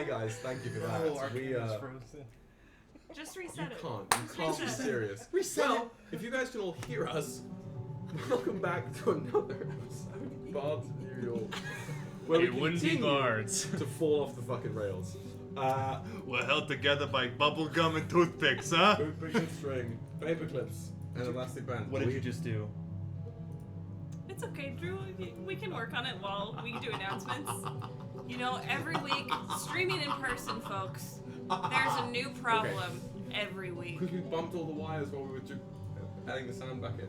guys, thank you for that. Just reset it. You can't be serious. Well, if you guys can all hear us, welcome back to another episode of Bards of New York. Where we continue to fall off the fucking rails. We're held together by bubble gum and toothpicks, huh? Toothpicks and string, paper clips, and elastic bands. What did you just do? It's okay, Drew. We can work on it while we do announcements. You know, every week, streaming in person, folks. There's a new problem every week. Because we bumped all the wires while we were adding the sound back in.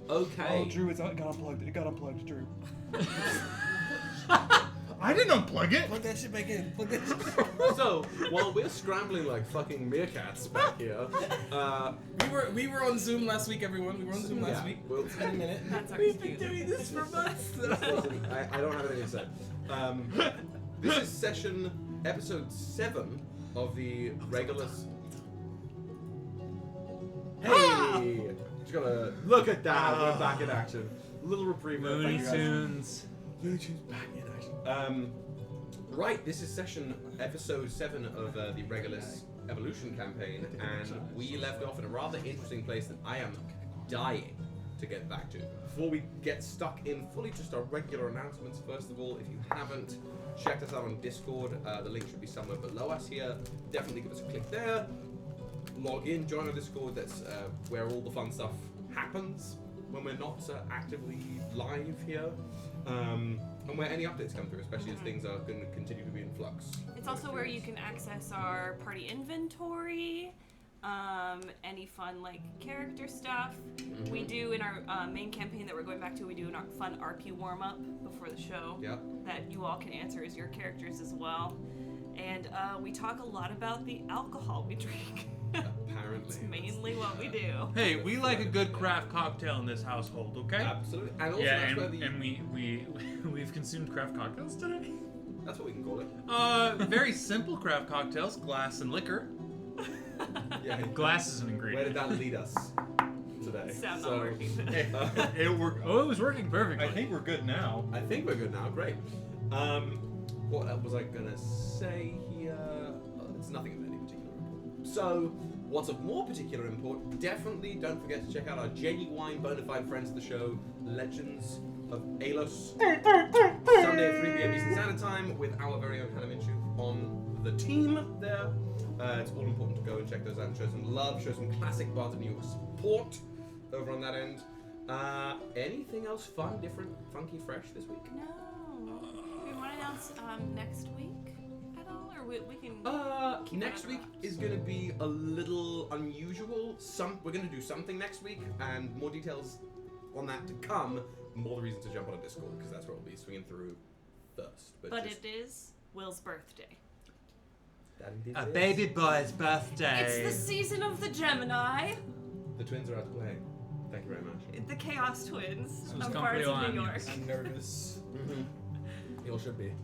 Okay. Oh, Drew, it got unplugged. It got unplugged, Drew. I didn't unplug it. Plug that shit back in. Plug that shit. So while we're scrambling like fucking meerkats back here, we were on Zoom last week, everyone. We were on Zoom last week. Well, it's been a minute. That's our We've been doing this for months. Listen, I don't have anything to say. This is episode 7 of the Regolus. Hey! Just gotta look at that. We're back in action. Little reprieve. Looney Tunes. Looney Tunes back in action. Right, this is episode 7 of the Regolus Evolution campaign, and we left off in a rather interesting place that I am dying to get back to. Before we get stuck in fully just our regular announcements, first of all, if you haven't checked us out on Discord, the link should be somewhere below us here. Definitely give us a click there. Log in, join our Discord. That's where all the fun stuff happens when we're not actively live here. And where any updates come through, especially as things are going to continue to be in flux. It's also where you can access our party inventory, any fun like character stuff. Mm-hmm. We do in our main campaign that we're going back to, we do a fun RP warm-up before the show that you all can answer as your characters as well. And we talk a lot about the alcohol we drink. Apparently. It's mainly what we do. Hey, we like a good craft cocktail in this household, okay? Absolutely. And also Yeah, that's where and we've consumed craft cocktails today. That's what we can call it. Very simple craft cocktails, glass and liquor. Yeah. Glass is an ingredient. Where did that lead us today? Sound not working. It worked. Oh, it was working perfectly. I think we're good now. I think we're good now. Great. What else was I gonna say here? It's nothing of any particular import. So, what's of more particular import? Definitely don't forget to check out our genuine bona fide friends of the show, Legends of Alos. Sunday at 3 p.m. Eastern Standard Time with our very own Hannah Minshew on the team there. It's all important to go and check those out and show some love, show some classic Bards of New York support over on that end. Anything else fun, different, funky, fresh this week? No. We want to announce next week at all, or we can. Keep Next week is going to be a little unusual. We're going to do something next week, and more details on that to come. More the reason to jump on a Discord because that's where we'll be swinging through first. But it is Will's birthday. A baby boy's birthday. It's the season of the Gemini. The twins are out to play. Thank you very much. The Chaos Twins Who's of Bards of New York. I'm nervous. You all should be.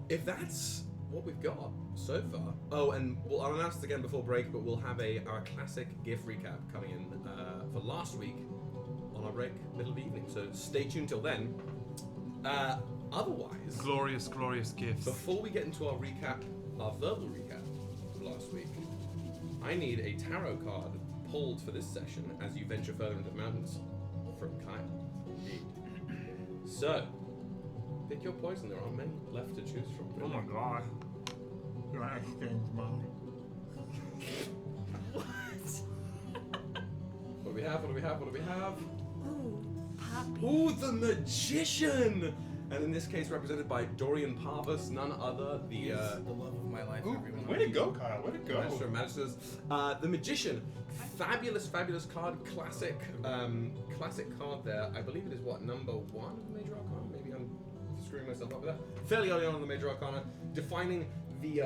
If that's what we've got so far. Oh, and I'll announce it again before break, but we'll have our classic GIF recap coming in for last week on our break, middle of the evening. So stay tuned till then. Otherwise, Glorious, glorious gifts. before we get into our verbal recap of last week, I need a tarot card pulled for this session as you venture further into the mountains from Kyle. So, pick your poison. There aren't many left to choose from. Oh my god. Your accent's mine. What do we have? Ooh, Poppy. Ooh, the Magician! And in this case, represented by Dorian Parvus, none other, the love of my life, Ooh, everyone. way to go, Kyle. Way to go. Master of Magisters. The Magician. Fabulous, fabulous card. Classic card there. I believe it is number 1 of the Major Arcana? Maybe I'm screwing myself up with that. Fairly early on in the Major Arcana, defining the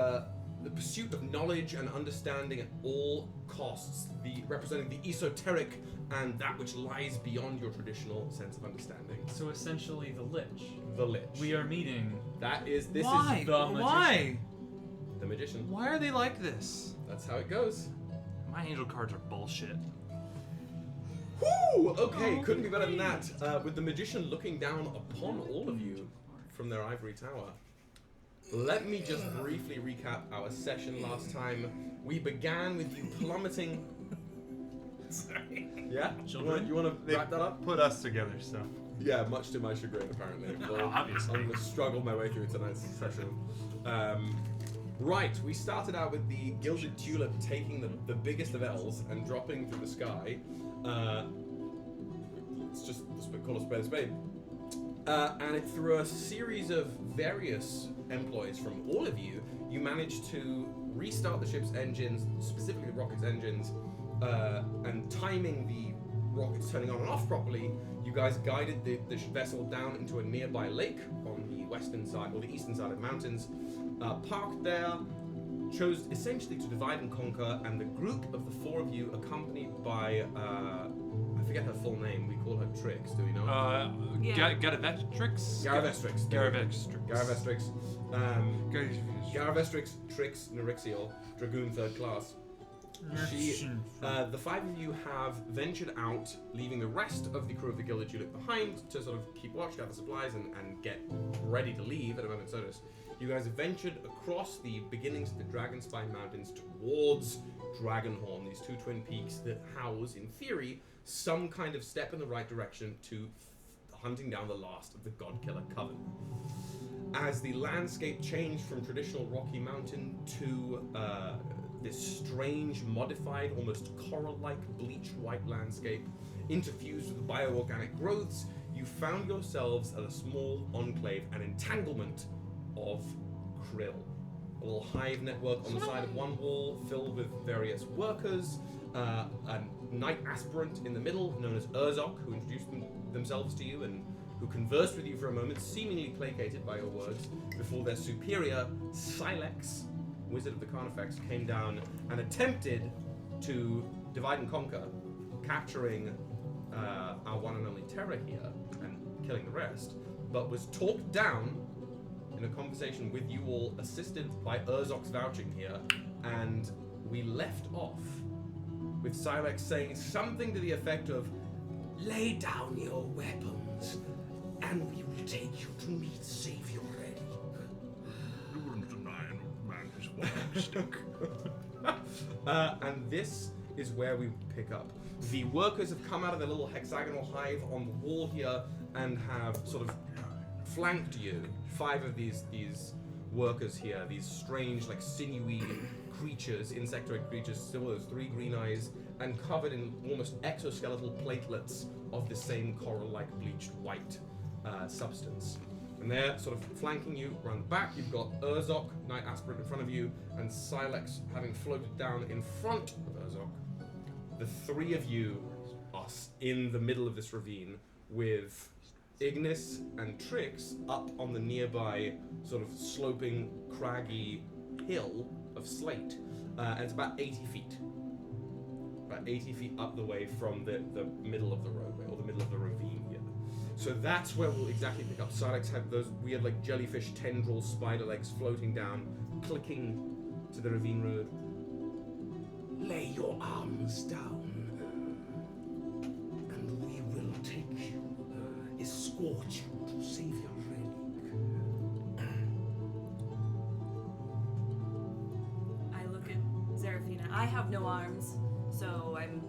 pursuit of knowledge and understanding at all costs, representing the esoteric and that which lies beyond your traditional sense of understanding. So essentially, the Lich. The Lich. We are meeting. This is Why? the Magician. Why? The Magician. Why are they like this? That's how it goes. My angel cards are bullshit. Woo! Okay, couldn't be better than that. With the Magician looking down upon all of you from their ivory tower. Let me just briefly recap our session last time. We began with you plummeting. Sorry. Yeah? Children? You want to wrap that up? Put us together, so. Yeah, much to my chagrin, apparently. Well, Obviously. I'm going to struggle my way through tonight's session. Right, we started out with the Gilded Tulip taking the biggest of L's and dropping through the sky. It's just call a spade a spade. And it, through a series of various employs from all of you, you managed to restart the ship's engines, specifically the rocket's engines, and timing the rockets turning on and off properly, you guys guided the vessel down into a nearby lake on the western side, or the eastern side of the mountains, parked there, chose essentially to divide and conquer, and the group of the four of you, accompanied by, I forget her full name, we call her Trix, do we know? Garavestrix? Garavestrix. Garavestrix. Garavestrix. Garavestrix, Trix, Nerixial, Dragoon 3rd Class. The five of you have ventured out, leaving the rest of the crew of the Gilded Tulip behind to sort of keep watch, gather supplies, and get ready to leave at a moment's notice. You guys have ventured across the beginnings of the Dragonspine Mountains towards Dragonhorn, these two twin peaks that house, in theory, some kind of step in the right direction to hunting down the last of the Godkiller Coven. As the landscape changed from traditional Rocky Mountain to this strange, modified, almost coral-like bleached white landscape, interfused with bioorganic growths, you found yourselves at a small enclave, an entanglement of Krill. A little hive network on the side of one wall filled with various workers, a knight aspirant in the middle known as Urzok, who introduced themselves to you and who conversed with you for a moment, seemingly placated by your words, before their superior, Silex, Wizard of the Carnifex, came down and attempted to divide and conquer, capturing our one and only Terra here and killing the rest, but was talked down in a conversation with you all, assisted by Urzok's vouching here, and we left off with Silex saying something to the effect of, "Lay down your weapons, and we will take you to meet Savior Ready." You wouldn't deny an old man his walking stick. And this is where we pick up. The workers have come out of their little hexagonal hive on the wall here and have sort of flanked you. 5 of these workers here, these strange, like sinewy creatures, insectoid creatures, still with 3 green eyes, and covered in almost exoskeletal platelets of the same coral-like bleached white substance. And they're sort of flanking you around the back. You've got Urzok, Knight Aspirant, in front of you, and Silex having floated down in front of Urzok. The 3 of you are in the middle of this ravine with Ignis and Trix up on the nearby sort of sloping, craggy hill of slate. And it's about 80 feet. About 80 feet up the way from the middle of the roadway, or the middle of the ravine here. So that's where we'll exactly pick up. Silex had those weird, like, jellyfish tendril spider legs floating down, clicking to the ravine road. Lay your arms down, and we will take you, escort you to Savior Relic. I look at Xerephina. I have no arms, so I'm...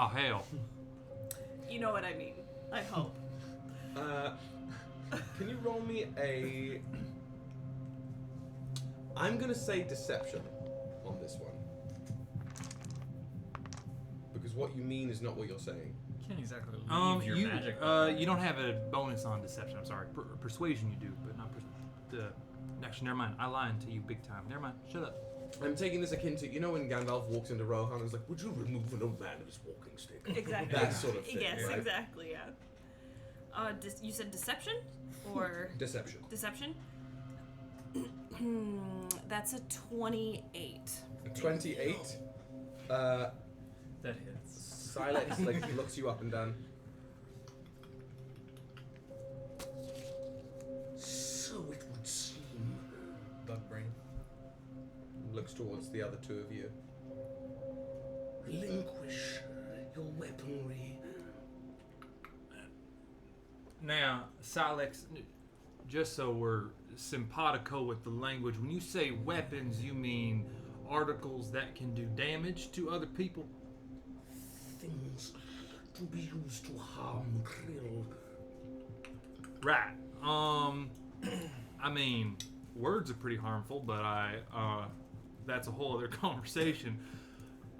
Oh, hell. You know what I mean. I hope. Can you roll me a... I'm gonna say deception on this one. Because what you mean is not what you're saying. Can't exactly leave your You magic. you don't have a bonus on deception. I'm sorry. Persuasion you do, but not actually, never mind. I lied to you big time. Never mind. Shut up. I'm taking this akin to, you know when Gandalf walks into Rohan and is like, "Would you remove an old man of his walking stick?" Exactly. That sort of thing, Yes, right? exactly, yeah. You said deception? Or... Deception. Deception? That's a 28. 28. That hits. Silex like looks you up and down. So it would seem. Bug brain. Looks towards the other 2 of you. Relinquish your weaponry. Now, Silex, just so we're simpatico with the language, when you say weapons, you mean articles that can do damage to other people? Things to be used to harm Krill. Right. I mean, words are pretty harmful, but that's a whole other conversation.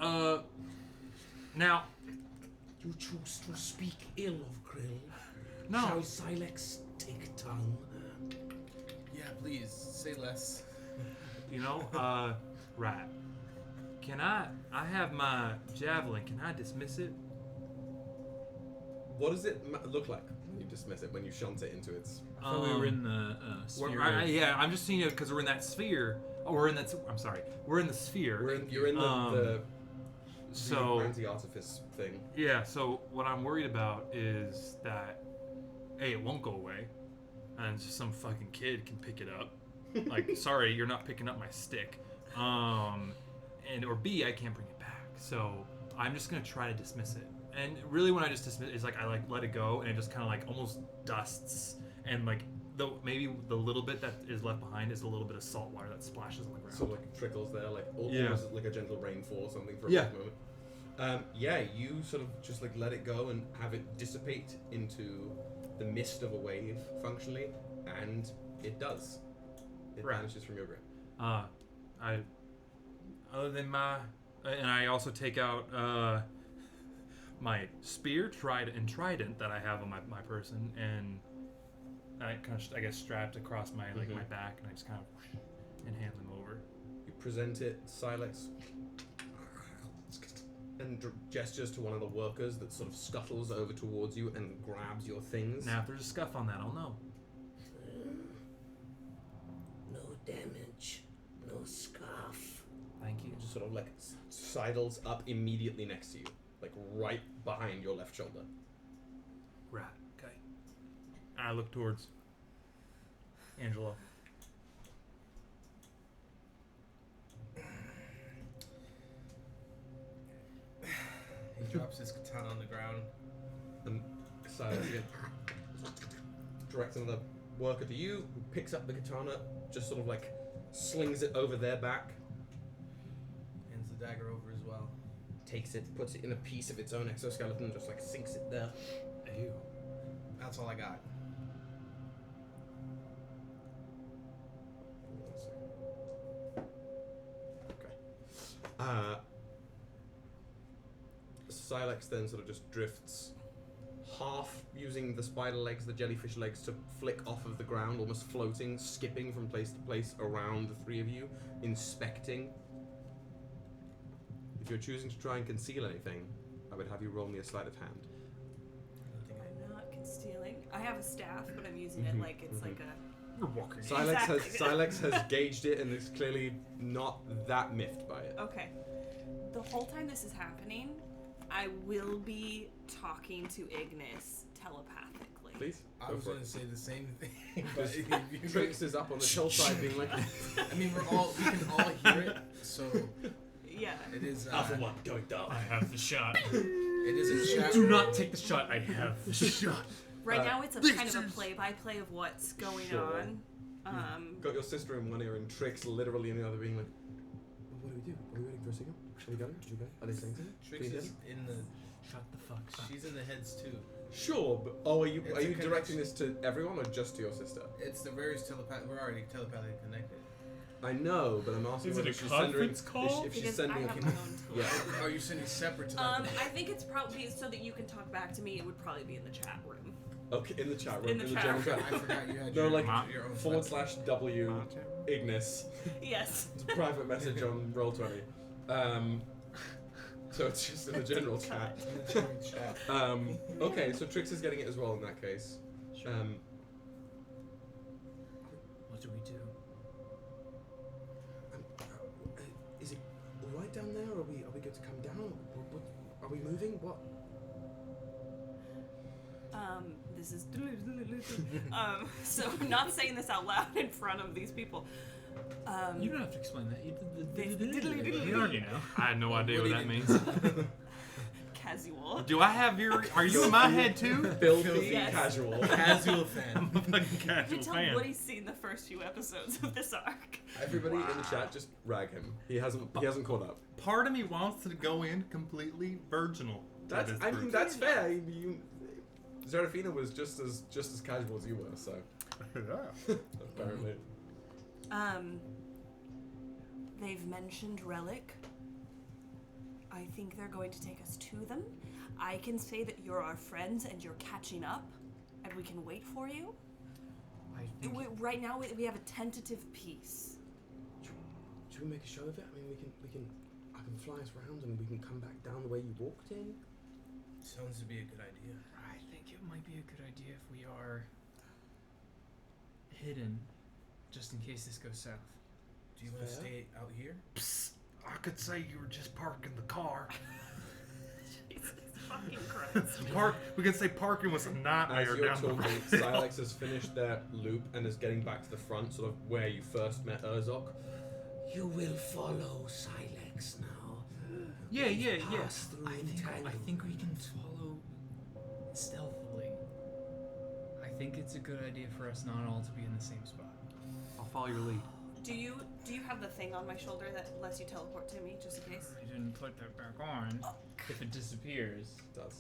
Now, You choose to speak ill of Krill. no. Shall Silex take tongue? Yeah, please say less. You know, right. Can I have my javelin, can I dismiss it? What does it look like when you dismiss it, when you shunt it into its... I thought we were in the sphere. Yeah, I'm just seeing it because we're in that sphere. Oh, we're in that, I'm sorry. We're in the sphere. You're in the so, anti-artifice thing. yeah, so what I'm worried about is that, A, it won't go away, and just some fucking kid can pick it up. Like, sorry, you're not picking up my stick. Or B, I can't bring it back. So I'm just gonna try to dismiss it. And really, when I just dismiss it, it's like I like let it go, and it just kind of like almost dusts, and like maybe the little bit that is left behind is a little bit of salt water that splashes on the ground. So like trickles there, like Yeah. almost like a gentle rainfall or something for a Yeah. brief moment. You sort of just like let it go and have it dissipate into the mist of a wave, functionally, and it does. It Right. vanishes from your grip. Other than and I also take out my spear, trident that I have on my person, and I kind of I guess strapped across my my back, and I just kind of and hand them over. You present it, Silex, and gestures to one of the workers that sort of scuttles over towards you and grabs your things. Now, if there's a scuff on that, I'll know. No damage, no scarf. Thank you. Just sort of like sidles up immediately next to you, like right behind your left shoulder. Right. Okay. I look towards Angelo. He drops his katana on the ground. And Silex again directs another worker to you, who picks up the katana, just sort of like slings it over their back, Hands the dagger over as well. takes it, puts it in a piece of its own exoskeleton, just like sinks it there. Ew. That's all I got. Okay. Silex then sort of just drifts half using the spider legs, the jellyfish legs, to flick off of the ground, almost floating, skipping from place to place around the three of you, inspecting. If you're choosing to try and conceal anything, I would have you roll me a sleight of hand. I'm not concealing. I have a staff, but I'm using it like it's like a. We're walking. Silex has gauged it and is clearly not that miffed by it. Okay. The whole time this is happening, I will be talking to Ignis telepathically. Please, I go was for going it. to say the same thing. But Just if you- Trix is up on the hillside being like, I mean, we can all hear it, so Yeah. it is. Alpha 1, going down. I have the shot. It is a chat. Do not take the shot. I have the shot. Right now, it's a kind of a play-by-play of what's going Sure. on. got your sister in one ear and Trix literally in the other being like, what do we do? Are we waiting for a signal? Are we going? Are we going? Are they saying something? Trix Can you is hear them? in the. Shut the fuck up. She's in the heads too. Sure, but are you It's a directing connection. this to everyone or just to your sister? It's the various We're already telepathically connected. I know, but I'm asking Is it whether a she's sending conference call? if she's Because sending I a have my own tool. yeah. Are you sending separate I telepathy? think it's probably so that you can talk back to me. It would probably be in the chat room. Okay, in the chat room, In the chat general room. chat. I forgot you had No, your, like your own /W Ignis. Yes. It's a private message on Roll20. So it's just in the general chat. chat. Okay, so Trix is getting it as well in that case. What do we do? Is it all right down there? Are we good to come down? What, are we moving? What? This is so I'm not saying this out loud in front of these people. You don't have to explain that. They- You already know. I have no idea what that means. casual. Do I have your? Are you in my head too? Filthy Yes. casual. Casual fan. I'm a fucking You casual can tell fan. Woody's seen the first few episodes of this arc. Everybody in the chat just rag him. He hasn't caught up. Part of me wants to go in completely virginal. to That's this I mean group. that's fair. Xerephina was just as casual as you were, so apparently. They've mentioned Relic. I think they're going to take us to them. I can say that you're our friends and you're catching up, and we can wait for you. I think. Right now, we have a tentative peace. Should we make a show of it? I mean, we can. I can fly us around and we can come back down the way you walked in. Sounds to be a good idea. I think it might be a good idea if we are hidden, just in case this goes south. Do you want to Fair. stay out here? Psst, I could say you were just parking the car. Jesus fucking Christ. We can say parking was a As nightmare you're down the talking, road. Silex has finished their loop and is getting back to the front, sort of where you first met Urzok. You will follow Silex now. Yeah. Pass through I think we can follow stealthily. I think it's a good idea for us not all to be in the same spot. I'll follow your lead. Do you have the thing on my shoulder that lets you teleport to me, just in case? I didn't put that back on. If it disappears. It does.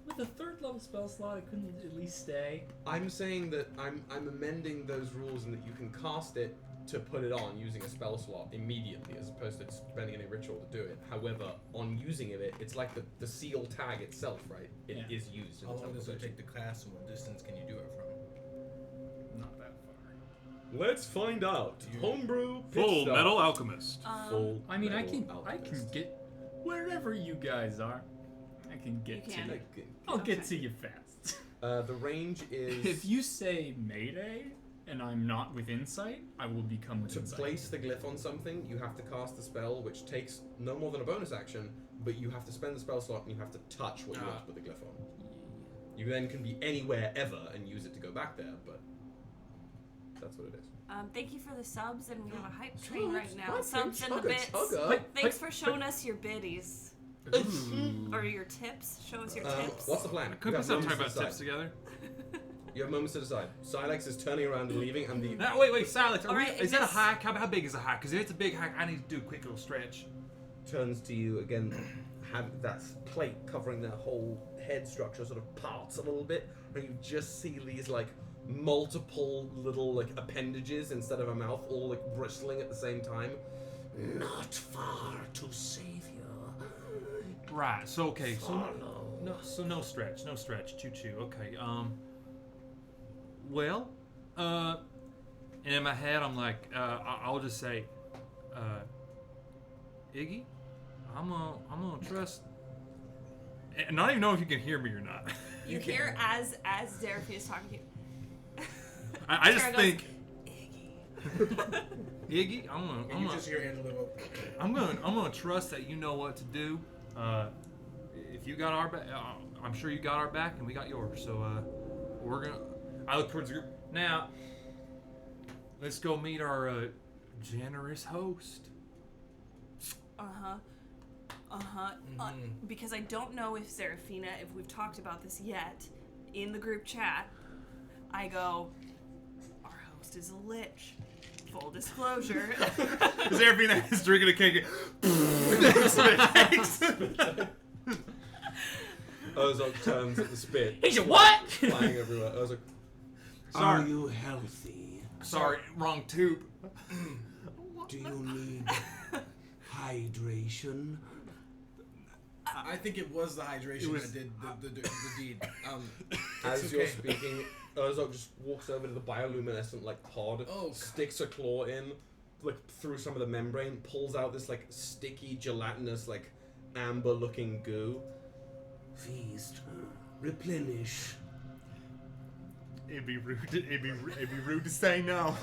With a third level spell slot, it couldn't at least stay. I'm saying that I'm amending those rules and that you can cast it to put it on using a spell slot immediately as opposed to spending any ritual to do it. However, on using of it, it's like the seal tag itself, right? It is Yeah. used. In How the long does it teleportation. take to cast, and what distance can you do it from? Not that far. Let's find out. Homebrew pit Full stop. Metal Alchemist. Full I mean, I Metal can Alchemist. get wherever you guys are. I can get You to can. you. I'll get Okay. to you fast. The range is If you say Mayday and I'm not within sight, I will become to within sight. place the glyph on something. You have to cast the spell, which takes no more than a bonus action. But you have to spend the spell slot and you have to touch what you want to put the glyph on. You then can be anywhere ever and use it to go back there, but that's what it is. Thank you for the subs, and we have a hype train right now. Hype Subs train, in the chugga, bits. chugga. Thanks for showing us your biddies. Or your tips. Show us your tips. What's the plan? Could You we have stop moments talking to about tips decide. together? You have moments to decide. Silex is turning around and leaving, and the No, wait, Silex. Are Alright, is that a Ignis. hack? How big is a hack? Because if it's a big hack, I need to do a quick little stretch. turns to you again. Have that plate covering their whole head structure sort of parts a little bit, and you just see these like multiple little like appendages instead of a mouth, all like bristling at the same time. Not far to savior. Right. So okay. So Follow. no stretch. Choo. Okay. Well, and in my head I'm like, I'll just say, Iggy, I'm gonna trust. And not even know if you can hear me or not. You hear as Xerephina is talking to you. I just Terra goes, think, Iggy, And you just hear Angelo go, I'm gonna trust that you know what to do. If you got our back, I'm sure you got our back, and we got yours. So we're gonna. I look towards the group now. Let's go meet our generous host. Because I don't know if Xerephina, if we've talked about this yet in the group chat, I go, our host is a lich. Full disclosure. Xerephina is drinking a cake. Urzok turns at the spit. He's a what? Flying everywhere. Urzok, Are you healthy? Sorry, wrong tube. Do you need hydration? I think it was the hydration that did the deed. as it's you're okay. speaking, Urzok just walks over to the bioluminescent like pod, Oh, sticks a claw in, like through some of the membrane, pulls out this like sticky, gelatinous, like amber-looking goo. Feast. Replenish. It'd be rude to say no.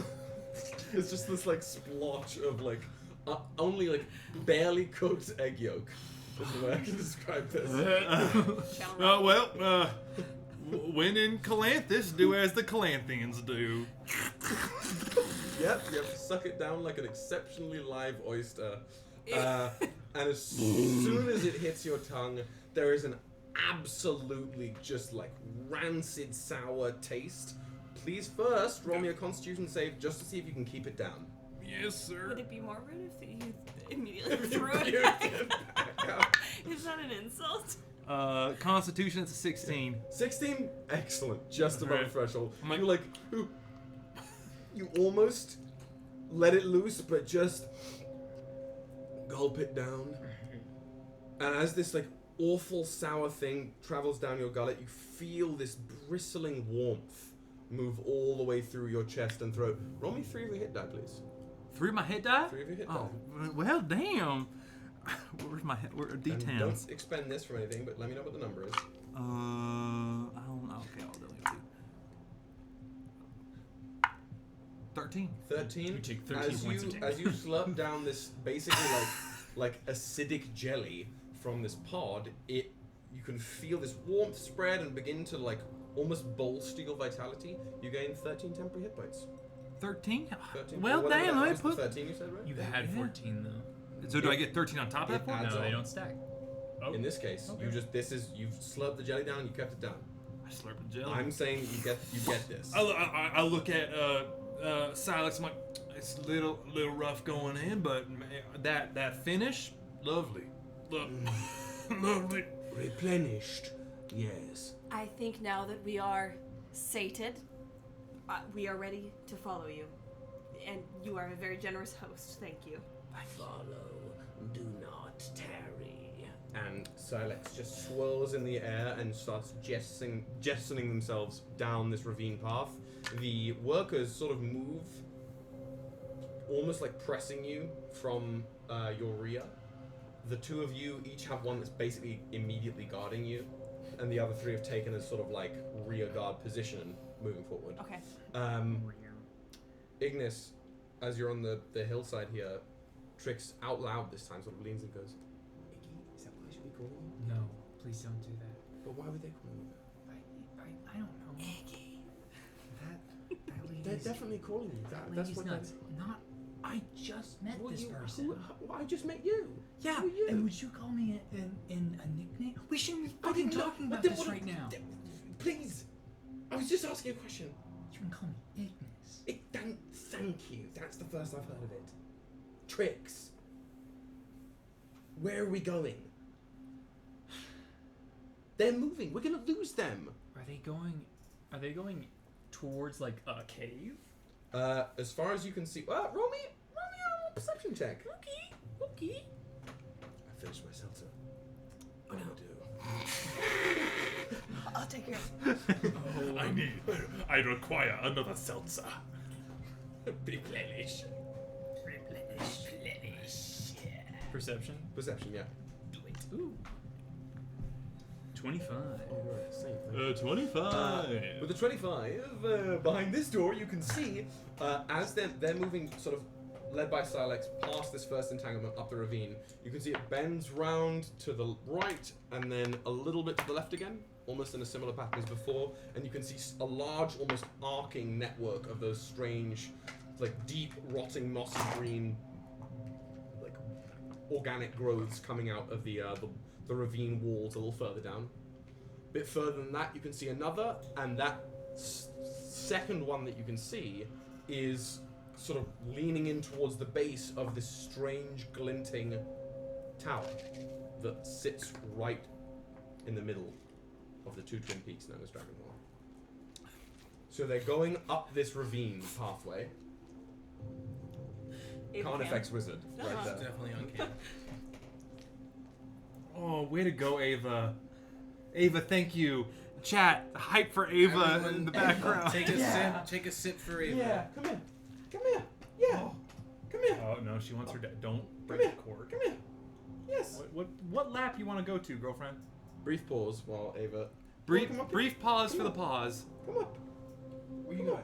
It's just this like splotch of like only like barely cooked egg yolk. Is the way I can describe this. When in Calanthus, do as the Calanthians do. Yep, you have to suck it down like an exceptionally live oyster. And as soon as it hits your tongue, there is an absolutely just like rancid sour taste. Please first roll me a Constitution save just to see if you can keep it down. Yes, sir. Would it be more rude if you immediately threw it back? Is that an insult? Constitution, it's a 16. 16? Excellent. Just above Right. the threshold. I'm like- You're like, you almost let it loose, but just gulp it down. And as this like awful sour thing travels down your gullet, you feel this bristling warmth move all the way through your chest and throat. Roll me 3 of your hit die, please. 3 of my hit die? 3 of your hit Oh, die. well, damn. Where's my hit? Where, And D10? don't expend this from anything, but let me know what the number is. I don't know. Okay, I'll delete it. 13. 13. You take 13 points of damage. As you slurp down this basically like acidic jelly from this pod, you can feel this warmth spread and begin to like almost bolster your vitality. You gain 13 temporary hit points. 13? 13. Well, Whatever damn, that I was, put. 13. You said right? You had 14 though. So do I get 13 on top of It that? adds No, they on. don't stack. Oh. In this case, Okay. you've slurped the jelly down and you kept it down. I slurp a jelly. I'm saying you get this. I look at Silex. I'm like, it's a little rough going in, but man, that finish, lovely, lovely. Replenished. Yes. I think now that we are sated, we are ready to follow you. And you are a very generous host. Thank you. Follow. Do not tarry. And Silex just swirls in the air and starts jettisoning themselves down this ravine path. The workers sort of move, almost like pressing you from your rear. The 2 of you each have one that's basically immediately guarding you, and the other 3 have taken a sort of like rear guard position moving forward. Okay. Ignis, as you're on the hillside here, Trix out loud this time sort of leans and goes, Iggy, is that what I should be calling you? No, please don't do that. But why would they call you that? I don't know. Iggy. That They're lady's, definitely calling you that. that That's lady's what nuts. Not. I just met Well, this you, person. I just met you. Yeah, Who are you? and would you call me in a nickname? We shouldn't be I fucking didn't know- talking I about didn't this wanna- right now. Please. I was just asking a question. You can call me Ignis. Thank you. That's the first I've heard of it. Trix. Where are we going? They're moving. We're gonna lose them. Are they going towards like a cave? as far as you can see, roll me a perception check. Okay. I finished my seltzer. What do I do? I'll take yours. I require another seltzer. Replenish. Perception. Perception, yeah. Ooh. 25. 25. With the 25, behind this door, you can see, as they're moving sort of led by Silex past this first entanglement up the ravine, you can see it bends round to the right and then a little bit to the left again, almost in a similar pattern as before, and you can see a large, almost arcing network of those strange, like deep, rotting, mossy green, like organic growths coming out of the ravine walls a little further down. A bit further than that, you can see another, and that second one that you can see is sort of leaning in towards the base of this strange, glinting tower that sits right in the middle of the two twin peaks known as Dragonspines. So they're going up this ravine pathway. Carnifex wizard, right there. Definitely uncanny. Oh, way to go, Ava. Ava, thank you. Chat, hype for Ava Everyone, in the background. Take a sip. Take a sip for Ava. Yeah, come here. Come here. Yeah. Come here. Oh, no, she wants her dad. Don't break here. the cord. Come here. Yes. What lap you want to go to, girlfriend? Brief pause while Ava. Brief, Come up. brief pause Come for the on. pause. Come up. Where you going?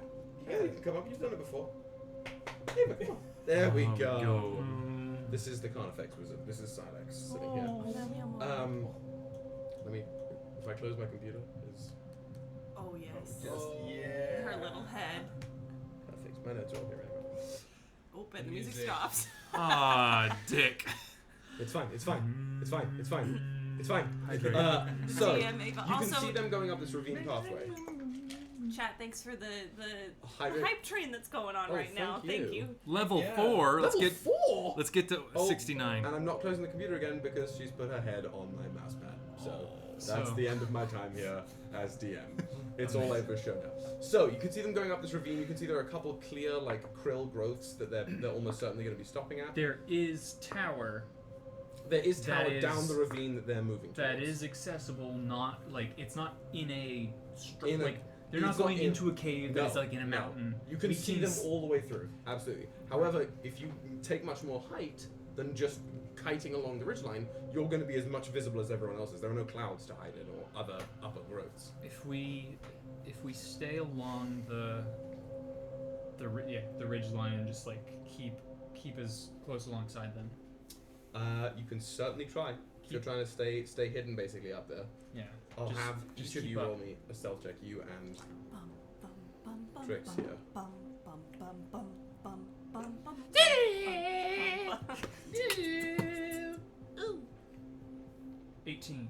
Yeah, you can come up. You've done it before. Ava, come on. There we go. This is the Carnifex wizard. This is Silex sitting here. Let me. If I close my computer, is Oh yes. just Yeah. Her little head. perfect. My notes are all here anyway. Open. The music Music. stops. Ah, dick. It's fine. It's fine. It's fine. It's fine. It's fine. Hydrate. So DM Ava. you can Also- see them going up this ravine pathway. Chat, thanks for the Hydrate. hype train that's going on Oh, right now. thank Thank you. you. Level Yeah. 4. Level 4. Let's get to Oh, 69. And I'm not closing the computer again because she's put her head on my mouse pad. So that's So- the end of my time here as DM. It's all over show now. So you can see them going up this ravine. You can see there are a couple clear like krill growths that they're almost certainly going to be stopping at. There is tower There is that tower is- down the ravine that they're moving that towards. is accessible. Not like it's not in a In a- like they're it's not not going in- into a cave that is like in a no. mountain. You can We see them s- all the way through. Absolutely. However, if you take much more height than just kiting along the ridgeline, you're going to be as much visible as everyone else is. There are no clouds to hide in or other upper growths. If we stay along the ridge line and just like keep as close alongside them. You can certainly try. If you're trying to stay hidden basically up there. Yeah. I'll Just- have just each of keep you up. roll me a stealth check, you and Bum, bum, bum, bum, Tricks bum, here. bum, bum, bum, bum, bum, bum, bum, bum, Ooh. 18.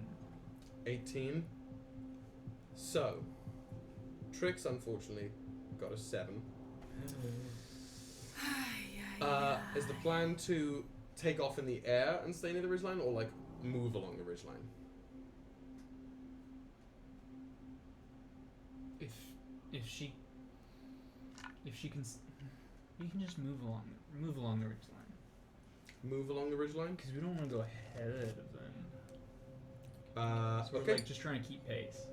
18. So, Trix unfortunately got a 7. Is the plan to take off in the air and stay near the ridgeline, or like move along the ridgeline? If she can you can just move along the ridge line Move along the ridgeline? because we don't want to go ahead of them. So we're Okay. like just trying to keep pace.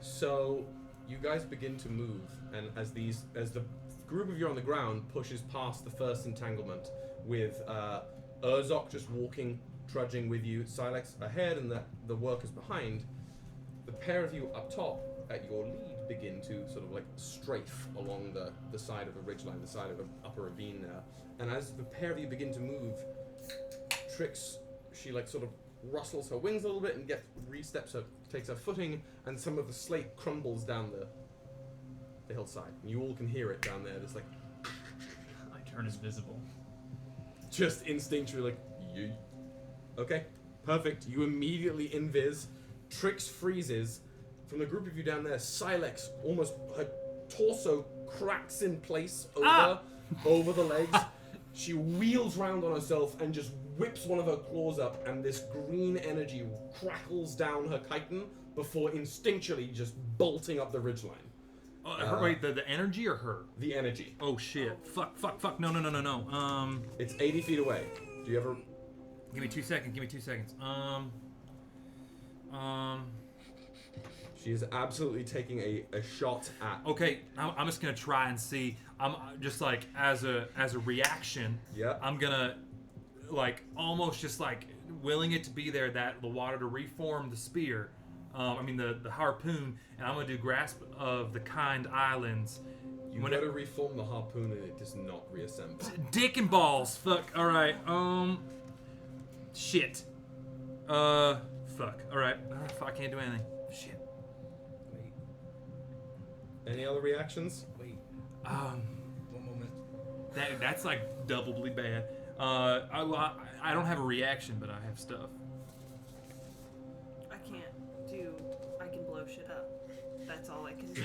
So you guys begin to move, and as the group of you on the ground pushes past the first entanglement, with Urzok just walking, trudging with you, Silex ahead, and the workers behind, the pair of you up top at your lead begin to sort of like strafe along the side of a ridgeline, the side of an upper ravine there. And as the pair of you begin to move, Trix, she like sort of rustles her wings a little bit and takes her footing, and some of the slate crumbles down the hillside. And you all can hear it down there. There's like I turn as visible. just instinctually like, yeet. Okay, perfect. You immediately invis. Trix freezes. From the group of you down there, Silex, almost her torso cracks in place over the legs. She wheels round on herself and just whips one of her claws up, and this green energy crackles down her chitin before instinctually just bolting up the ridgeline. Wait, the energy or her? The energy. Oh shit! Fuck! No! It's 80 feet away. Do you ever... Give me 2 seconds. She is absolutely taking a shot at... Okay, I'm just gonna try and see. I'm just like as a reaction. Yeah. I'm gonna like almost just like willing it to be there, that the water to reform the spear. The harpoon, and I'm gonna do grasp of the kind islands. You gotta reform the harpoon and it does not reassemble. Dick and balls. Fuck. All right. Shit. Fuck. All right. I can't do anything. Shit. Wait. Any other reactions? Wait. One moment. That's like doubly bad. I don't have a reaction, but I have stuff. I can blow shit up. That's all I can do.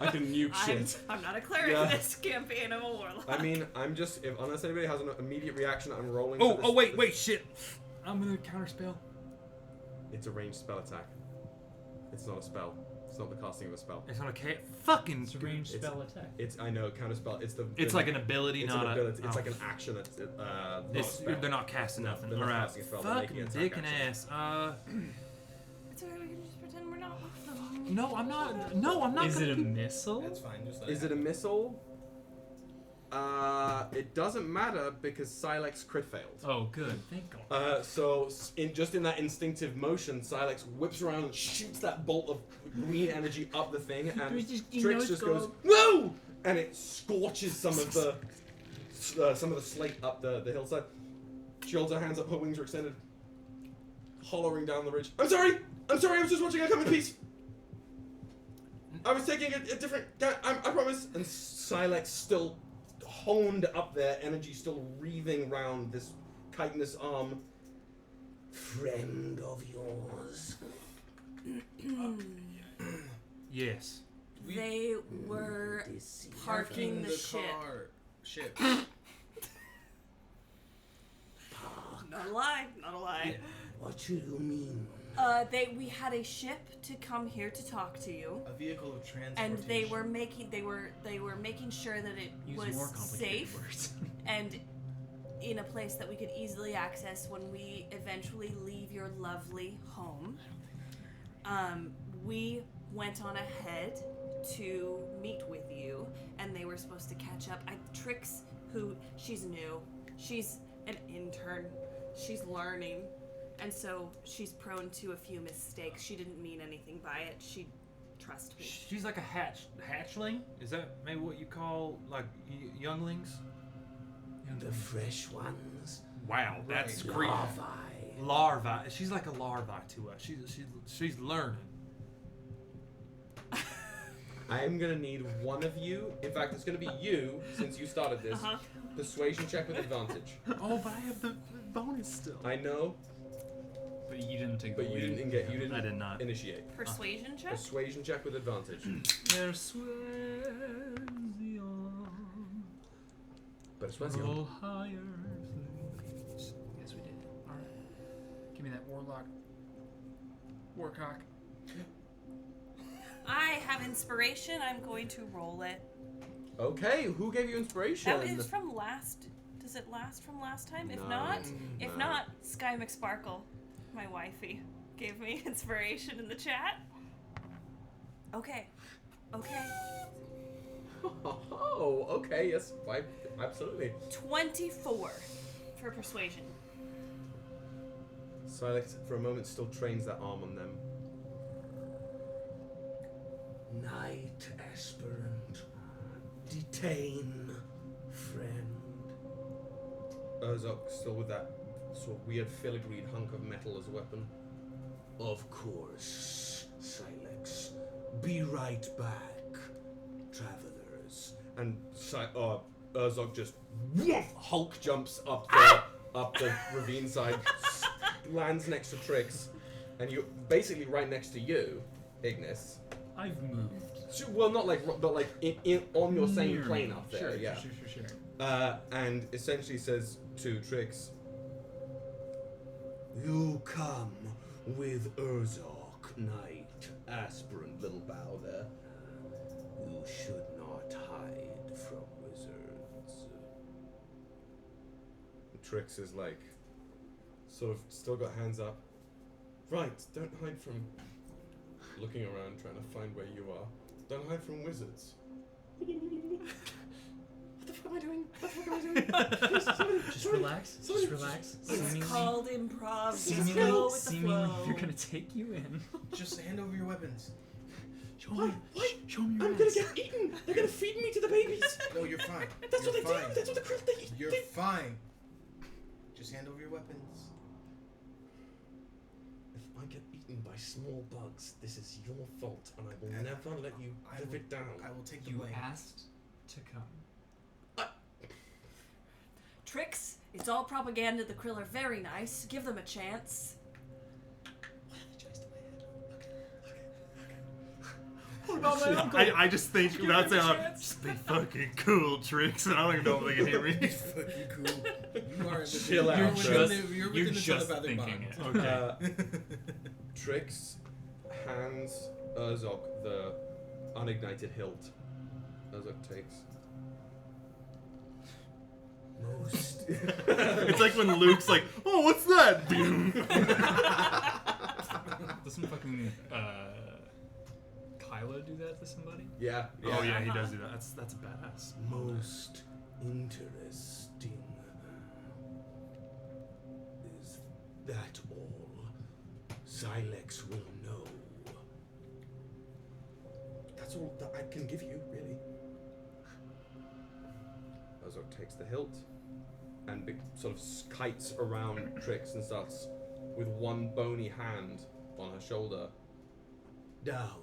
I can nuke shit. I'm not a cleric Yeah. in this campaign, I'm a warlock. I mean, I'm just... unless anybody has an immediate reaction, I'm rolling for this. Wait, shit. I'm gonna counterspell. It's a ranged spell attack. It's not a spell. It's not the casting of a spell. It's not a fucking. It's a ranged It's- spell attack. I know, counterspell. It's like an ability, It's not an ability. a. It's oh. like an action. It's not a spell. They're not casting nothing. they're not All right. casting a spell, they're making Fucking an attack dick and action. ass. It's alright, we can just pretend we're not with them. No, I'm not. No, I'm not. Is gonna it a do- missile? That's fine. Just let Is it a missile? It doesn't matter because Silex crit failed. Oh, good. Thank God. So in that instinctive motion, Silex whips around and shoots that bolt of green energy up the thing, and Trix just goes whoa, and it scorches some of the slate up the hillside. She holds her hands up, her wings are extended, hollowing down the ridge. I'm sorry, I was just watching a come in peace. I was taking a different. I promise. And Silex still honed up there, energy still wreathing round this chitinous arm, friend of yours? Yes. They were parking the ship. Not a lie. Not a lie. What do you mean? We had a ship to come here to talk to you, A vehicle of transportation. and they were making sure that it Use was more complicated safe words. and in a place that we could easily access when we eventually leave your lovely home. We went on ahead to meet with you, and they were supposed to catch up. Trix, she's new, she's an intern, she's learning, and so she's prone to a few mistakes. She didn't mean anything by it. She trust me. She's like a hatchling? Is that maybe what you call like younglings? The fresh ones. Wow, that's creepy. Larvae. Larva. She's like a larva to us. She's learning. I am gonna need one of you. In fact, it's gonna be you, since you started this. Persuasion check with advantage. Oh, but I have the bonus still. I know, But you didn't take the but you lead. didn't get. You didn't. I did not. Initiate. Persuasion check? Persuasion check with advantage. Persuasion. Roll higher. Yes, we did. Alright. Give me that warlock. Warcock. I have inspiration. I'm going to roll it. Okay, who gave you inspiration? That is from last. Does it last from last time? If No, if no. not, Sky McSparkle, my wifey, gave me inspiration in the chat. Okay. Oh, okay, yes, absolutely. 24 for persuasion. Silex, for a moment, still trains that arm on them. Knight aspirant. Detain, friend. Urzok still with that sort of weird filigreed hunk of metal as a weapon. Of course, Silex. Be right back, travelers. And Urzok just Hulk jumps up the ravine side, lands next to Trix, and you basically right next to you, Ignis. I've moved. Well, not like, but like in on your same Near plane me. up there, Sure, yeah. Sure. And essentially says to Trix, You come with Urzok, knight aspirant. Little bow there. You should not hide from wizards. Trix is like, sort of still got hands up. Right, don't hide from looking around trying to find where you are. Don't hide from wizards. What the fuck am I doing? What the fuck am I doing? Just relax. Just relax. It's called improv. Just Seemingly, go with the seemingly, flow. you're gonna take you in. Just hand over your weapons. Show me your I'm ass. gonna get eaten! They're gonna feed me to the babies! No, you're fine. That's You're what they fine. do! That's what the Krill they eat! You're fine. Just hand over your weapons. If I get eaten by small bugs, this is your fault, and I will never let you live it down. I will take the You blame. asked to come. Tricks, it's all propaganda. The Krill are very nice. Give them a chance. I just think about saying, just be fucking cool, Tricks, and I don't even know if they can hear me. Fucking cool. You are Chill out. You're You're within the just telepathic thinking bond. it. Okay. Trix hands Urzok the unignited hilt. Urzok takes. Most. It's like when Luke's like, oh, what's that? Boom. Doesn't fucking Kylo do that to somebody? Yeah. Oh yeah, he does do that. That's badass. Most interesting. Is that all Silex will know? That's all that I can give you, really. Urzok takes the hilt and sort of kites around Trix and starts with one bony hand on her shoulder. Down,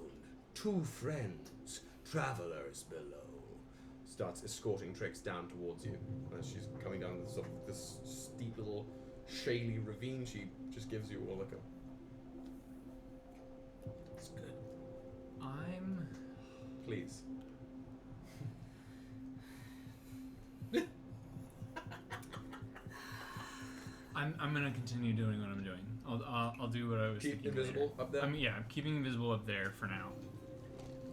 two friends, travelers below. Starts escorting Trix down towards you as she's coming down this sort of this steep little shaly ravine, she just gives you all like a. It's good. Please. I'm gonna continue doing what I'm doing. I'll do what I was Keep thinking invisible later. up there? I'm keeping invisible up there for now.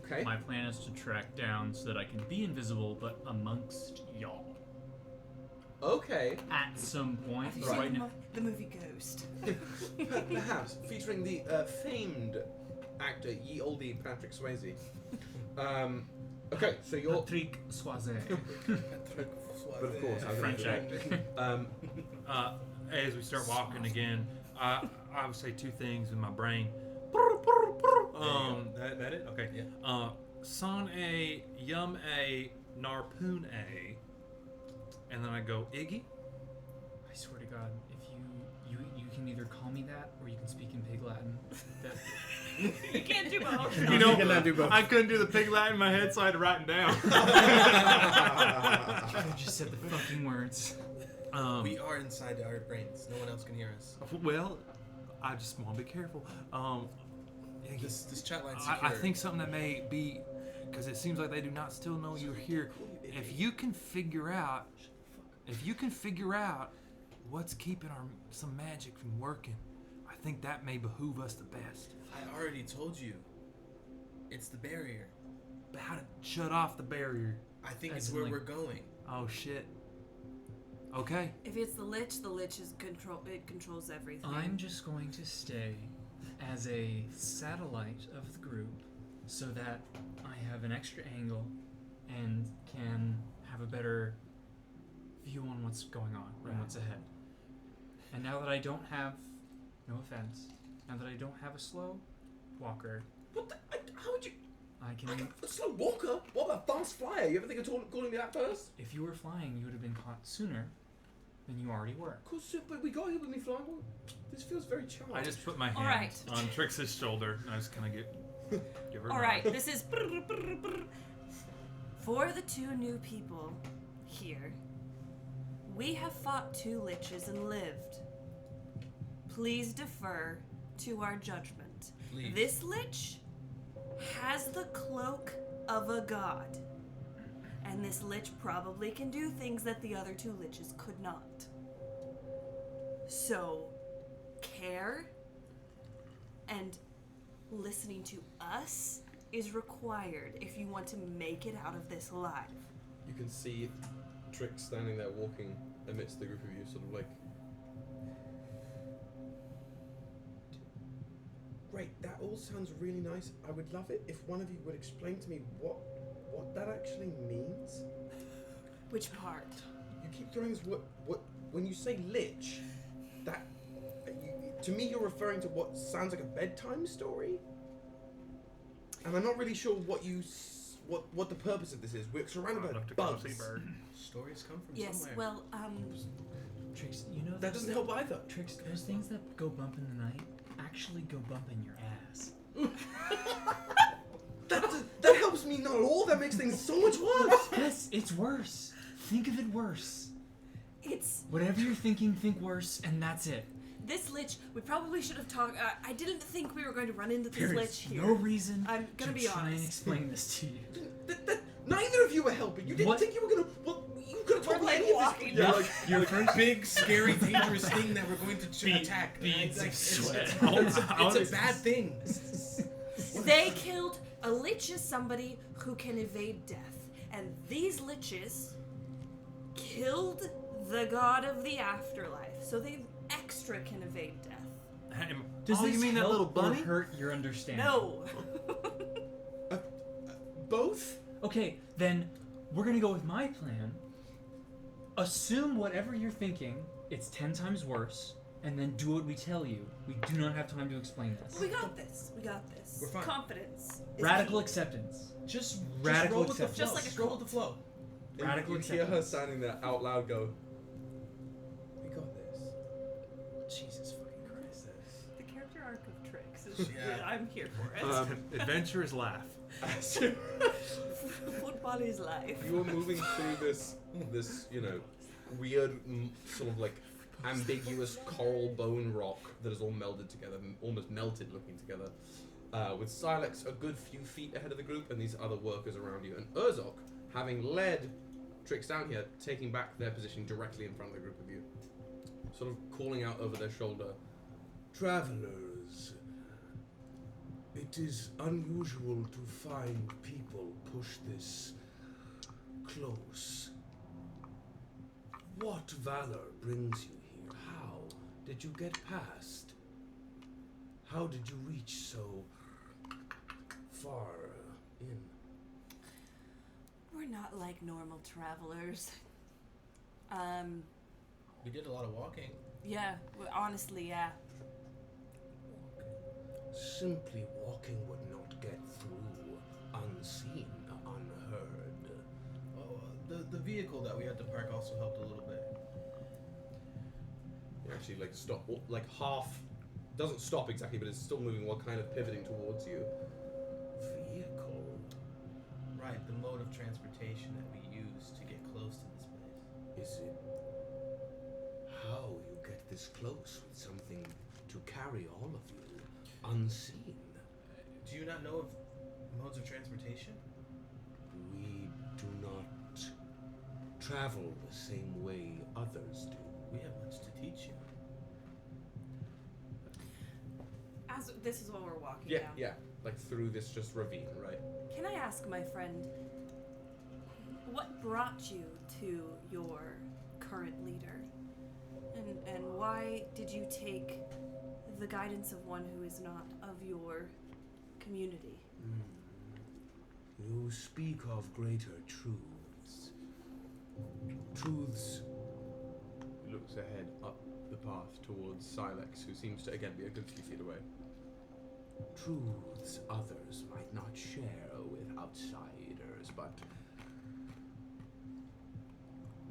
Okay. My plan is to track down so that I can be invisible, but amongst y'all. Okay. At some point, Have you but seen right now. the movie Ghost? Perhaps featuring the famed actor ye olde Patrick Swayze. Okay, so you're. Patrick Swayze. But of course, French actor. As we start walking again, I would say two things in my brain. That it? Okay. Yeah. Son a, yum a, narpoon a, and then I go Iggy. I swear to God, if you can either call me that or you can speak in Pig Latin. That You can't do both. You know, cannot do both. I couldn't do the pig Latin in my head, so I had to write it down. I just said the fucking words. We are inside our brains. No one else can hear us. Well, I just want to be careful. This chat line's I secure. think something that may be, because it seems like they do not still know you're here. If you can figure out what's keeping some magic from working, I think that may behoove us the best. I already told you. It's the barrier. But how to shut off the barrier? I think As it's in, where like- we're going. Oh shit. Okay. If it's the lich is it controls everything. I'm just going to stay as a satellite of the group so that I have an extra angle and can have a better view on what's going on and what's ahead. And now that I don't have, no offense, now that I don't have a slow walker, What the? How would you? I can. A slow walker? What about fast flyer? You ever think of calling me that first? If you were flying, you would have been caught sooner than you already were. Of course, but we got here with me flying. Well, this feels very charged. I just put my hand Alright. on Trix's shoulder and I just kind of give her a All nod. right, this is for the two new people here. We have fought two liches and lived. Please defer to our judgment. Please. This lich has the cloak of a god. And this lich probably can do things that the other two liches could not. So, care and listening to us is required if you want to make it out of this alive. You can see Trix standing there walking amidst the group of you, sort of like. Great, that all sounds really nice. I would love it if one of you would explain to me what that actually means. Which part? You keep throwing this what when you say lich, that to me you're referring to what sounds like a bedtime story. And I'm not really sure what the purpose of this is. We're surrounded by bugs. Stories come from Yes, somewhere. well, Trix, you know That doesn't help either. Trix, those things that go bump in the night actually go bump in your ass. That helps me not at all. That makes things so much worse. Yes, it's worse. Think of it worse. it's Whatever you're thinking, think worse, and that's it. this lich. We probably should have talked. I didn't think we were going to run into this There lich is here. no reason I'm gonna to be try and honest. explain this to you. Neither of you were helping. You didn't What? think you were gonna. Well, you could have told me like any of walking this. down. Your first big, scary, dangerous thing that we're going to attack. beads of sweat. It's a bad thing. They killed a lich is somebody who can evade death, and these liches killed the god of the afterlife, so they extra can evade death. Does this you mean that help little bunny? or hurt your understanding? No. Both? Okay, then we're gonna go with my plan. Assume whatever you're thinking, it's 10 times worse, and then do what we tell you. We do not have time to explain this. We got this. We got this. We're fine. Confidence. is Radical key. acceptance. Just Radical roll with the acceptance. flow. Just like a Just roll with cult. the flow. Radical You hear her acceptance. standing there out loud go, we got this. Jesus fucking Christ. The character arc of Trix is. Yeah. I'm here for it. Adventurers laugh. As you Football is life. are moving through this weird sort of like ambiguous coral bone rock that is all melded together, almost melted looking together. With Silex a good few feet ahead of the group and these other workers around you. And Urzok, having led Trix down here, taking back their position directly in front of the group of you. Sort of calling out over their shoulder. Travelers, it is unusual to find people push this close. What valor brings you here? How did you get past? How did you reach so far in? We're not like normal travelers. We did a lot of walking. Yeah, honestly, yeah. Simply walking would not get through unseen, unheard. Oh, the vehicle that we had to park also helped a little bit. You actually like stop, like half, doesn't stop exactly, but it's still moving while kind of pivoting towards you. Vehicle? Right, the mode of transportation that we use to get close to this place. Is it how you get this close with something to carry all of you unseen? Do you not know of modes of transportation? We do not travel the same way others do. We have much to teach you. As this is what we're walking Yeah, down. yeah. Like through this just ravine, right? Can I ask, my friend, what brought you to your current leader? And why did you take the guidance of one who is not of your community? You speak of greater truths. Truths. He looks ahead up the path towards Silex, who seems to again be a good few feet away. Truths others might not share with outsiders, but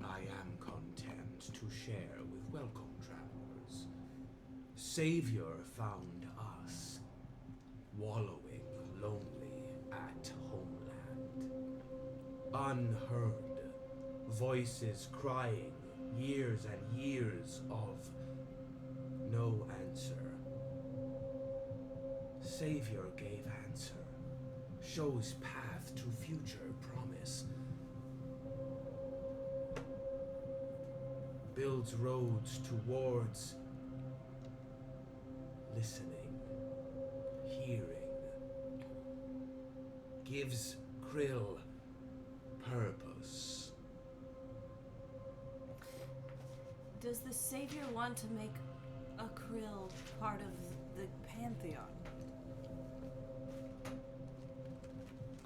I am content to share with welcome travelers. Savior found us, wallowing lonely at homeland. Unheard, voices crying, years and years of no answer. Savior gave answer, shows path to future promise, builds roads towards listening, hearing, gives Krill purpose. Does the Savior want to make a Krill part of the Pantheon?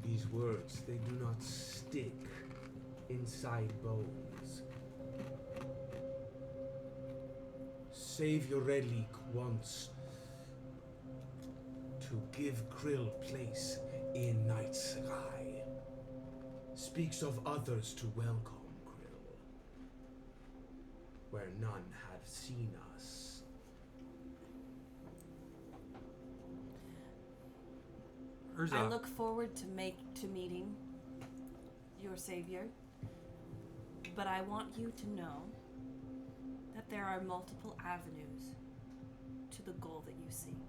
These words, they do not stick inside bones. Savior Relic wants to give Krill place in night sky. Speaks of others to welcome Krill, where none have seen us. I look forward to meeting your Savior, but I want you to know that there are multiple avenues to the goal that you seek.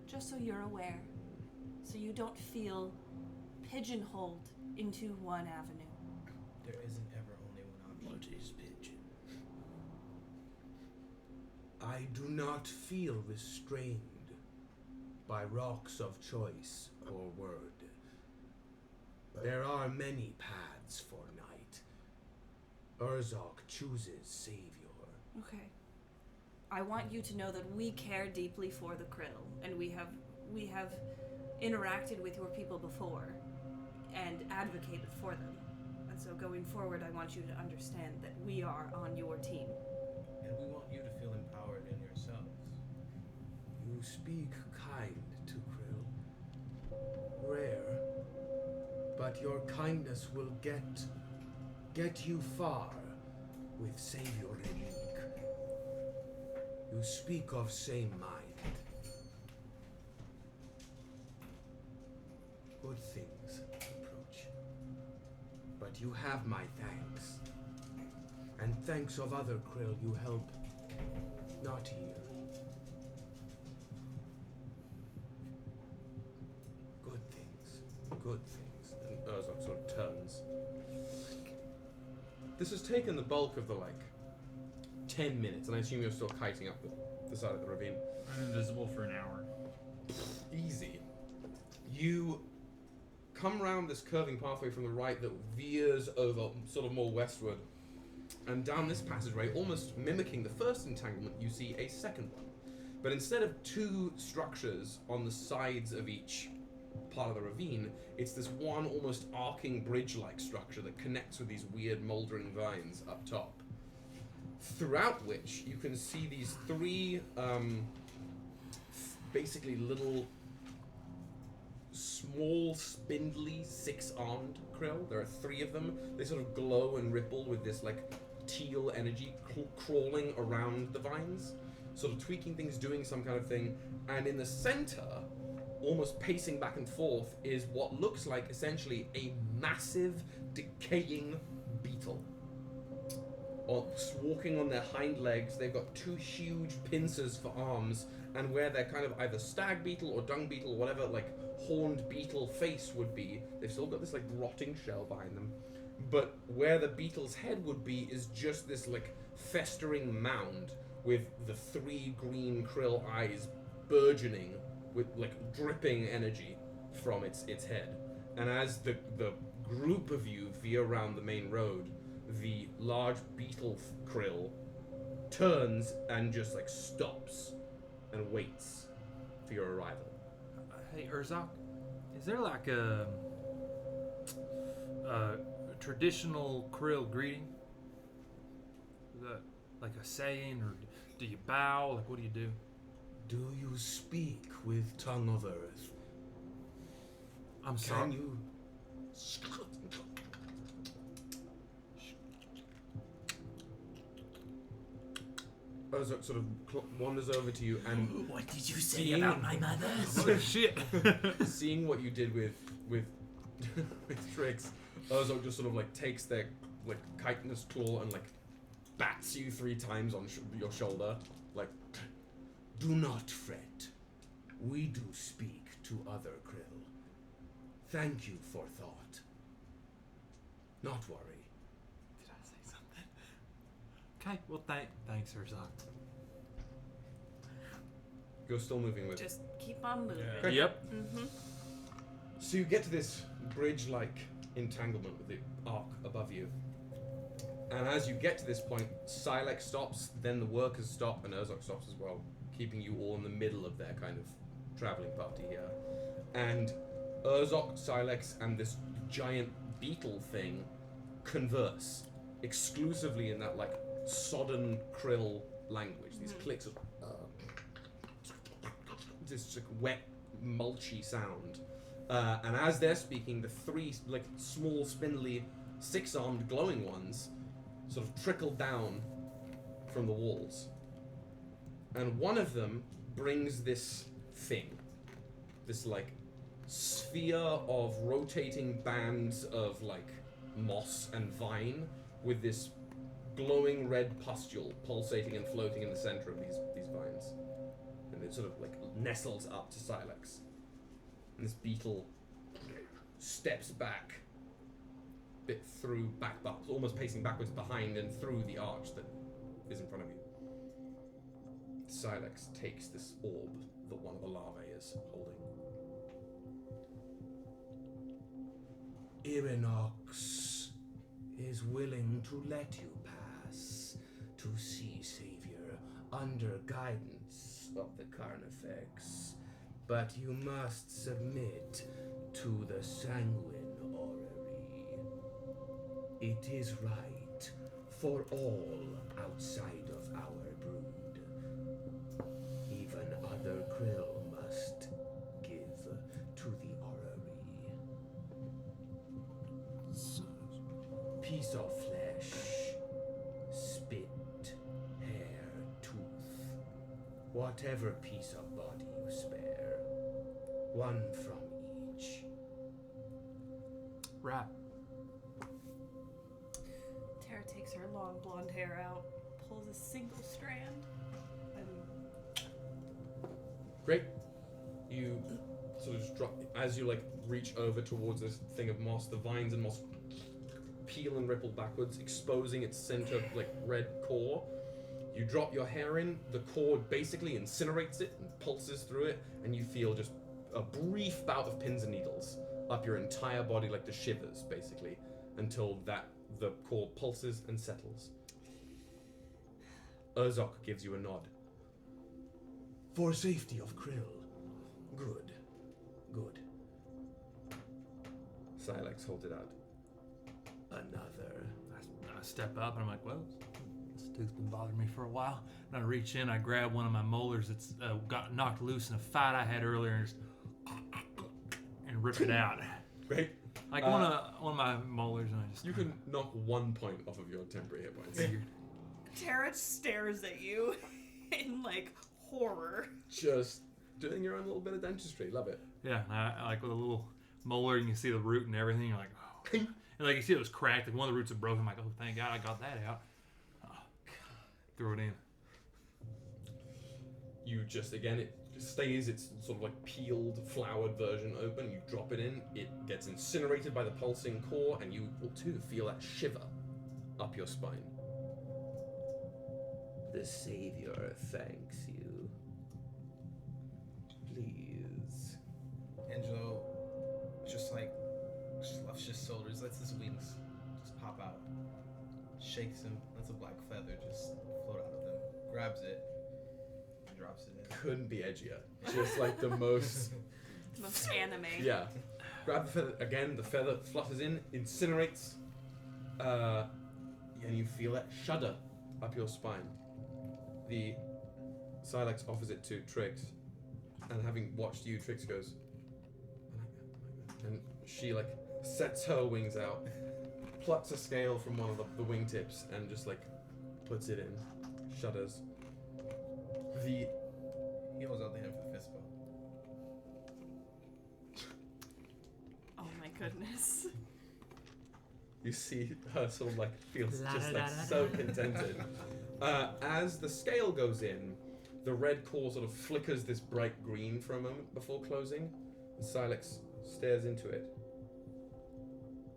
Just so you're aware, so you don't feel pigeonholed into one avenue. There isn't ever only one option. What is pigeon? I do not feel restrained by rocks of choice or word. There are many paths for night. Urzok chooses Savior. Okay. I want you to know that we care deeply for the Krill, and we have interacted with your people before and advocated for them. And so going forward, I want you to understand that we are on your team. And we want you to feel empowered in yourselves. You speak kind to Krill. Rare. But your kindness will get you far with Savior Relic. You speak of same mind. Good things approach. But you have my thanks. And thanks of other Krill you help Not here. Good things. Good things. And Urzok sort of turns. This has taken the bulk of the, 10 minutes, and I assume you're still kiting up the side of the ravine. I'm invisible for an hour. Easy. You come round this curving pathway from the right that veers over sort of more westward, and down this passageway, almost mimicking the first entanglement, you see a second one. But instead of two structures on the sides of each part of the ravine, it's this one almost arcing bridge-like structure that connects with these weird mouldering vines up top. Throughout which you can see these three basically little small spindly six-armed krill. There are three of them. They sort of glow and ripple with this teal energy crawling around the vines, sort of tweaking things, doing some kind of thing. And in the center, almost pacing back and forth, is what looks like essentially a massive decaying beetle. Walking on their hind legs, they've got two huge pincers for arms, and where they're kind of either stag beetle or dung beetle, or whatever horned beetle face would be, they've still got this rotting shell behind them. But where the beetle's head would be is just this festering mound with the three green krill eyes burgeoning with dripping energy from its head. And as the group of you veer around the main road, the large beetle krill turns and just stops and waits for your arrival. Hey, Urzok, is there a traditional krill greeting? Is that a saying, or do you bow? What do you do? Do you speak with tongue of earth? I'm sorry. Can you? Urzok sort of wanders over to you and What did you say about my mother? Oh, shit. seeing what you did with with Trix, Urzok just sort of takes their chitinous tool and bats you 3 times on your shoulder, Do not fret. We do speak to other krill. Thank you for thought. Not worry. Did I say something? Okay, well, thanks, Urzok. You're still moving with. Just keep on moving. Okay. Yep. Mm-hmm. So you get to this bridge-like entanglement with the arc above you. And as you get to this point, Silex stops, then the workers stop, and Urzok stops as well, keeping you all in the middle of their kind of traveling party here. And Urzok, Silex, and this giant beetle thing converse exclusively in that sodden krill language. These clicks of this wet, mulchy sound. And as they're speaking, the 3 small, spindly, 6-armed glowing ones sort of trickle down from the walls. And one of them brings this thing. This sphere of rotating bands of moss and vine with this glowing red pustule pulsating and floating in the center of these vines. And it sort of nestles up to Silex. And this beetle steps back bit through almost pacing backwards behind and through the arch that is in front of you. Silex takes this orb that one of the larvae is holding. Irinox is willing to let you pass to see Savior under guidance of the Carnifex, but you must submit to the Sanguine Orrery. It is right for all outside of our brood. Even other krill must give to the orrery. Piece of flesh, spit, hair, tooth, whatever piece of body you spare, one from each. Rat. Terra takes her long blonde hair out, pulls a single strand, Great. You sort of just drop as you like reach over towards this thing of moss. The vines and moss peel and ripple backwards, exposing its center like red core. You drop your hair in. The core basically incinerates it and pulses through it, and you feel just a brief bout of pins and needles up your entire body, like the shivers, basically, until the core pulses and settles. Urzok gives you a nod. For safety of Krill. Good. Good. Silex holds it out. Another. I step up and I'm like, well, this dude's been bothering me for a while. And I reach in, I grab one of my molars that's got knocked loose in a fight I had earlier and just rip it out. Great. Like one of my molars, and I just. You can knock 1 point off of your temporary hit points. Terra stares at you in like horror. Just doing your own little bit of dentistry. Love it. Yeah, I like with a little molar, and you see the root and everything. You're like, oh. And like you see it was cracked. Like one of the roots had broken. I'm like, oh, thank God I got that out. Oh, throw it in. You just, again, it stays its sort of like peeled, flowered version open. You drop it in. It gets incinerated by the pulsing core, and you will too feel that shiver up your spine. The Savior thanks you. Please. Angelo just lifts his shoulders, lets his wings just pop out, shakes him, lets a black feather just float out of them, grabs it, and drops it in. Couldn't be edgier. Just like the most... Most anime. Yeah. Grab the feather again. The feather flutters in, incinerates, and you feel that shudder up your spine. The Silex offers it to Trix, and having watched you, Trix goes, and she like sets her wings out, plucks a scale from one of the wingtips, and just like puts it in, shudders. He holds out the hand for the fist bump. Oh my goodness. You see her sort of like feels just like so contented. As the scale goes in, the red core sort of flickers this bright green for a moment before closing. And Silex stares into it.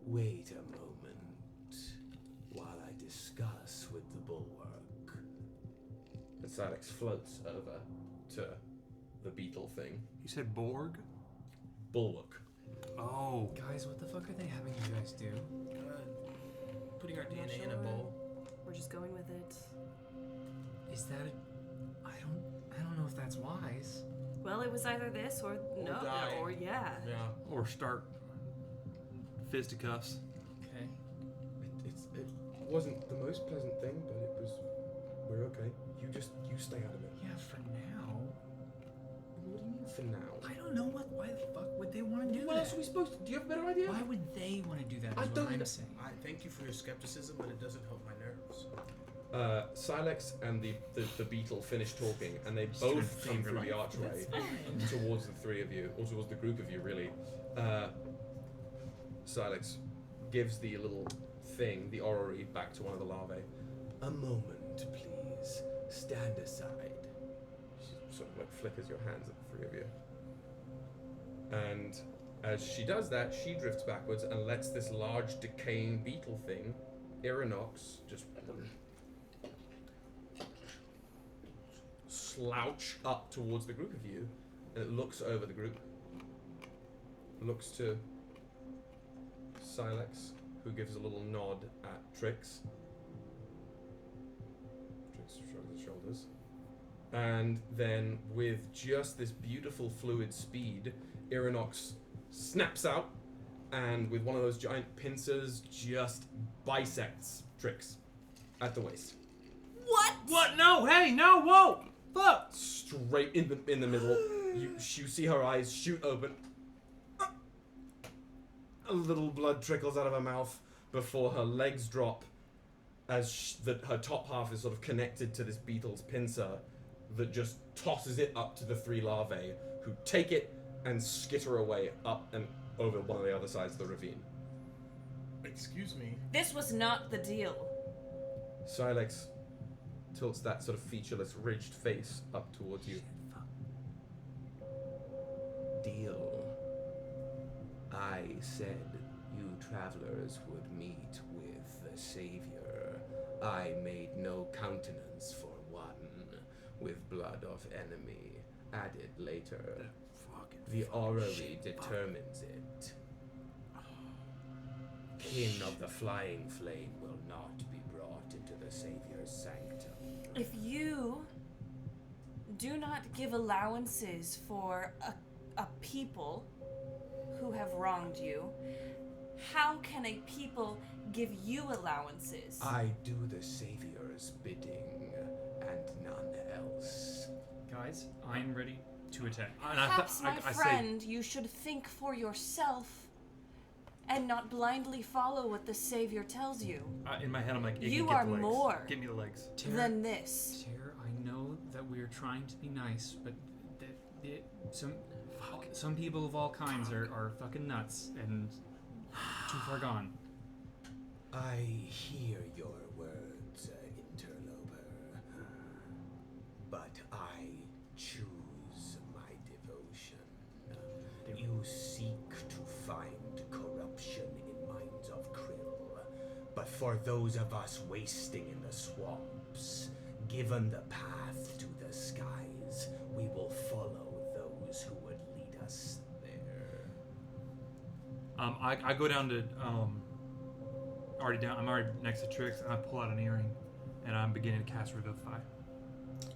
Wait a moment while I discuss with the bulwark. And Silex floats over to the beetle thing. You said Borg? Bulwark. Oh. Guys, what the fuck are they having you guys do? Putting our I'm not DNA in a sure. bowl. We're just going with it. Is that I don't know if that's wise. Well, it was either this or no, die. or yeah. Yeah. Or start fisticuffs. Okay. It wasn't the most pleasant thing, but it was. We're okay. You stay out of it. Yeah, for now. What do you mean for now? I don't know why the fuck would they want to do What that? else are we supposed to? Do you have a better idea? Why would they want to do that? I Is what don't I'm even- saying. I thank you for your skepticism, but it doesn't help my nerves. Silex and the beetle finish talking, and they Just doing both come finger through the like, archway "That's towards the three of you, or towards the group of you, really. Silex gives the little thing, the orrery, back to one of the larvae. A moment, please. Stand aside. She sort of like flickers your hands at the three of you. And as she does that, she drifts backwards and lets this large decaying beetle thing, Irinox, just slouch up towards the group of you, and it looks over the group, looks to Silex, who gives a little nod at Trix. Trix shrugs his shoulders. And then, with just this beautiful fluid speed, Irinox snaps out, and with one of those giant pincers, just bisects Trix at the waist. What? No! Hey! No! Whoa! Fuck! Straight in the middle. You see her eyes shoot open. A little blood trickles out of her mouth before her legs drop, as her top half is sort of connected to this beetle's pincer that just tosses it up to the three larvae, who take it and skitter away up and over one of the other sides of the ravine. Excuse me. This was not the deal. Silex tilts that sort of featureless, ridged face up towards you. said you travelers would meet with the Savior, I made no countenance for one, with blood of enemy added later. The orrery determines it. King of the Flying Flame will not be brought into the Savior's sanctum. If you do not give allowances for a people who have wronged you, how can a people give you allowances? I do the Savior's bidding, and none else. Guys, I'm ready to attack. Perhaps, my friend, you should think for yourself and not blindly follow what the Savior tells you. In my head, I'm like, you get are the legs. more Give me the legs. than this. Terra, I know that we're trying to be nice, but some people of all kinds are fucking nuts and too far gone. I hear your words, interloper, but I choose my devotion. You seek to find corruption in minds of Krill, but for those of us wasting in the swamps, given the path to the skies, we will follow those who would lead us there. I go down to I'm already next to Trix, and I pull out an earring, and I'm beginning to cast Revivify.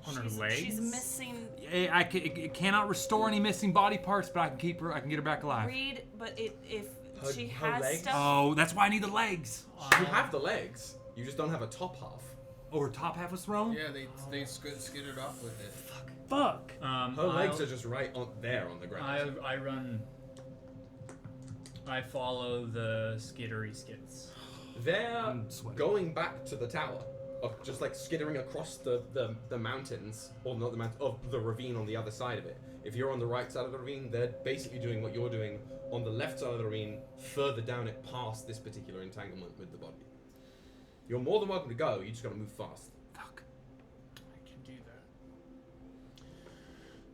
On her legs? She's missing. It cannot restore any missing body parts, but I can keep her. I can get her back alive. Read, but if she her has legs? stuff. Oh, that's why I need the legs. You have the legs. You just don't have a top half. Oh, her top half was thrown? Yeah, they skittered off with it. Fuck. Her legs are just right on there on the ground. I run. I follow the skittery skits. They're going back to the tower, just like skittering across the mountains, or not the mountain, of the ravine on the other side of it. If you're on the right side of the ravine, they're basically doing what you're doing on the left side of the ravine, further down it past this particular entanglement with the body. You're more than welcome to go, you just gotta move fast. Fuck. I can do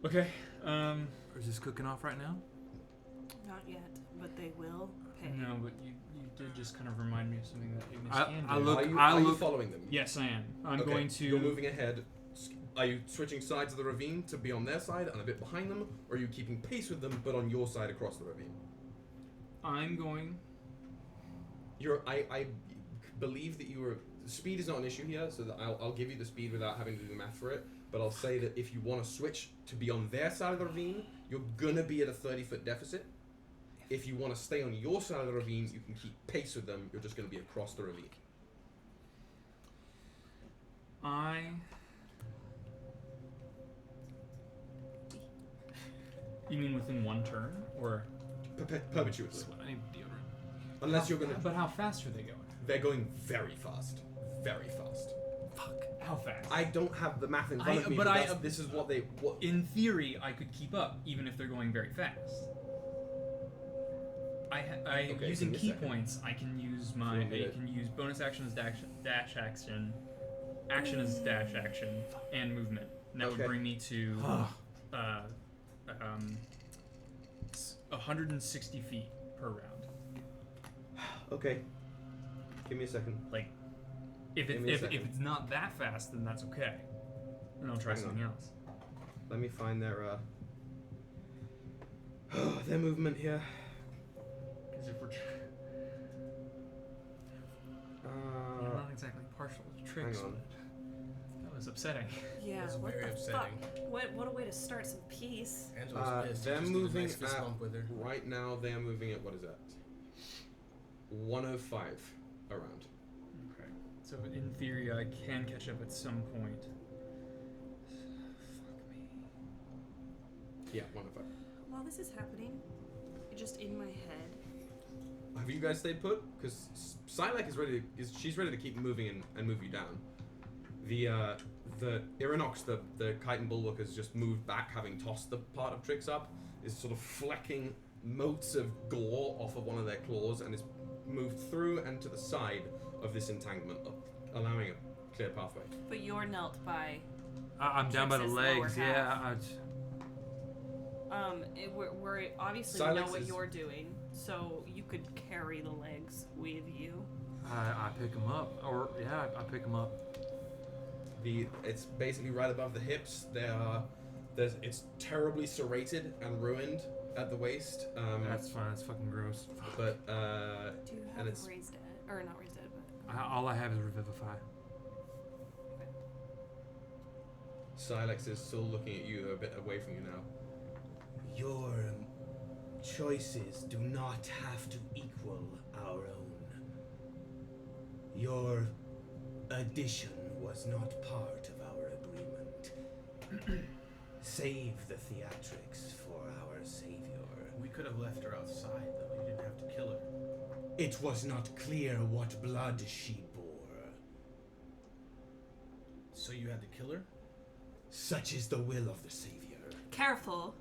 that. Okay. Is this cooking off right now? Not yet, but they will pay. No, but you did just kind of remind me of something that Ignis can do. Are you following them? Yes, I am. I'm Okay, going to. You're moving ahead. Are you switching sides of the ravine to be on their side and a bit behind them, or are you keeping pace with them but on your side across the ravine? I'm going. I believe that you were. Speed is not an issue here, so that I'll give you the speed without having to do the math for it. But I'll say that if you want to switch to be on their side of the ravine, you're gonna be at a 30-foot deficit. If you want to stay on your side of the ravine, you can keep pace with them. You're just gonna be across the ravine. You mean within one turn, or? Perpetually. I need deodorant. Unless you're gonna. But how fast are they going? They're going very fast. Very fast. Fuck. How fast? I don't have the math in front of me, but this is what they... In theory, I could keep up, even if they're going very fast. Okay, using key points, I can use I can use bonus action as dash action, action as dash action, and movement. And that would bring me to 160 feet per round. Okay. Give me a second. Like, if it's not that fast, then that's okay. Then I'll try something else. Let me find their movement here. Because if we're I'm not exactly partial to tricks, hang on. but that was upsetting. Yeah, It's what very the upsetting. fuck? What a way to start some peace. Angelo's pissed. They're He just did a moving nice fist bump with her. right now. They are moving at what is that? 105 around. Okay. So in theory, I can catch up at some point. Fuck me. Yeah, 105. While this is happening, just in my head. Have you guys stayed put? Because Silek is ready. She's ready to keep moving and move you down. The Irinox, the chitin bulwark, has just moved back, having tossed the part of Trix up. Is sort of flecking motes of gore off of one of their claws and is moved through and to the side of this entanglement, allowing a clear pathway. But you're knelt by. I'm down by the Trix's legs. lower Yeah. half. We're obviously Silex know what is- you're doing, so you could carry the legs with you. I pick him up, I pick him up. It's basically right above the hips. It's terribly serrated and ruined at the waist. That's fine. That's fucking gross. But Do you have and it's raised dead? Or not raised dead, but... All I have is revivify. Silex is still looking at you, though, a bit away from you now. Your choices do not have to equal our own. Your addition was not part of our agreement. Save the theatrics for our savior. We could have left her outside, though. You didn't have to kill her. It was not clear what blood she bore. So you had to kill her? Such is the will of the savior. Careful.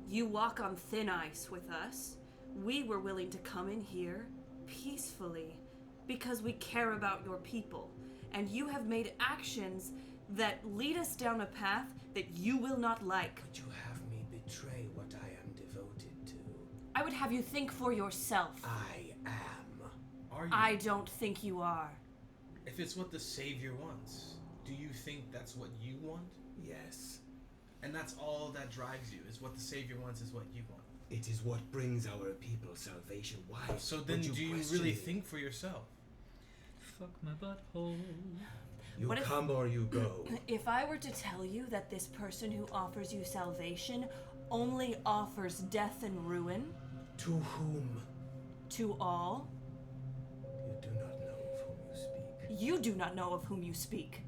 You walk on thin ice with us. We were willing to come in here peacefully because we care about your people. And you have made actions that lead us down a path that you will not like. Would you have me betray what I am devoted to? I would have you think for yourself. I am. Are you? I don't think you are. If it's what the savior wants, do you think that's what you want? Yes. And that's all that drives you, is what the savior wants is what you want. It is what brings our people salvation. Why? So then do you question really me? think for yourself? Fuck my butthole. You What if- come or you go. If I were to tell you that this person who offers you salvation only offers death and ruin To whom? to all, You do not know of whom you speak. you do not know of whom you speak.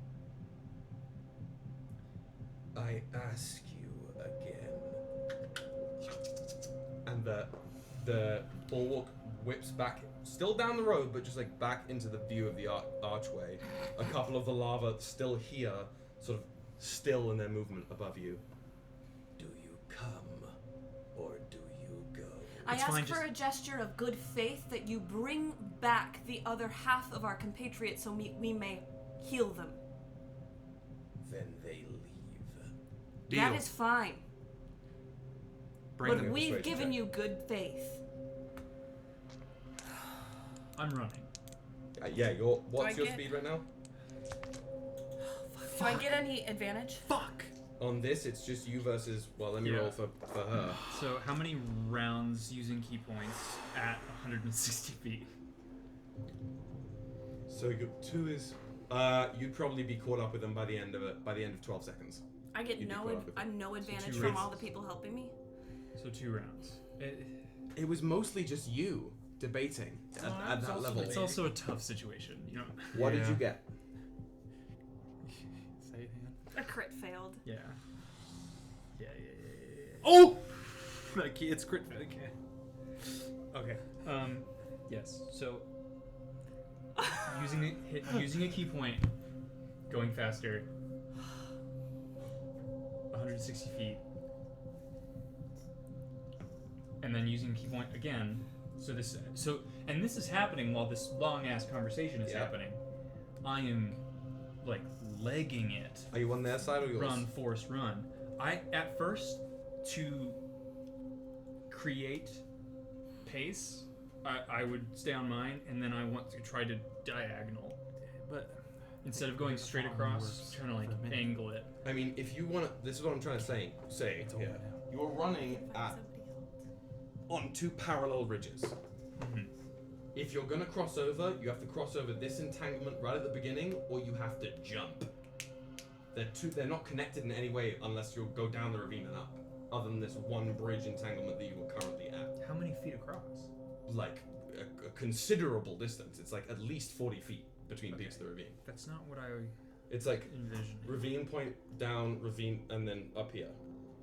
I ask you again. And the bulwark whips back, still down the road, but just like back into the view of the archway. A couple of the lava still here, sort of still in their movement above you. Do you come or do you go? I It's ask fine, for a gesture of good faith that you bring back the other half of our compatriots so we may heal them. Then they leave. Deal. That is fine. Bring But them. we've Persuasion given check. you good faith. I'm running. Yeah, what's I your get- speed right now? Do I get any advantage? Fuck! On this, it's just you versus. Well, let me Yeah. roll for her. So, how many rounds using key points at 160 feet? So your 2 is. You'd probably be caught up with them by the end of it. By the end of 12 seconds. I get You'd be no caught up with them. no advantage two from rounds. all the people helping me. So, 2 rounds. It was mostly just you debating at that level. It's also a tough situation, you know? What did Yeah. you get? Say it again. A crit failed. Yeah. Oh! It's crit. Okay. Okay. Yes. So, using a key point, going faster, 160 feet, and then using key point again. This is happening while this long ass conversation is Yeah. happening. I am like legging it. Are you on their side or yours? Run, force, run. I at first to create pace, I would stay on mine, and then I want to try to diagonal, But instead of going straight across, trying to like angle it. I mean, if you want to, this is what I'm trying to say. Yeah. You're running on 2 parallel ridges. Mhm. If you're gonna cross over, you have to cross over this entanglement right at the beginning, or you have to jump. They're not connected in any way unless you go down the ravine and up. Other than this one bridge entanglement that you are currently at, How many feet across? like a considerable distance. It's like at least 40 feet between peaks of the ravine. That's not what I It's like envisioned. ravine point down, ravine, and then up here.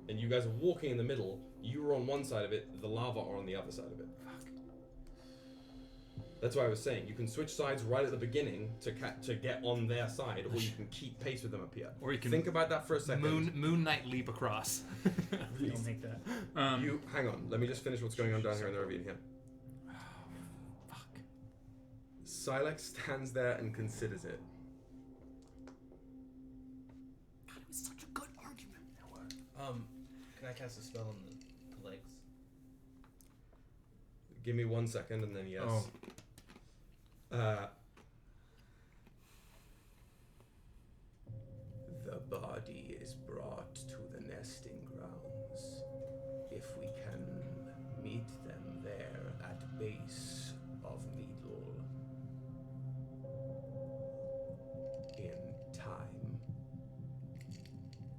And you guys are walking in the middle. You were on one side of it, the lava are on the other side of it. That's why I was saying you can switch sides right at the beginning to get on their side, or you can keep pace with them up here. Or you can think about that for a second. Moon Knight leap across. Don't make that. You hang on. Let me just finish what's going on down here in the ravine here. Fuck. Silex stands there and considers it. God, it was such a good argument. Can I cast a spell on the legs? Give me 1 second and then yes. Oh. The body is brought to the nesting grounds. If we can meet them there at base of Needle in time,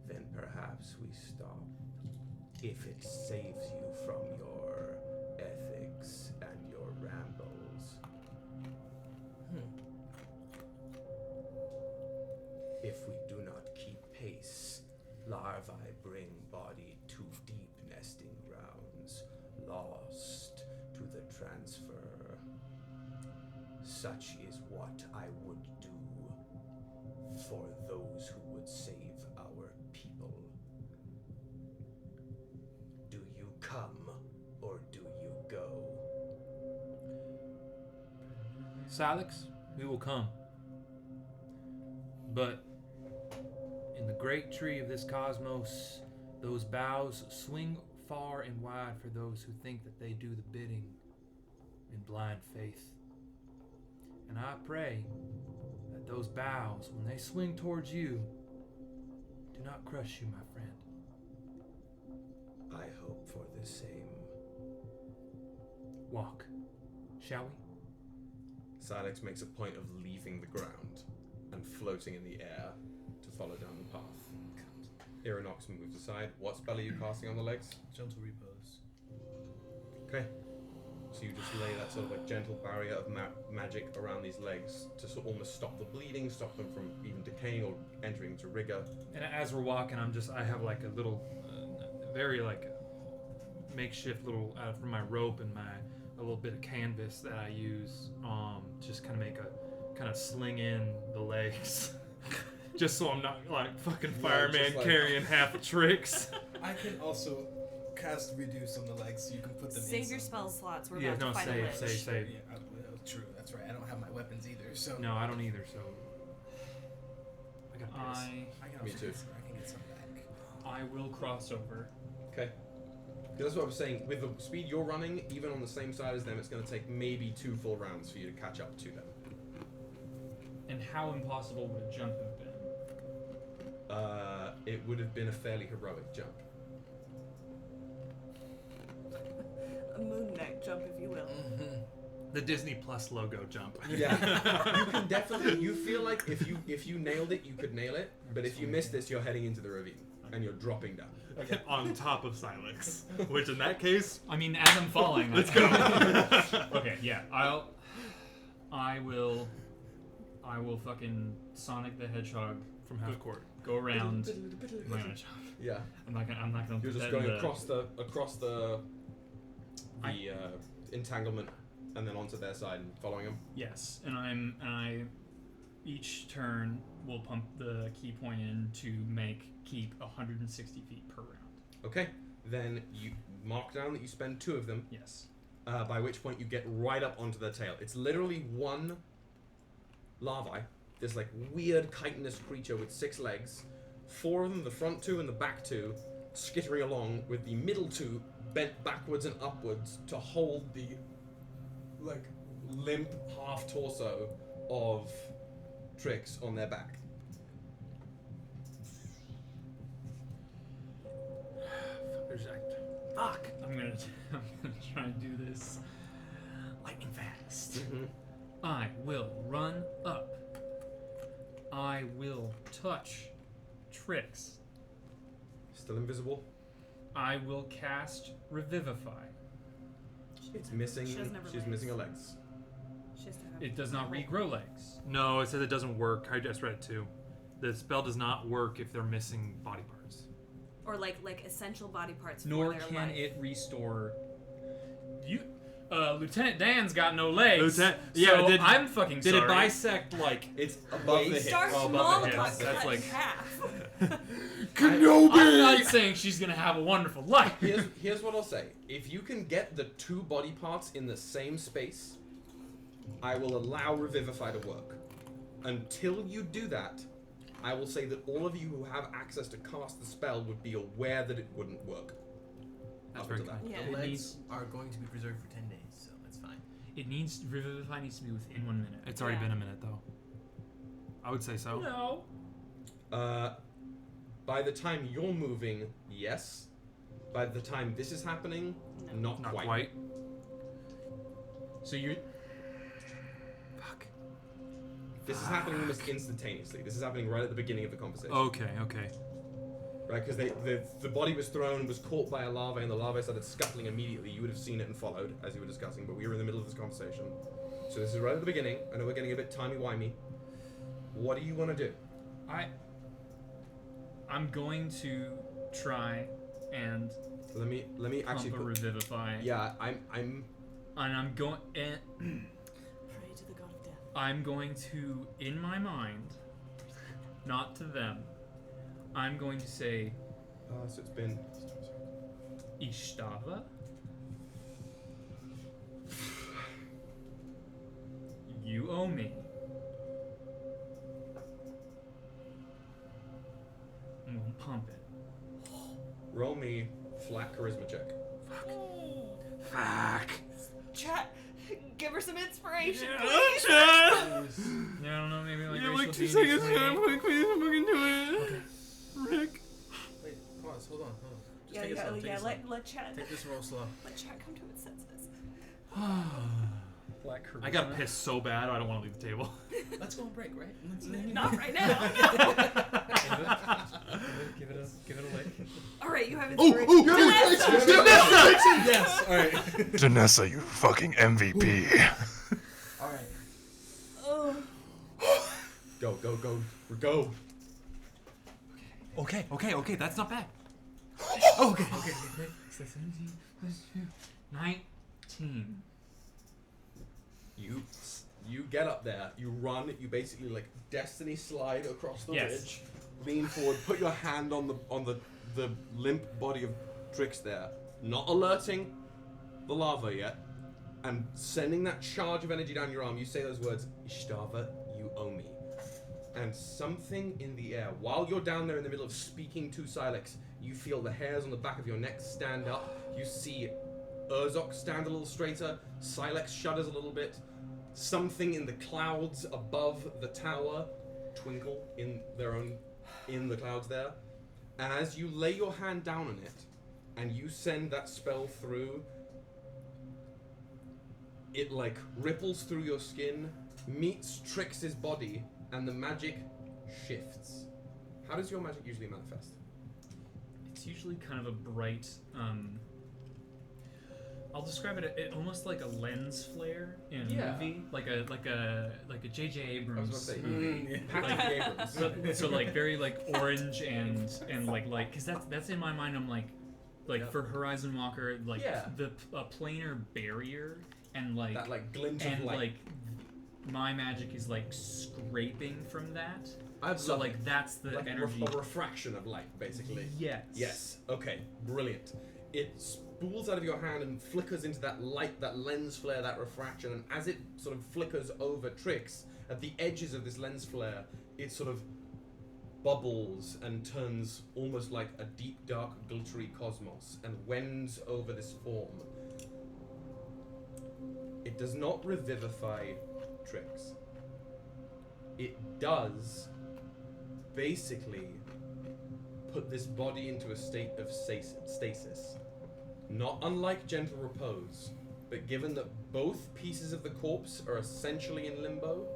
then perhaps we stop. If it saves you from your ethics and your rambles. If we do not keep pace, larvae bring body to deep nesting grounds, lost to the transfer. Such is what I would do for those who would save our people. Do you come or do you go? Salix, we will come. But in the great tree of this cosmos, those boughs swing far and wide for those who think that they do the bidding in blind faith. And I pray that those boughs, when they swing towards you, do not crush you, my friend. I hope for the same. Walk, shall we? Silex makes a point of leaving the ground and floating in the air to follow down the path. Irinox moves aside. What spell are you casting on the legs? Gentle repose. Okay. So you just lay that sort of like gentle barrier of magic around these legs to sort of almost stop the bleeding, stop them from even decaying or entering into rigor. And as we're walking, I have like a little, very like makeshift little, from my rope and a little bit of canvas that I use, just kind of sling in the legs. Just so I'm not like fucking fireman carrying half the tricks. I can also cast reduce on the legs so you can put them in. Save your spell slots. We're about to fight a lich. Save. Yeah, true. That's right. I don't have my weapons either, so. No, I don't either. So I got this. I can Me also too. I can get some back. I will cross over. Okay. That's what I was saying. With the speed you're running, even on the same side as them, it's going to take maybe 2 full rounds for you to catch up to them. And how impossible would a jump have been? It would have been a fairly heroic jump. A moon neck jump, if you will. The Disney Plus logo jump. Yeah, you can definitely. You feel like if you nailed it, you could nail it. But if you miss this, you're heading into the ravine and you're dropping down. Okay. On top of Silex, which in that case, I mean, as I'm falling. let's go. Okay, yeah. I will fucking Sonic the Hedgehog From half court. go around. I'm not gonna jump. Yeah, I'm not gonna. you're just put that going in across the entanglement and then onto their side and following them. Yes, and I each turn will pump the key point in to keep 160 feet per round. Okay, then you mark down that you spend 2 of them. Yes. By which point you get right up onto their tail. It's literally one larvae, this like weird chitinous creature with 6 legs, 4 of them, the front 2 and the back 2, skittering along with the middle 2 bent backwards and upwards to hold the like limp half torso of Trix on their back. Fuck! I'm gonna try and do this lightning fast. I will run up. I will touch Trix. Still invisible. I will cast Revivify. It's missing. She doesn't have her She's legs. missing her legs. She has to have It does not regrow legs. No, it says it doesn't work. I just read it too. The spell does not work if they're missing body parts. or like essential body parts Nor for their can life. it restore. Lieutenant Dan's got no legs. I'm fucking Did sorry. it bisect like It's above the hip. Start Oh, above small, the it hips. got That's cut like- in half. I'm not saying she's gonna have a wonderful life. Here's what I'll say. If you can get the 2 body parts in the same space, I will allow Revivify to work. Until you do that, I will say that all of you who have access to cast the spell would be aware that it wouldn't work. That's Up very until that. Yeah. The It legs needs- are going to be preserved for 10 days, so Revivify needs to be within 1 minute. It's already been a minute though. I would say so. No. By the time you're moving, yes. By the time this is happening, not quite. So you're. Fuck. This is happening almost instantaneously. This is happening right at the beginning of the conversation. Okay. Right, because the body was thrown, was caught by a larva, and the larva started scuttling immediately. You would have seen it and followed, as you were discussing, but we were in the middle of this conversation. So this is right at the beginning. I know we're getting a bit timey-wimey. What do you want to do? I'm going to try and Let me actually pump a revivify. Yeah, I'm And I'm going and Pray to the god of death. I'm going to, in my mind, not to them, I'm going to say so it's been Ishtava. You owe me. I'm gonna pump it. roll me flat charisma check. Fuck. Chat, give her some inspiration, Yeah, please. Yeah, I don't know, maybe like You have racial like 2 deity seconds. training. Quick, please, I'm fucking do it. Okay. Rick. Wait, pause. Hold on. Just Yeah, take it slow. Take it slow. let chat. Take this roll slow. Let chat come to its senses. Black charisma. I got pissed so bad. I don't want to leave the table. Let's go on break, right? Not right now. Give it a lick. All right, you have Oh, inspiration. Yes. All right. Janessa, you fucking MVP. All right. Oh. Go. Okay. That's not bad. Okay. 17 plus 2. 19. You get up there, you run, you basically like destiny slide across the Yes. ridge, lean forward, put your hand on the limp body of Trix there, not alerting the lava yet, and sending that charge of energy down your arm. You say those words, Ishtava, you owe me. And something in the air, while you're down there in the middle of speaking to Silex, you feel the hairs on the back of your neck stand up. You see Urzok stand a little straighter, Silex shudders a little bit. Something in the clouds above the tower twinkle in the clouds there. And as you lay your hand down on it and you send that spell through, it like ripples through your skin, meets Trix's body, and the magic shifts. How does your magic usually manifest? It's usually kind of a bright, I'll describe it almost like a lens flare in a movie, like a J.J. Abrams movie. Patrick Abrams. So like very like orange and like because that's in my mind. I'm like for Horizon Walker, like the planar barrier and like that like glint and of light. like my magic is like scraping from that. I'd So love like it. that's the Like energy. a refraction of light, basically. Yes. Yes. Okay. Brilliant. It spools out of your hand and flickers into that light, that lens flare, that refraction. And as it sort of flickers over Trix, at the edges of this lens flare, it sort of bubbles and turns almost like a deep, dark, glittery cosmos and wends over this form. It does not revivify Trix. It does basically put this body into a state of stasis. Not unlike gentle repose, but given that both pieces of the corpse are essentially in limbo,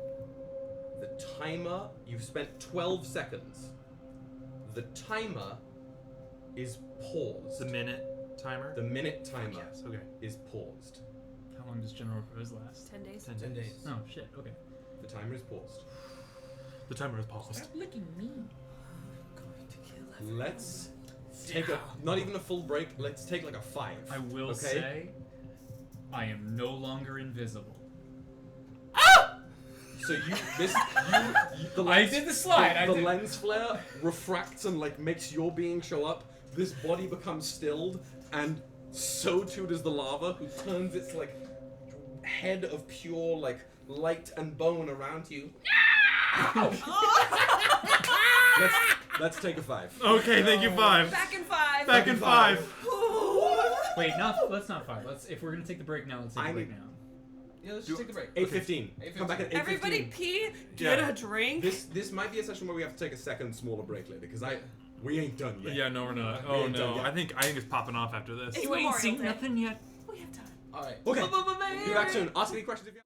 the timer, you've spent 12 seconds. The timer is paused. The minute timer? The minute timer Yes, okay. is paused. How long does general repose last? 10 days. 10 days. Oh shit. Okay. The timer is paused. The timer is paused. Licking me. Let's take not even a full break, let's take like a 5. I will say, I am no longer invisible. So I did the slide. The lens flare refracts and like makes your being show up. This body becomes stilled, and so too does the lava, who turns its like head of pure like light and bone around you. Let's take a 5. Okay, thank you, 5. Back in 5. Back in 5. Wait, let's not 5. If we're gonna take the break now, let's take the break now. Yeah, let's just take a break. 8:15. Come back at 8:15. Everybody pee, get a drink. This might be a session where we have to take a second smaller break later because we ain't done yet. Yeah, no, we're not. We Oh ain't done no, yet. I think it's popping off after this. It's You ain't Memorial seen Day. nothing yet. We have time. All right. Okay. Be back soon. Ask any questions if you.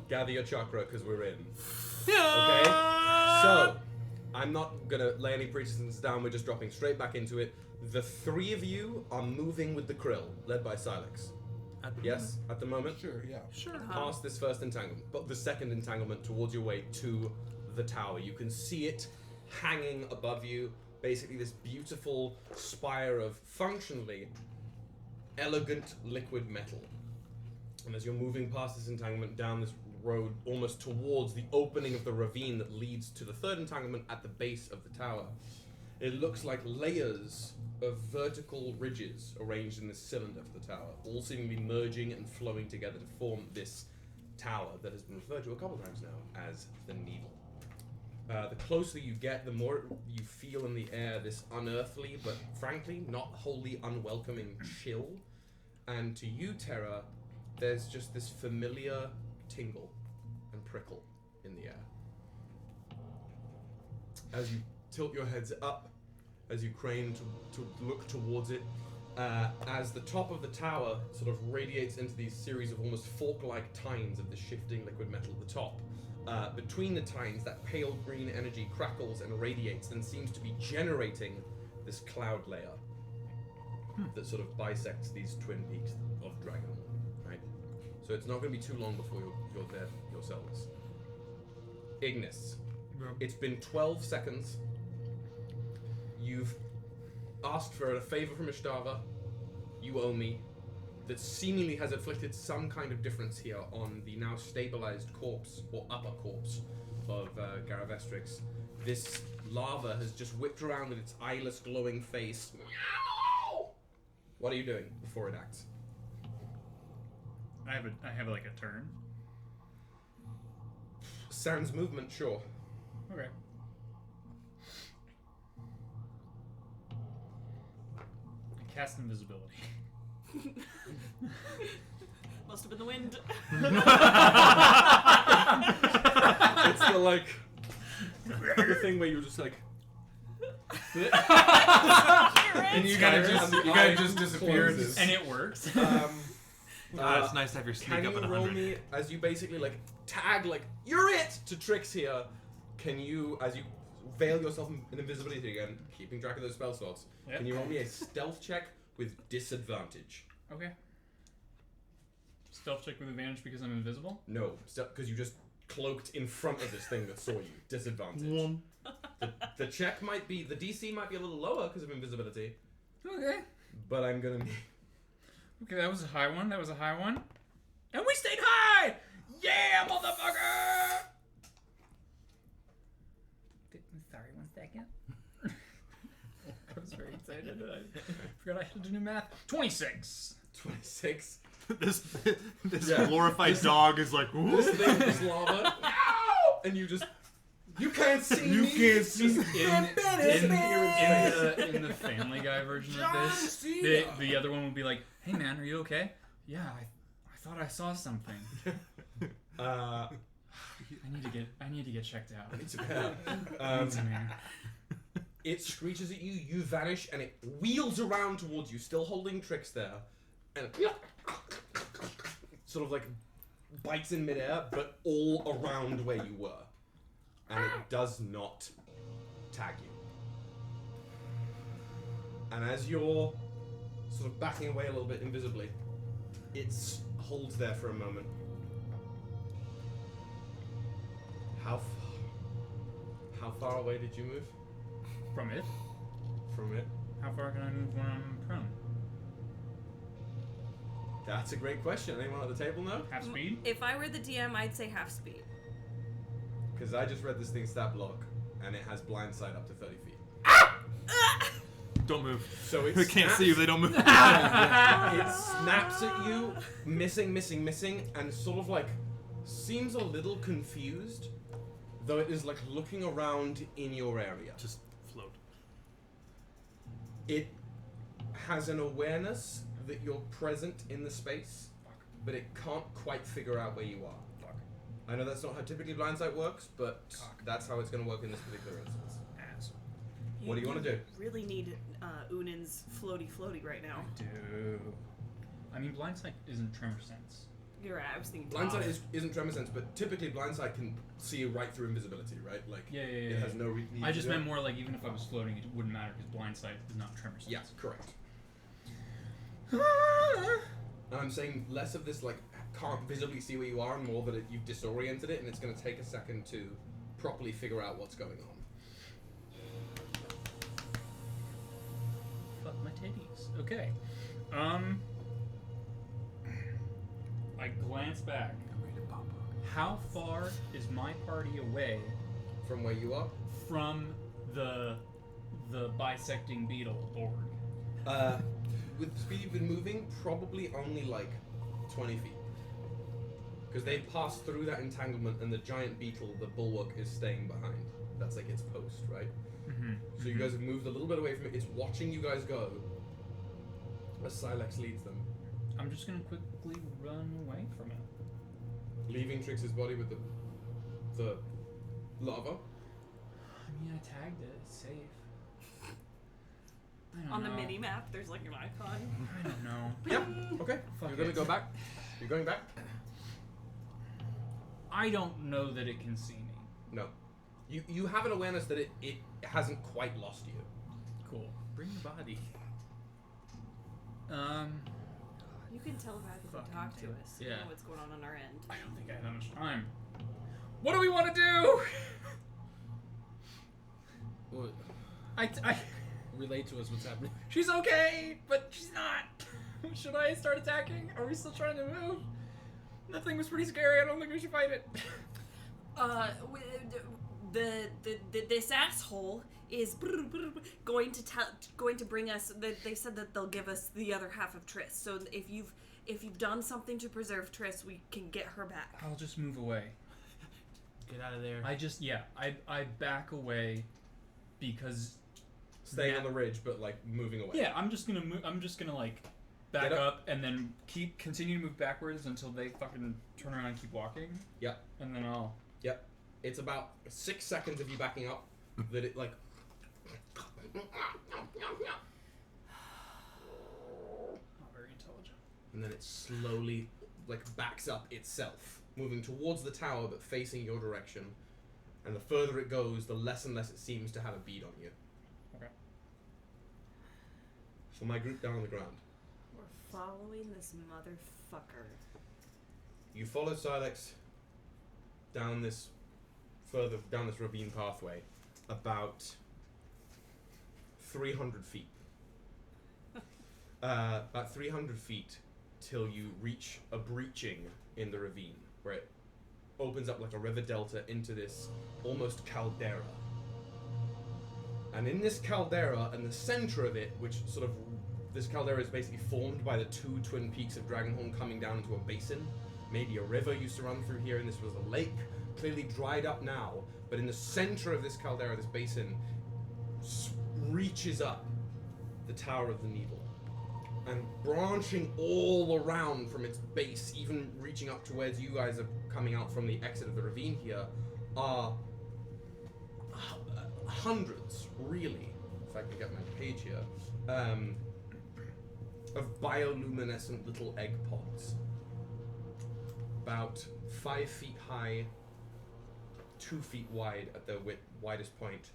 Gather your chakra, because we're in. Okay? So, I'm not gonna lay any precedence down, we're just dropping straight back into it. The three of you are moving with the Krill, led by Silex. Yes, at the moment? Sure, yeah. Sure. Past this first entanglement, but the second entanglement towards your way to the tower. You can see it hanging above you, basically this beautiful spire of functionally elegant liquid metal. And as you're moving past this entanglement down this road, almost towards the opening of the ravine that leads to the third entanglement at the base of the tower, it looks like layers of vertical ridges arranged in this cylinder for the tower, all seemingly merging and flowing together to form this tower that has been referred to a couple times now as the Needle. The closer you get, the more you feel in the air this unearthly, but frankly, not wholly unwelcoming chill. And to you, Terra, there's just this familiar tingle and prickle in the air. As you tilt your heads up, as you crane to look towards it, as the top of the tower sort of radiates into these series of almost fork-like tines of the shifting liquid metal at the top. Between the tines, that pale green energy crackles and radiates and seems to be generating this cloud layer that sort of bisects these twin peaks of Dragon, right? So it's not going to be too long before you're there yourselves. Ignis, it's been 12 seconds. You've asked for a favor from Ishtava. You owe me. That seemingly has inflicted some kind of difference here on the now stabilized corpse, or upper corpse, of Garavestrix. This lava has just whipped around with its eyeless, glowing face. What are you doing before it acts? I have like a turn. Sans movement, sure. Okay. I cast invisibility. Must have been the wind. It's the like the thing where you're just like And you gotta just disappear. And it works. It's nice to have your sneak can up at you roll 100. me as you basically like tag like you're it to Trix here? Can you, as you veil yourself in invisibility again, keeping track of those spell slots? Yep. Can you roll me a stealth check with disadvantage? Okay. Stealth check with advantage because I'm invisible? No, because you just cloaked in front of this thing that saw you. Disadvantage. The check might be, the DC might be a little lower because of invisibility, Okay. but I'm gonna need. Okay, that was a high one. And we stayed high! Yeah, motherfucker! Sorry, 1 second. I was very excited. I forgot I had to do math. 26. 26. This Yeah. glorified dog is like, "Ooh." This thing is lava. Ow! And you can't see me. You can't see me. In the Family Guy version of this, the other one would be like, "Hey man, are you okay? Yeah, I thought I saw something. I need to get checked out." It's okay. It screeches at you, you vanish, and it wheels around towards you, still holding Trix there, and sort of like bites in midair, but all around where you were. And it does not tag you. And as you're sort of backing away a little bit invisibly, it holds there for a moment. How far away did you move From it? from it? How far can I move when I'm prone? That's a great question. Anyone at the table know? Half speed? If I were the DM, I'd say half speed. Because I just read this thing's stat block, and it has blind sight up to 30 feet. Don't move. So it They can't see you. They don't move. It snaps at you, missing, and sort of like seems a little confused, though it is like looking around in your area. Just float. It has an awareness that you're present in the space, but it can't quite figure out where you are. I know that's not how typically blindsight works, but that's how it's going to work in this particular instance. What do you want to do? Really need Unin's floaty right now. I do. I mean, blindsight isn't tremor sense. You're right, I was thinking Blindsight isn't tremor sense, but typically blindsight can see you right through invisibility, right? Like Yeah. it has no need I just to do meant it. more like even if I was floating, it wouldn't matter because blindsight is not tremor sense. Yeah, correct. And I'm saying less of this like can't visibly see where you are, and more that you've disoriented it, and it's going to take a second to properly figure out what's going on. Fuck my titties. Okay. I glance back. How far is my party away From where you are, from the bisecting beetle org? with the speed you've been moving, probably only like 20 feet. Because they passed through that entanglement, and the giant beetle, the bulwark, is staying behind. That's like its post, right? Mm-hmm. So you guys have moved a little bit away from it. It's watching you guys go as Silex leads them, I'm just gonna quickly run away from it. leaving Trix's body with the lava. I mean, I tagged it. It's safe. I don't On know. the mini map, there's like an icon. I don't know. Yep. Okay. Fuck You're gonna it. go back. You're going back. I don't know that it can see me. No. You have an awareness that it hasn't quite lost you. Cool. Bring your body. You can telepathically Fucking talk to do it. us. Yeah. You know what's going on our end. I don't think I have that much time. What do we want to do? What? I Relate to us what's happening. she's okay, but she's not. Should I start attacking? Are we still trying to move? That thing was pretty scary. I don't think we should fight it. This asshole is going to bring us. They said that they'll give us the other half of Triss. So if you've done something to preserve Triss, we can get her back. I'll just move away. Get out of there. I back away because Staying on the ridge, but like moving away. yeah, I'm just gonna move. I'm just gonna like back Get up and then continue to move backwards until they fucking turn around and keep walking. Yep. And then I'll. Yep. It's about 6 seconds of you backing up that it like. Not very intelligent. And then it slowly like backs up itself, moving towards the tower but facing your direction. And the further it goes, the less and less it seems to have a bead on you. Okay. So my group down on the ground. We're following this motherfucker. You follow Silex down this ravine pathway. about 300 feet. About 300 feet till you reach a breaching in the ravine, where it opens up like a river delta into this almost caldera. And in this caldera, and the center of it, which sort of, this caldera is basically formed by the two twin peaks of Dragonhorn coming down into a basin. Maybe a river used to run through here, and this was a lake, clearly dried up now. But in the center of this caldera, this basin, reaches up the Tower of the Needle. And branching all around from its base, even reaching up to where you guys are coming out from the exit of the ravine here, are hundreds, really, if I can get my page here, of bioluminescent little egg pods. About 5 feet high, 2 feet wide at the widest point,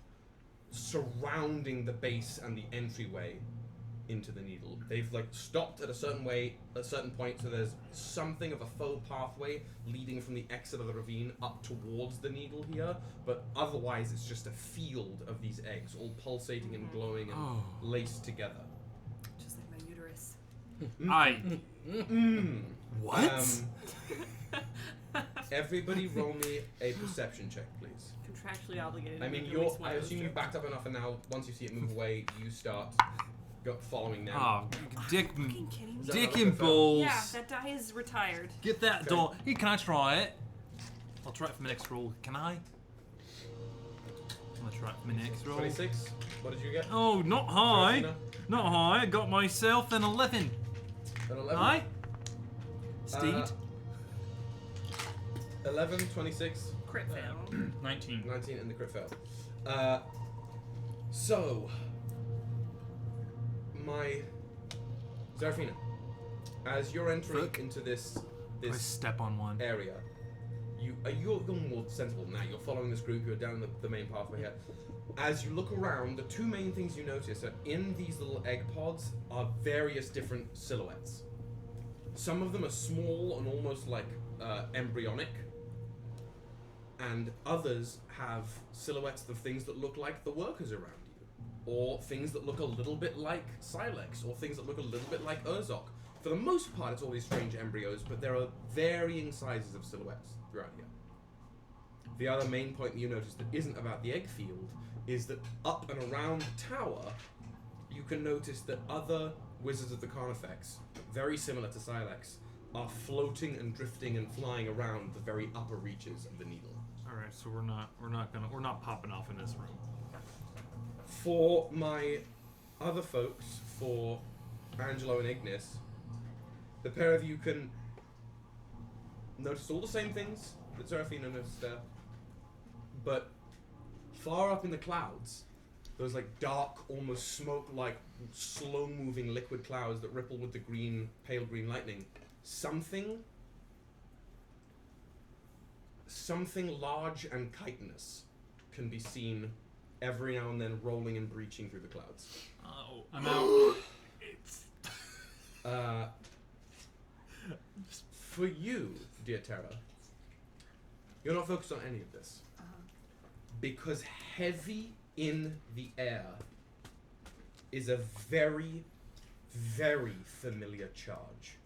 surrounding the base and the entryway into the needle. They've like stopped at a certain point, so there's something of a faux pathway leading from the exit of the ravine up towards the needle here, but otherwise it's just a field of these eggs, all pulsating and glowing and laced together. Just like my uterus. What? Everybody roll me a perception check, please. Contractually obligated. I mean, I assume you've backed up enough, and now once you see it move away, you start following them. Oh, dick Dick and balls. Yeah, that die is retired. Get that door. Hey, can I try it? I'll try it for my next roll. Can I? I'm gonna try it for my next roll. 26. What did you get? Oh, not high. Xerephina? Not high. I got myself an 11. An 11. High? Steed? 11, 26. Crit fail. 19. 19 and the crit fail. So, my Xerephina, as you're entering into this I step on one. area, you're more sensible now. You're following this group. You're down the main pathway here. As you look around, the two main things you notice are in these little egg pods are various different silhouettes. Some of them are small and almost like embryonic, and others have silhouettes of things that look like the workers around you, or things that look a little bit like Silex, or things that look a little bit like Urzok. For the most part, it's all these strange embryos, but there are varying sizes of silhouettes throughout here. The other main point that you notice that isn't about the egg field is that up and around the tower, you can notice that other Wizards of the Carnifex, very similar to Silex, are floating and drifting and flying around the very upper reaches of the needle. All right, so we're not popping off in this room. For my other folks, for Angelo and Ignis, the pair of you can notice all the same things that Xerephina noticed there, but far up in the clouds, those like dark, almost smoke-like, slow-moving liquid clouds that ripple with the green, pale green lightning, something large and chitinous can be seen every now and then rolling and breaching through the clouds. Oh, I'm out. For you, dear Terra, you're not focused on any of this. Because heavy in the air is a very, very familiar charge.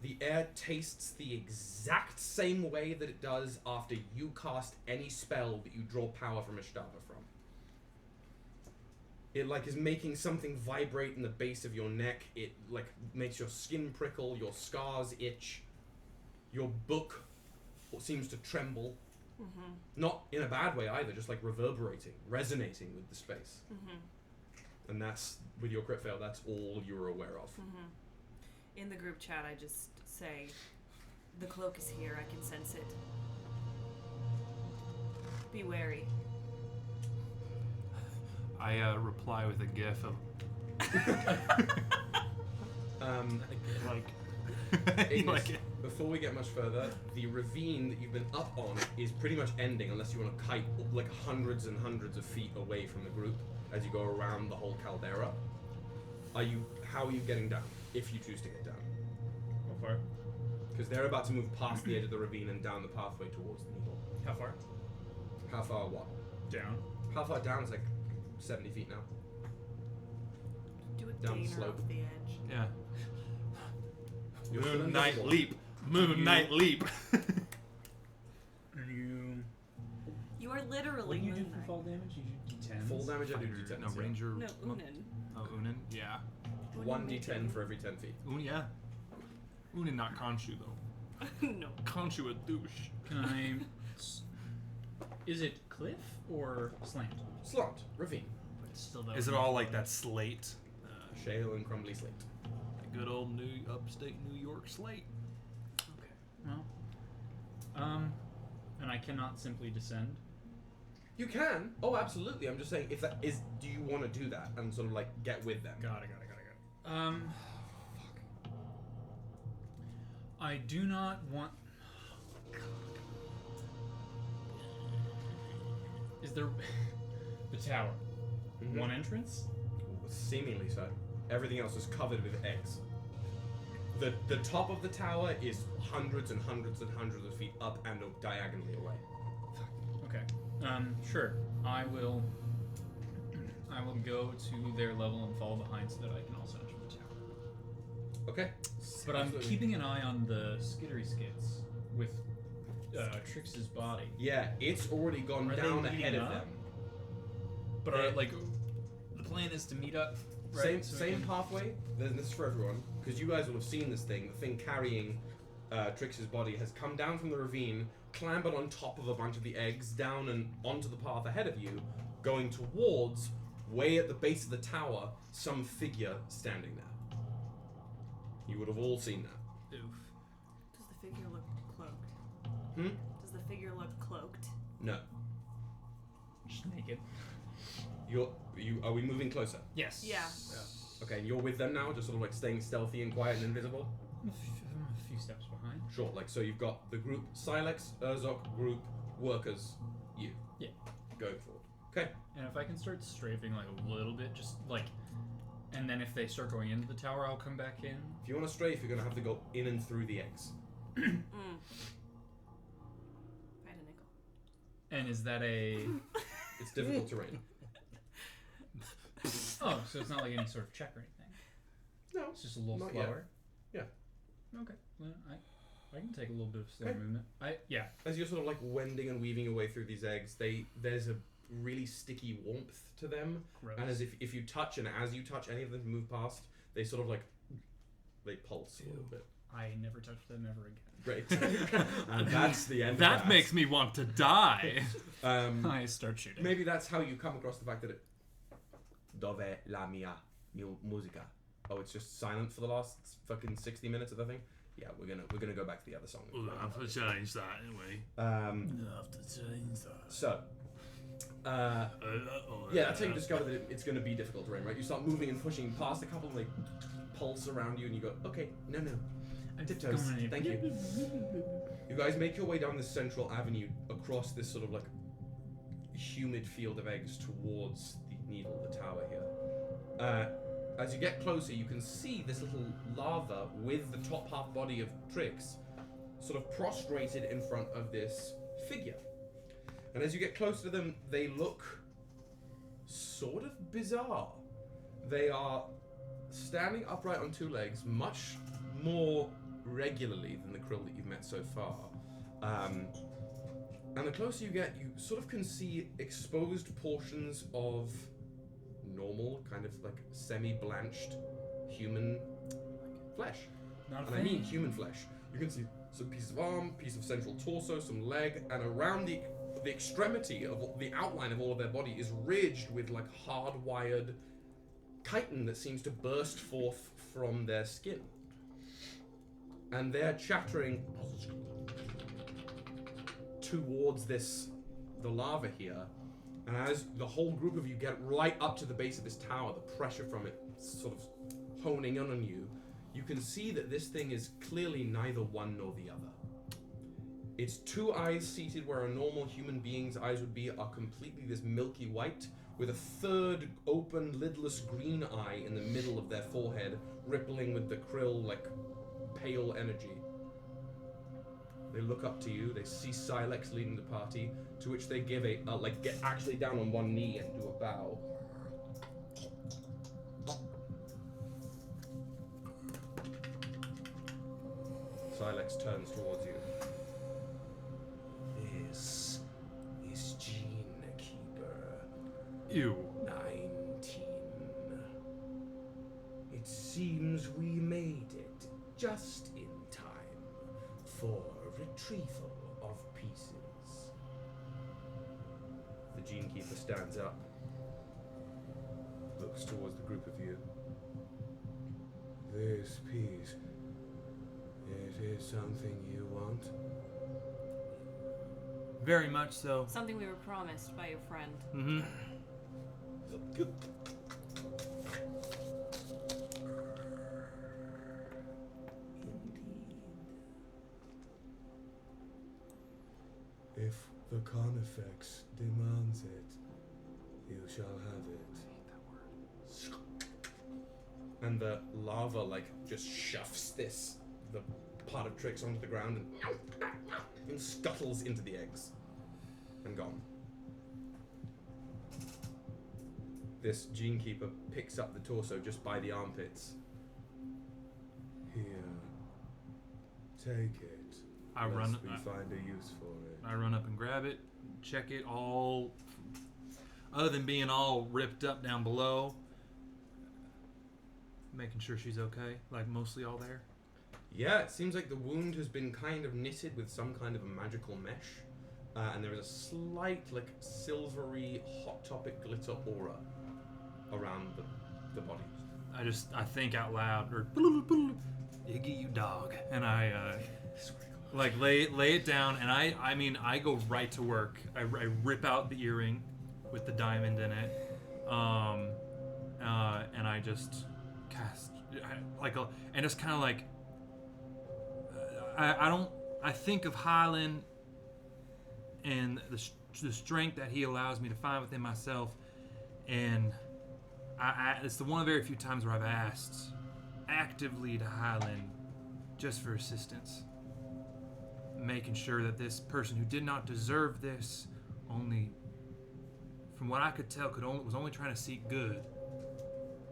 The air tastes the exact same way that it does after you cast any spell that you draw power from Ishtava from. It like is making something vibrate in the base of your neck. It like makes your skin prickle, your scars itch, your book seems to tremble. Mm-hmm. Not in a bad way either, just like reverberating, resonating with the space. Mm-hmm. And that's, with your crit fail, that's all you're aware of. Mm-hmm. In the group chat, I just say, the cloak is here, I can sense it. Be wary. I reply with a gif of Ignis, like it. before we get much further, the ravine that you've been up on is pretty much ending unless you want to kite like hundreds and hundreds of feet away from the group as you go around the whole caldera. How are you getting down, if you choose to get down? How far? Because they're about to move past the edge of the ravine and down the pathway towards the needle. How far? How far what? Down. How far down? It's like 70 feet now. Do a Down the gainer slope. off the edge. Yeah. You're still Moon Knight invisible. leap. Moon Knight leap. And you. You are literally What do you do Moon for Knight. fall damage? You do d10s? Full damage, I do Fighter, d10. no, ranger. No, Unin. Oh, Unin? Yeah. Unin 1d10 for every 10 feet. Yeah. Unin, not Khonshu, though. No. Khonshu a douche. Can I. Is it cliff or slant? Slant, ravine, But still though. Is it all like that slate? shale and crumbly slate. Good old upstate New York slate. Okay. Well. And I cannot simply descend. You can. Oh, absolutely. I'm just saying, if that is, do you want to do that and sort of like get with them? Got it. Fuck. I do not want. Is there the tower? Mhm. One entrance? Seemingly so. Everything else is covered with eggs. The top of the tower is hundreds and hundreds and hundreds of feet up and diagonally away. Okay. Sure. I will go to their level and fall behind so that I can also enter the tower. Okay. But I'm Absolutely. keeping an eye on the skittery skits with Trix's body. Yeah, it's already gone Are they down meeting ahead of up? them. But Yeah. like, the plan is to meet up. Right? Same So we same can- pathway. Then this is for everyone because you guys will have seen this thing. The thing carrying Trix's body has come down from the ravine, clambered on top of a bunch of the eggs, down and onto the path ahead of you, going towards, way at the base of the tower, some figure standing there. You would have all seen that. Oof. Does the figure look cloaked? Hmm? Does the figure look cloaked? No. Just naked. Are we moving closer? Yes. Yeah. Okay, and you're with them now, just sort of like staying stealthy and quiet and invisible? I'm a few steps behind. Sure, like, so you've got the group Silex, Urzok, group, workers, you. Yeah. Going forward. Okay. And if I can start strafing like a little bit, just like, and then if they start going into the tower, I'll come back in. If you want to strafe, you're going to have to go in and through the eggs. I had a nickel. And is that a? It's difficult terrain. Oh, so it's not like any sort of check or anything. No. It's just a little Not yet. slower. Yeah. Okay. Well, I can take a little bit of slower Okay. movement. Yeah. As you're sort of like wending and weaving your way through these eggs, there's a really sticky warmth to them. Gross. And as if you touch, and as you touch any of them move past, they sort of like, they pulse a little bit. I never touch them ever again. Great. And that's the end of That that. makes me want to die. I start shooting. Maybe that's how you come across the fact that it. Dove la mia musica? Oh, it's just silent for the last fucking 60 minutes of the thing. Yeah, we're gonna go back to the other song. We'll have to change that anyway. So, yeah, that's how you discover that it's going to be difficult terrain, right? You start moving and pushing past a couple, and they pulse around you, and you go, okay, no, tiptoes, thank you. You guys make your way down this central avenue across this sort of like humid field of eggs towards the needle, the tower here. As you get closer, you can see this little lava with the top half body of Trix sort of prostrated in front of this figure. And as you get closer to them, they look sort of bizarre. They are standing upright on two legs, much more regularly than the Krill that you've met so far. And the closer you get, you sort of can see exposed portions of normal, kind of like semi-blanched human flesh. Not a And I fan. mean human flesh. You can see some piece of arm, piece of central torso, some leg, and around the extremity of the outline of all of their body is ridged with like hardwired chitin that seems to burst forth from their skin. And they're chattering towards the lava here. And as the whole group of you get right up to the base of this tower, the pressure from it sort of honing in on you, you can see that this thing is clearly neither one nor the other. Its two eyes seated where a normal human being's eyes would be are completely this milky white, with a third open, lidless green eye in the middle of their forehead, rippling with the Krill, like, pale energy. They look up to you. They see Silex leading the party, to which they give a get actually down on one knee and do a bow. Silex turns towards you. This is Gene Keeper. Ew. 19. It seems we made it just in time for retrieval of pieces. The Gene Keeper stands up, looks towards the group of you. This piece, it is something you want? Very much so. Something we were promised by your friend. Mm-hmm. If the Carnifex demands it, you shall have it. And the lava just shoves the pot of tricks onto the ground and scuttles into the eggs and gone. This Gene Keeper picks up the torso just by the armpits. Here, take it. I lest run. we find a use for it. I run up and grab it, check it all. Other than being all ripped up down below, making sure she's okay, mostly all there. Yeah, it seems like the wound has been kind of knitted with some kind of a magical mesh, and there is a slight, silvery, hot topic glitter aura around the body. I think out loud, or Iggy, you dog, and I lay it down, and I go right to work. I rip out the earring with the diamond in it, and I just cast and it's kind of I think of Highland and the strength that he allows me to find within myself, and it's the one of the very few times where I've asked actively to Highland just for assistance, making sure that this person who did not deserve this, only from what I could tell was only trying to seek good,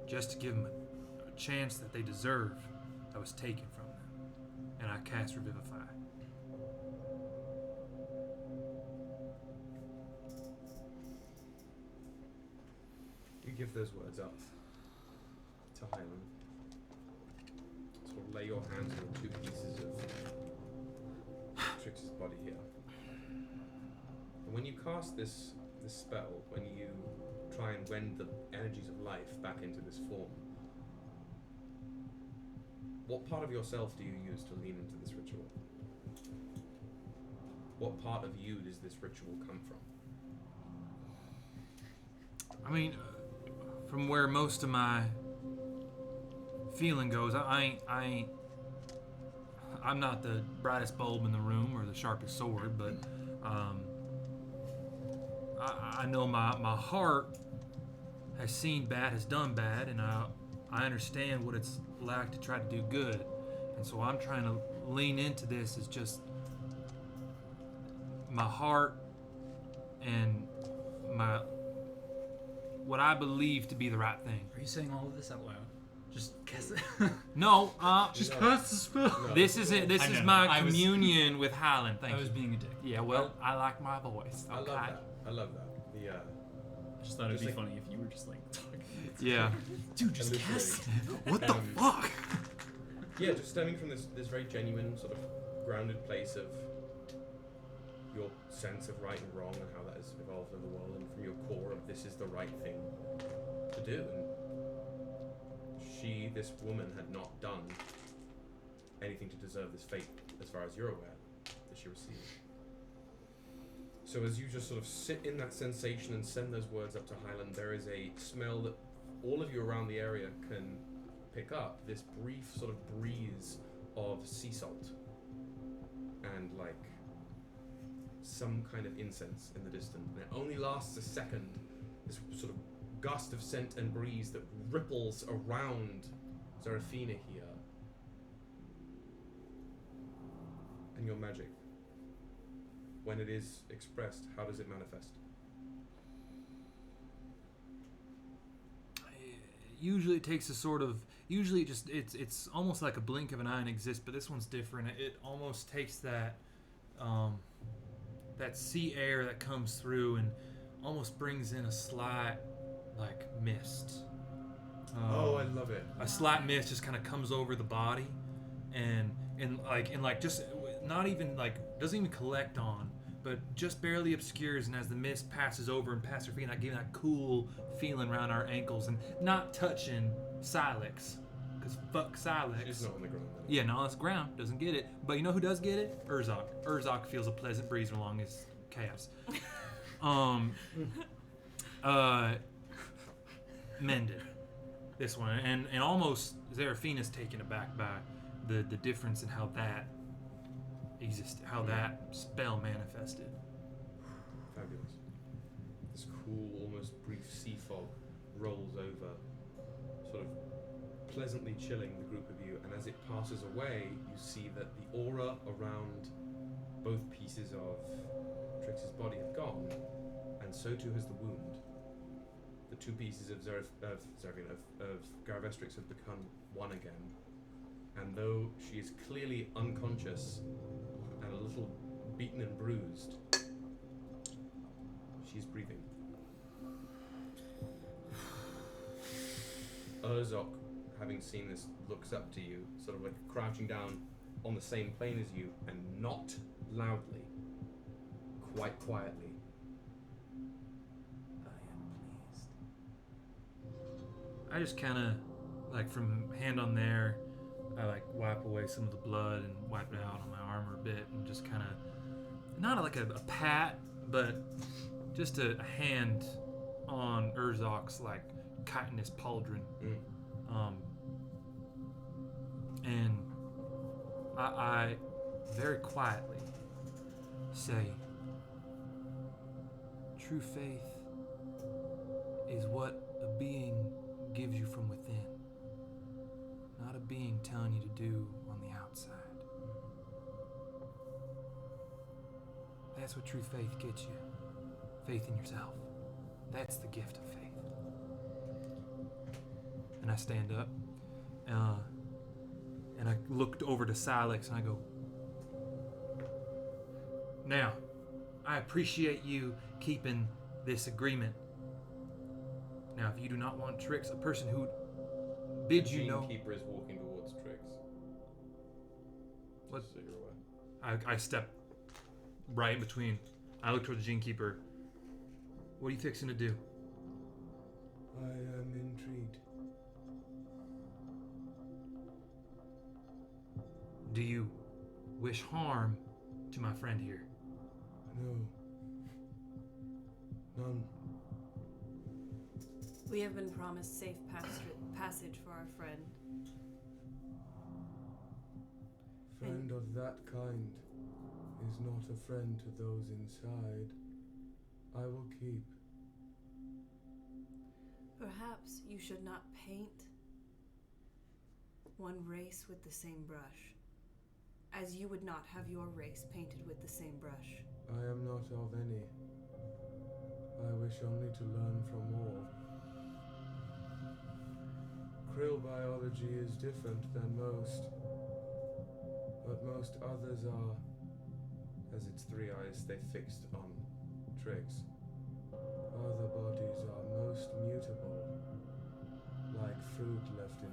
just to give them a chance that they deserve, that was taken from them. And I cast Revivify. You give those words up to Highland. Sort of lay your hands on the two pieces of Trix's body here. And when you cast this spell, when you try and wend the energies of life back into this form, what part of yourself do you use to lean into this ritual? What part of you does this ritual come from? I mean, from where most of my feeling goes, I'm not the brightest bulb in the room or the sharpest sword, but I know my heart has seen bad, has done bad, and I understand what it's like to try to do good. And so I'm trying to lean into this as just my heart and what I believe to be the right thing. Are you saying all of this out loud? Just cast it. No, just cast the spell. No. This is it. This I is know. my I was- communion with Highland. Thank I you. was being a dick. Yeah, well, I like my voice. I love Okay. that. I love that. The I just thought it'd Just be like- funny if you were just talking. Yeah. Dude, just Elucidating. cast it. What the fuck? yeah, just stemming from this very genuine sort of grounded place of your sense of right and wrong and how that has evolved in the world, and from your core of this is the right thing to do. And this woman, had not done anything to deserve this fate, as far as you're aware, that she received. So as you just sort of sit in that sensation and send those words up to Highland, there is a smell that all of you around the area can pick up, this brief sort of breeze of sea salt and like some kind of incense in the distance. And it only lasts a second, this sort of gust of scent and breeze that ripples around Xerephina here. And your magic when it is expressed, how does it manifest? Usually it takes a sort of, usually just it's almost like a blink of an eye and exists, but this one's different. It almost takes that that sea air that comes through and almost brings in a slight like mist. Oh, I love it. A slight mist just kind of comes over the body and just not even like doesn't even collect on, but just barely obscures, and as the mist passes over and past her feet, that gave that cool feeling around our ankles and not touching Silex. Because fuck Silex. She's not on the ground. Yeah, no, it's ground. Doesn't get it. But you know who does get it? Urzok. Urzok feels a pleasant breeze along his calves. Mended. This one. And almost Xerephina's taken aback by the difference in how that that spell manifested. Fabulous. This cool, almost brief sea fog rolls over, sort of pleasantly chilling the group of you, and as it passes away, you see that the aura around both pieces of Trix's body have gone, and so too has the wound. The two pieces of Garavestrix have become one again, and though she is clearly unconscious and a little beaten and bruised, she's breathing. Urzok, having seen this, looks up to you, sort of like crouching down on the same plane as you, and not loudly, quite quietly. I am pleased. I just kind of, like, from hand on there, I like wipe away some of the blood and wipe it out on my armor a bit, and just kind of, not like a pat, but just a hand on Urzok's like chitinous pauldron. And I very quietly say, true faith is what a being gives you from within, not a being telling you to do on the outside. That's what true faith gets you. Faith in yourself. That's the gift of faith. And I stand up, and I looked over to Silex and I go, now, I appreciate you keeping this agreement. Now, if you do not want Trix, a person who bids you know... The Keeper is walking towards Trix. What? So you're aware. I step right in between. I look toward the Genekeeper. What are you fixing to do? I am intrigued. Do you wish harm to my friend here? No. None. We have been promised safe passage for our friend. Friend of that kind is not a friend to those inside. I will keep. Perhaps you should not paint one race with the same brush, as you would not have your race painted with the same brush. I am not of any. I wish only to learn from all. Krill biology is different than most, but most others are. As its three eyes stay fixed on Trix. Other bodies are most mutable, like fruit left in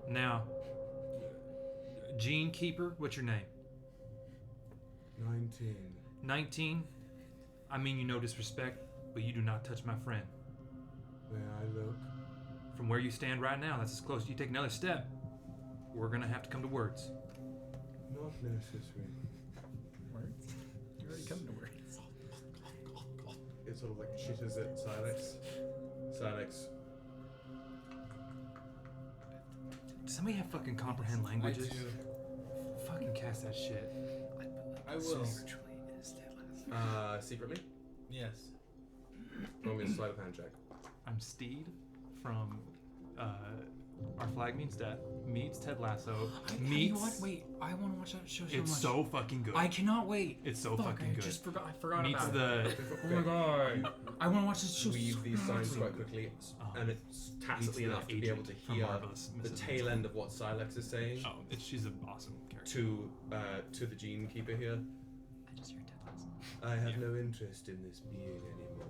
heat. Now, Genekeeper, what's your name? 19. 19? I mean you no disrespect, but you do not touch my friend. May I look? From where you stand right now, that's as close. You take another step, we're gonna have to come to words. Not necessary. Words? You're already coming to words. It sort of like chitters at Silex. Silex. Does somebody have fucking comprehend languages? I do. Fucking cast that shit. I will. Secretly? Yes. Roll me a sleight of hand check. I'm Steed from Our flag means death. Meets Ted Lasso. You Meets. know what? Wait, I want to watch that show so It's much. so fucking good. I cannot wait. It's so Fuck, fucking I good. just forgot. I forgot Meets about it. the. Oh my god! I want to watch this show. Weave so these signs badly. quite quickly, and it's tacitly Meets the enough to be able to agent from hear Marvelous the Mrs. tail end of what Silex is saying Oh, she's an awesome character. to the Gene Keeper here. I just hear Ted Lasso. I have no interest in this being anymore.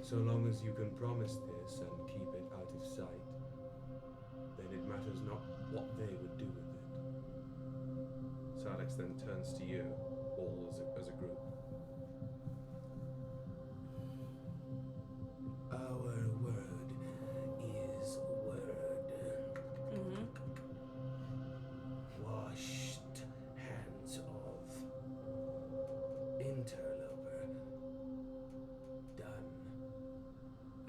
So long as you can promise this and keep it out of sight, then it matters not what they would do with it. Silex then turns to you, all as a group. Our word is word. Mm-hmm. Washed hands of interloper. Done.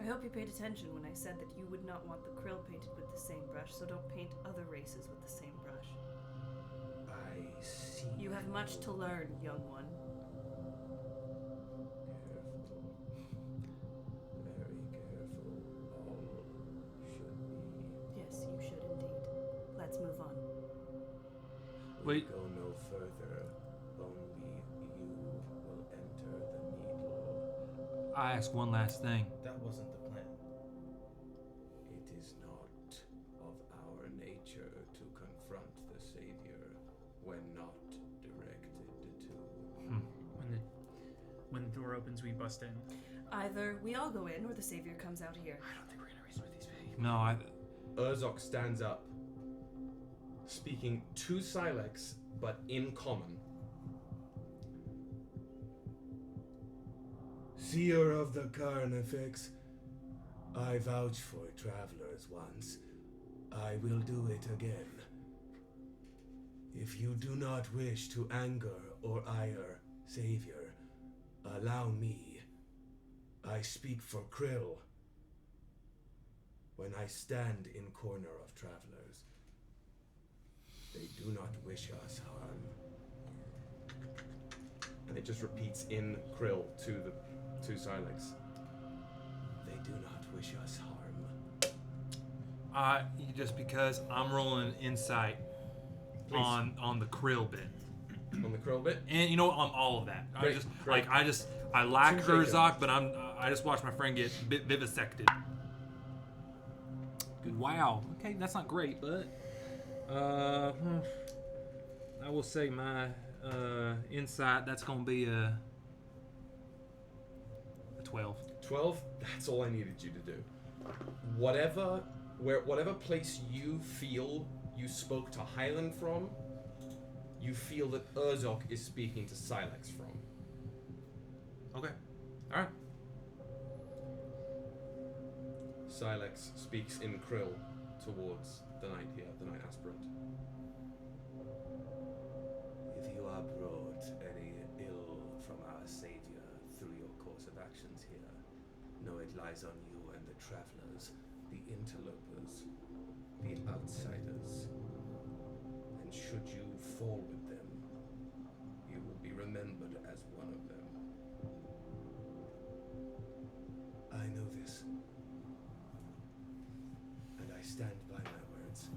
I hope you paid attention when I said that you would not want the Krill painted with the same brush, so don't paint other races with the same brush. I see. You have much to learn, young one. Careful. Very careful. All should be. Yes, you should indeed. Let's move on. We Wait. go no further. Only you will enter the needle. I ask one last thing. That wasn't the plan. It is not of our nature to confront the Savior when not directed to. When the door opens, we bust in. Either we all go in, or the Savior comes out here. I don't think we're gonna reason with these people. No, I. Urzok stands up, speaking to Silex, but in common. Seer of the Carnifex, I vouch for travelers once. I will do it again. If you do not wish to anger or ire Savior, allow me. I speak for Krill. When I stand in corner of travelers, they do not wish us harm. And it just repeats in Krill to Silex. They do not wish us harm. Just because I'm rolling insight Please. on the Krill bit, On the Krill bit? and you know on all of that. Great, great. I like Seems like Urzok, but I just watched my friend get vivisected. Good. Wow. Okay, that's not great, but I will say my insight. That's gonna be a 12. 12? That's all I needed you to do. Whatever place you feel you spoke to Highland from, you feel that Urzok is speaking to Silex from. Okay. All right. Silex speaks in Krill towards the knight here, the knight aspirant. If you are brought any ill from our Savior through your course of actions here, know it lies on you and the travelers, the interlopers, the outsiders. And should you fall with them, you will be remembered as one of them. I know this. And I stand by my words.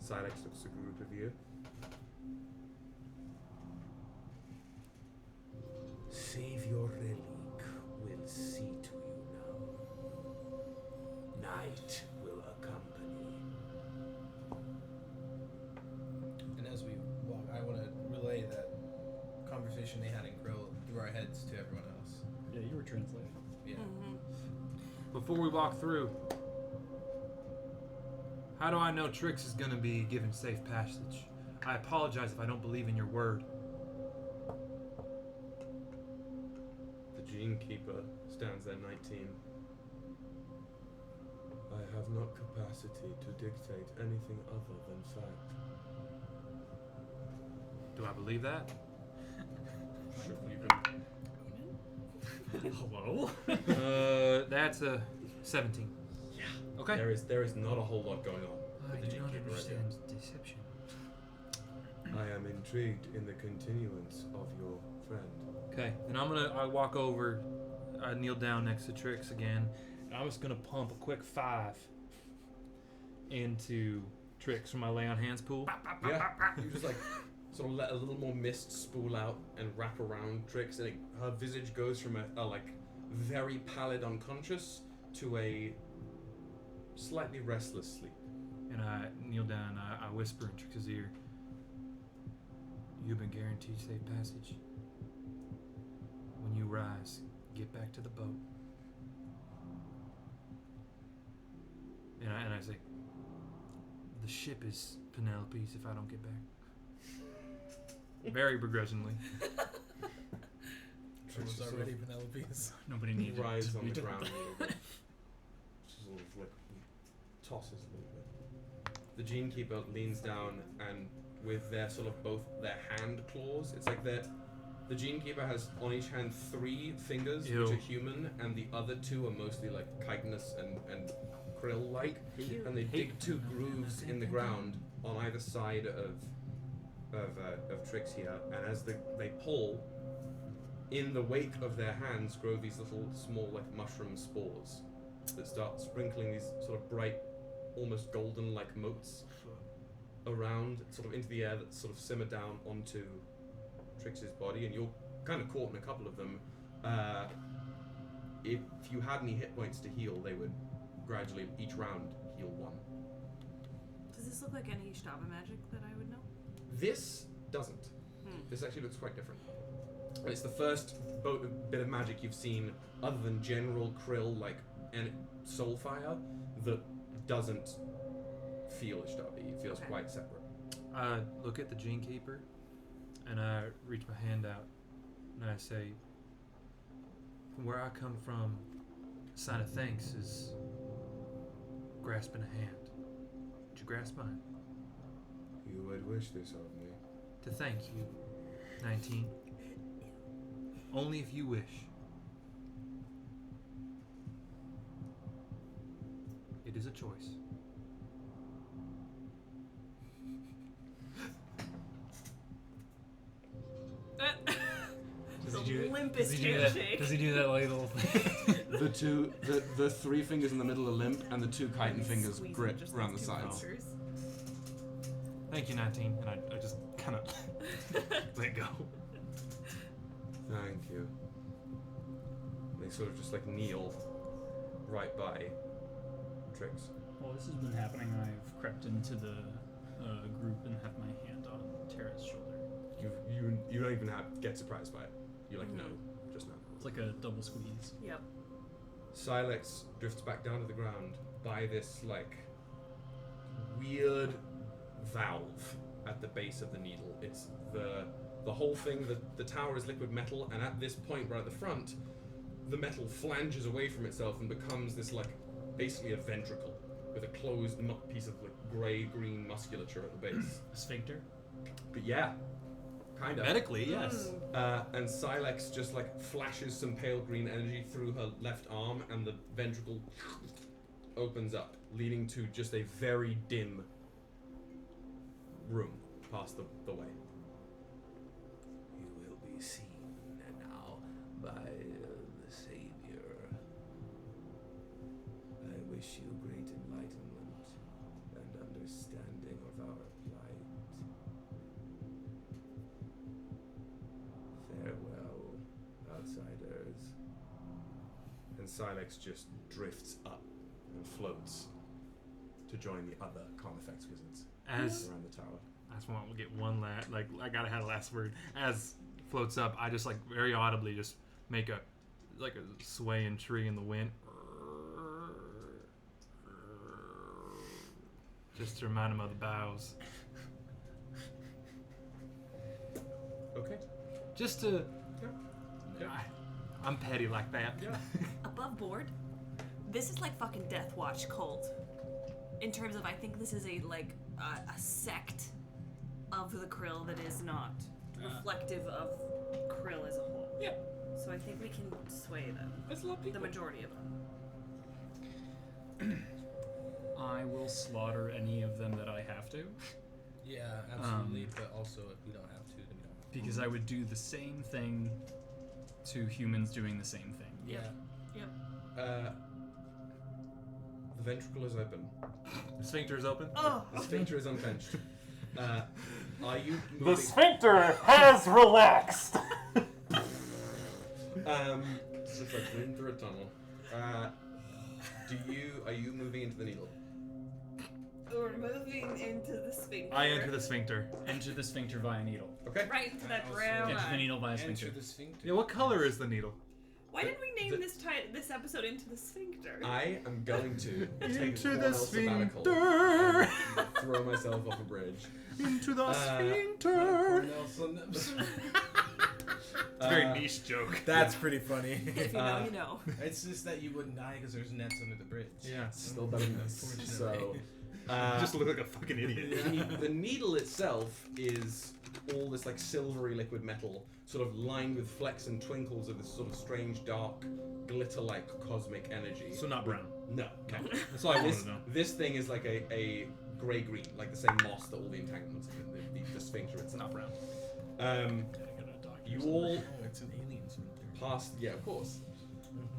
Silex looks at a group of you. Savior Relic will see to you now. Night will accompany. And as we walk, I want to relay that conversation they had in Krill through our heads to everyone else. Yeah, you were translating. Yeah. Mm-hmm. Before we walk through, how do I know Trix is going to be given safe passage? I apologize if I don't believe in your word. The Gene Keeper stands there 19. I have not capacity to dictate anything other than fact. Do I believe that? Hello? That's a 17. Yeah. Okay. There is not a whole lot going on I with the do Gene not Keeper right understand deception. I am intrigued in the continuance of your friend. Okay. Then I walk over, I kneel down next to Trix again, I'm just gonna pump a quick 5 into Tricks from my lay on hands pool. Yeah, you just like sort of let a little more mist spool out and wrap around Trix, and her visage goes from a like very pallid unconscious to a slightly restless sleep. And I kneel down, I whisper in Trix's ear, "You've been guaranteed safe passage. When you rise, get back to the boat." And I say, "The ship is Penelope's if I don't get back." Very begrudgingly. It was already Penelope's. Nobody needed Rise to on be the told. ground a little bit. Sort of like tosses a little bit. The Gene Keeper leans down, and with their sort of both their hand claws, it's like the Gene Keeper has on each hand 3 fingers, Ew. which are human, and the other 2 are mostly like chitinous and krill-like, and they dig 2 grooves in the ground on either side of Trix here, and as they pull, in the wake of their hands grow these little small like mushroom spores that start sprinkling these sort of bright, almost golden like motes around, sort of into the air that sort of simmer down onto Trix's body, and you're kind of caught in a couple of them. If you had any hit points to heal, they would gradually each round heal 1. Does this look like any Shtaba magic that I would know? This doesn't. This actually looks quite different. It's the first bit of magic you've seen, other than general krill like and soulfire, that doesn't feel Ishtabi. It feels quite separate. I look at the Gene Keeper, and I reach my hand out, and I say, "From where I come from, a sign of thanks is grasping a hand. Would you grasp mine? You would wish this of me. To thank you, 19. Only if you wish. It is a choice." Does he do limpest does he do handshake. that? Does he do that little thing? the 3 fingers in the middle are limp, and the 2 chitin fingers Squeeze grip just around the those 2 sides. fingers. Thank you, 19. And I just kind of let go. Thank you. They sort of just like kneel right by Trix. While this has been happening, I've crept into the group and have my hand on Terra's shoulder. You don't even get surprised by it. You like know just now. It's like a double squeeze. Yep. Silex drifts back down to the ground by this like weird valve at the base of the needle. It's the whole thing. The tower is liquid metal, and at this point right at the front, the metal flanges away from itself and becomes this like basically a ventricle with a closed piece of like grey-green musculature at the base. A sphincter? But yeah, kind of. Medically, yes. And Silex just like flashes some pale green energy through her left arm, and the ventricle opens up, leading to just a very dim room past the way. You will be seen now by the Savior. I wish you great enlightenment and understanding of our plight. Farewell, outsiders. And Silex just drifts up and floats to join the other Carnifex wizards around the tower. I just want to get one last, like, I gotta have a last word. As floats up, I just, like, very audibly just make a swaying tree in the wind. Just to remind him of the boughs. Okay. Just to... Yeah. I'm petty like that. Yeah. Above board, this is like fucking Death Watch cult. In terms of, I think this is a sect of the Krill that is not reflective of Krill as a whole. Yeah. So I think we can sway them. That's a lot of people. The majority of them. I will slaughter any of them that I have to. Yeah, absolutely. But also, if we don't have to, then we don't have to. Because I would do the same thing to humans doing the same thing. Yeah. Yep. The ventricle is open. The sphincter is open. Oh. The sphincter is unclenched. Are you The moving? sphincter has relaxed. It's like in through a tunnel. Are you moving into the needle? We're moving into the sphincter. I enter the sphincter. Enter the sphincter via needle. Okay. Right into that Also- brown Enter the eye. needle via Enter sphincter. the sphincter. Yeah, what color is the needle? Why did we name this episode Into the Sphincter? I am going to take Into a the Cornell sabbatical sphincter. and throw myself off a bridge. Into the sphincter. Nelson. It's a very niche joke. That's pretty funny. If you know, you know. It's just that you wouldn't die because there's nets under the bridge. Yeah. Still better than this. Unfortunately. So, You just look like a fucking idiot. the needle itself is all this like silvery liquid metal, sort of lined with flecks and twinkles of this sort of strange, dark, glitter-like cosmic energy. So not brown. No. Okay. That's all I wanted This, to know. this thing is like a grey-green, like the same moss that all the entanglements in the sphincter itself. Not brown. You all Oh, it's an alien sphincter. past, yeah, of course.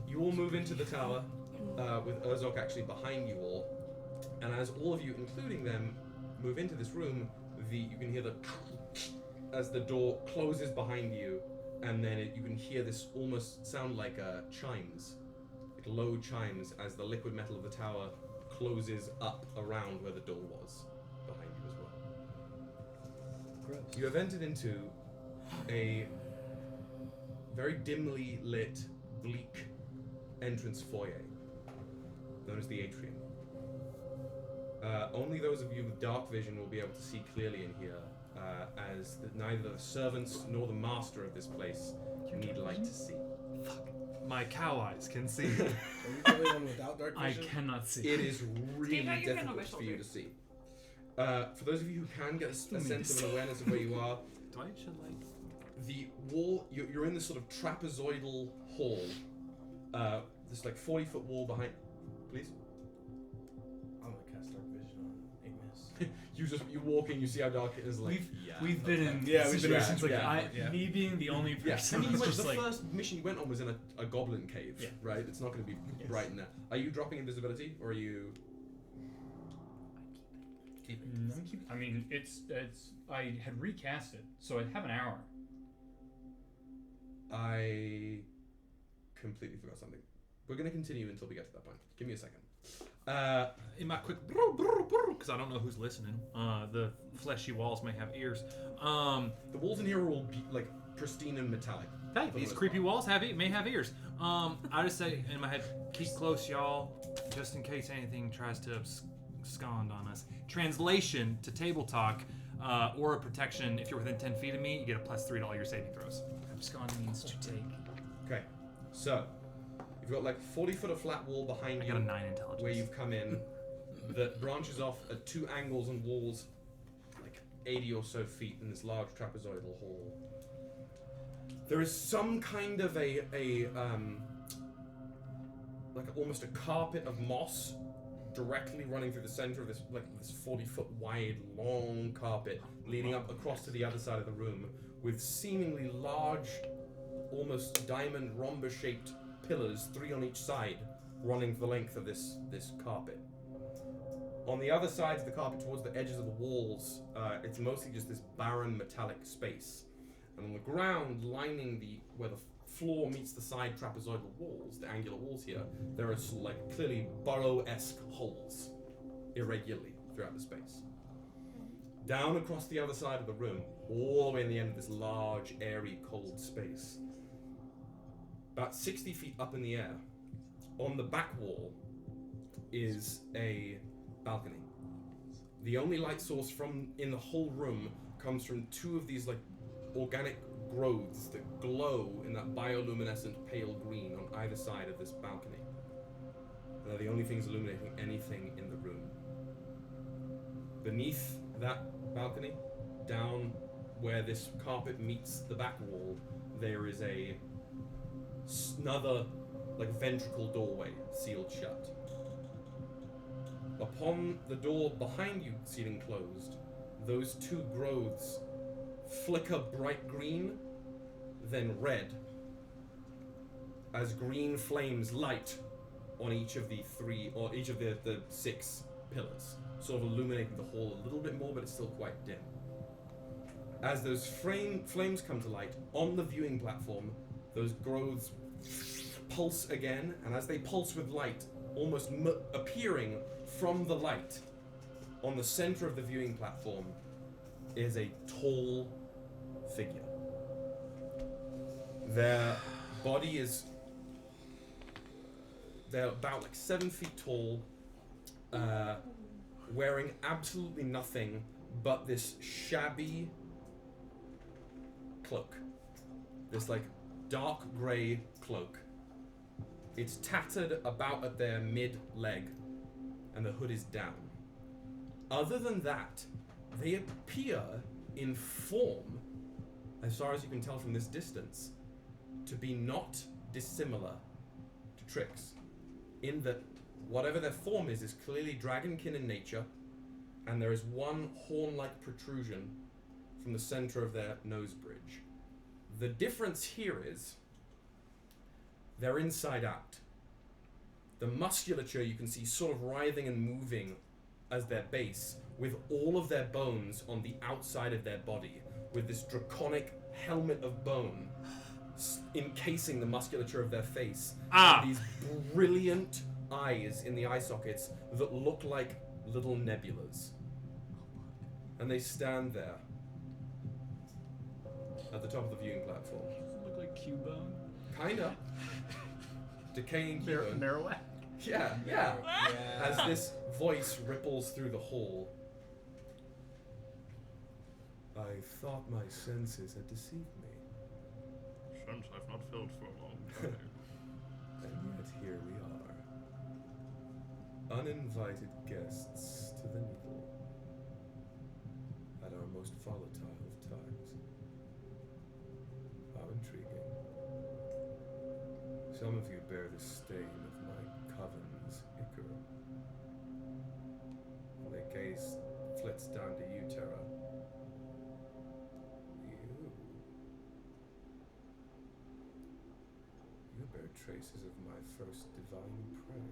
You all move into the tower, with Urzok actually behind you all. And as all of you, including them, move into this room, you can hear the as the door closes behind you, and then you can hear this almost sound like chimes, like low chimes, as the liquid metal of the tower closes up around where the door was behind you as well. Gross. You have entered into a very dimly lit, bleak entrance foyer, known as the atrium. Only those of you with dark vision will be able to see clearly in here, as neither the servants nor the master of this place need light to see. My cow eyes can see. Are you the only one without dark I vision? cannot see. It is really Steve, out your hand on my difficult for you shoulder. to see. For those of you who can get a sense of an awareness of where you are, Do I shed light? the wall, you're in this sort of trapezoidal hall. This like 40-foot wall behind. Please. I'm gonna cast dark vision on Ignis. You walk in, you see how dark it is. Like We've been in Yeah, we've been in situations like yeah. me being the only yeah. person I mean, was just the like first mission you went on was in a goblin cave, Yeah. right? It's not going to be bright in there. Are you dropping invisibility, or are you? I mean, it's I had recast it, so I have an hour. I completely forgot something. We're going to continue until we get to that point. Give me a second. In my quick, because I don't know who's listening. The fleshy walls may have ears. The walls in here are all like pristine and metallic. Hey, for the these most creepy part. walls may have ears. I just say in my head, keep close, y'all, just in case anything tries to abscond on us. Translation to table talk, aura protection. If you're within 10 feet of me, you get a +3 to all your saving throws. Abscond means to take. Okay, so you've got like 40 foot of flat wall behind I you got a 9 intelligence. where you've come in that branches off at 2 angles and walls like 80 or so feet in this large trapezoidal hall. There is some kind of a like almost a carpet of moss directly running through the center of this 40-foot wide long carpet leading up across to the other side of the room with seemingly large, almost diamond rhombus-shaped pillars, 3 on each side, running the length of this carpet. On the other sides of the carpet, towards the edges of the walls, it's mostly just this barren metallic space. And on the ground, lining where the floor meets the side trapezoidal walls, the angular walls here, there are like clearly burrow-esque holes, irregularly throughout the space. Down across the other side of the room, all the way in the end of this large, airy, cold space, about 60 feet up in the air, on the back wall is a balcony. The only light source in the whole room comes from 2 of these like organic growths that glow in that bioluminescent pale green on either side of this balcony. They're the only things illuminating anything in the room. Beneath that balcony, down where this carpet meets the back wall, there is another like ventricle doorway sealed shut. Upon the door behind you sealing closed, those 2 growths flicker bright green, then red, as green flames light on each of the three, or each of the 6 pillars, sort of illuminating the hall a little bit more, but it's still quite dim. As those flames come to light on the viewing platform, those growths pulse again, and as they pulse with light, almost appearing from the light on the center of the viewing platform is a tall figure. Their body is... They're about like 7 feet tall, wearing absolutely nothing but this shabby cloak. This like dark grey cloak. It's tattered about at their mid-leg, and the hood is down. Other than that, they appear in form, as far as you can tell from this distance, to be not dissimilar to Trix, in that whatever their form is clearly dragonkin in nature, and there is one horn-like protrusion from the center of their nose bridge. The difference here is they're inside out. The musculature you can see sort of writhing and moving as their base, with all of their bones on the outside of their body, with this draconic helmet of bone encasing the musculature of their face. And these brilliant eyes in the eye sockets that look like little nebulas. And they stand there at the top of the viewing platform. Does it look like Cubone? Kinda. Decaying Cubone. Marowak? Yeah. As this voice ripples through the hall. I thought my senses had deceived me. Sense I've not felt for a long time. And yet here we are. Uninvited guests to the Needle. At our most volatile of times. How intriguing. Some of you bear the stain of my coven's ichor. Their gaze flits down to you, Terra. You bear traces of my first divine prey.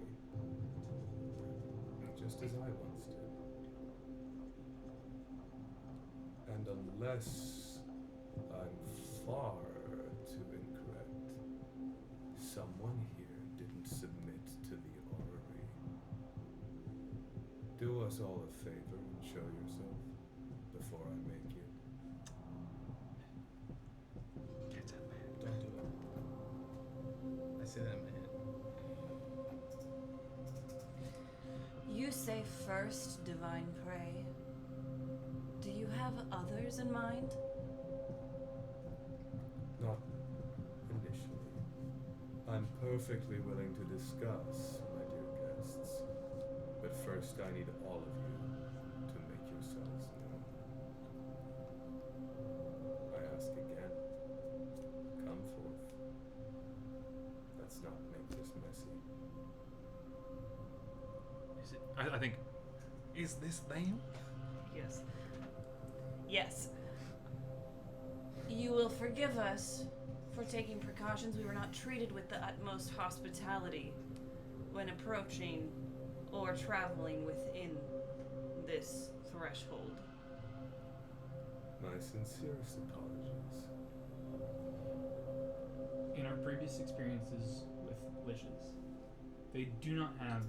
Just as I once did. And unless I'm far too incorrect, someone here didn't submit to the orrery. Do us all a favor and show yourself before I make you. Get up, man. Don't do it. I say that in my head. You say first, divine prey. Do you have others in mind? Not initially. I'm perfectly willing to discuss, my dear guests. But first I need all of you to make yourselves known. I ask again. Come forth. Let's not make this messy. Is it? I think. Is this them? Yes. Yes. You will forgive us for taking precautions. We were not treated with the utmost hospitality when approaching or traveling within this threshold. My sincerest apologies. In our previous experiences with liches, they do not have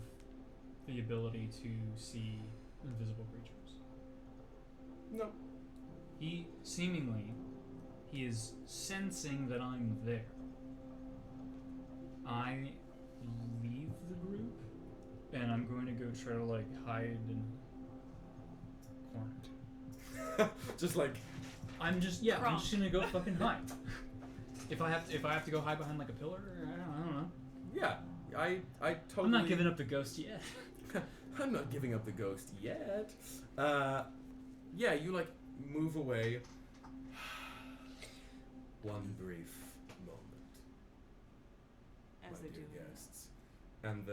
the ability to see invisible creatures. No. He is sensing that I'm there. I leave the group, and I'm going to go try to like hide in a corner. Just like I'm just gonna go fucking hide. If I have to go hide behind like a pillar, I don't know. yeah, I totally. I'm not giving up the ghost yet. I'm not giving up the ghost yet. Yeah, you like move away. One brief moment. As my they dear do. guests. And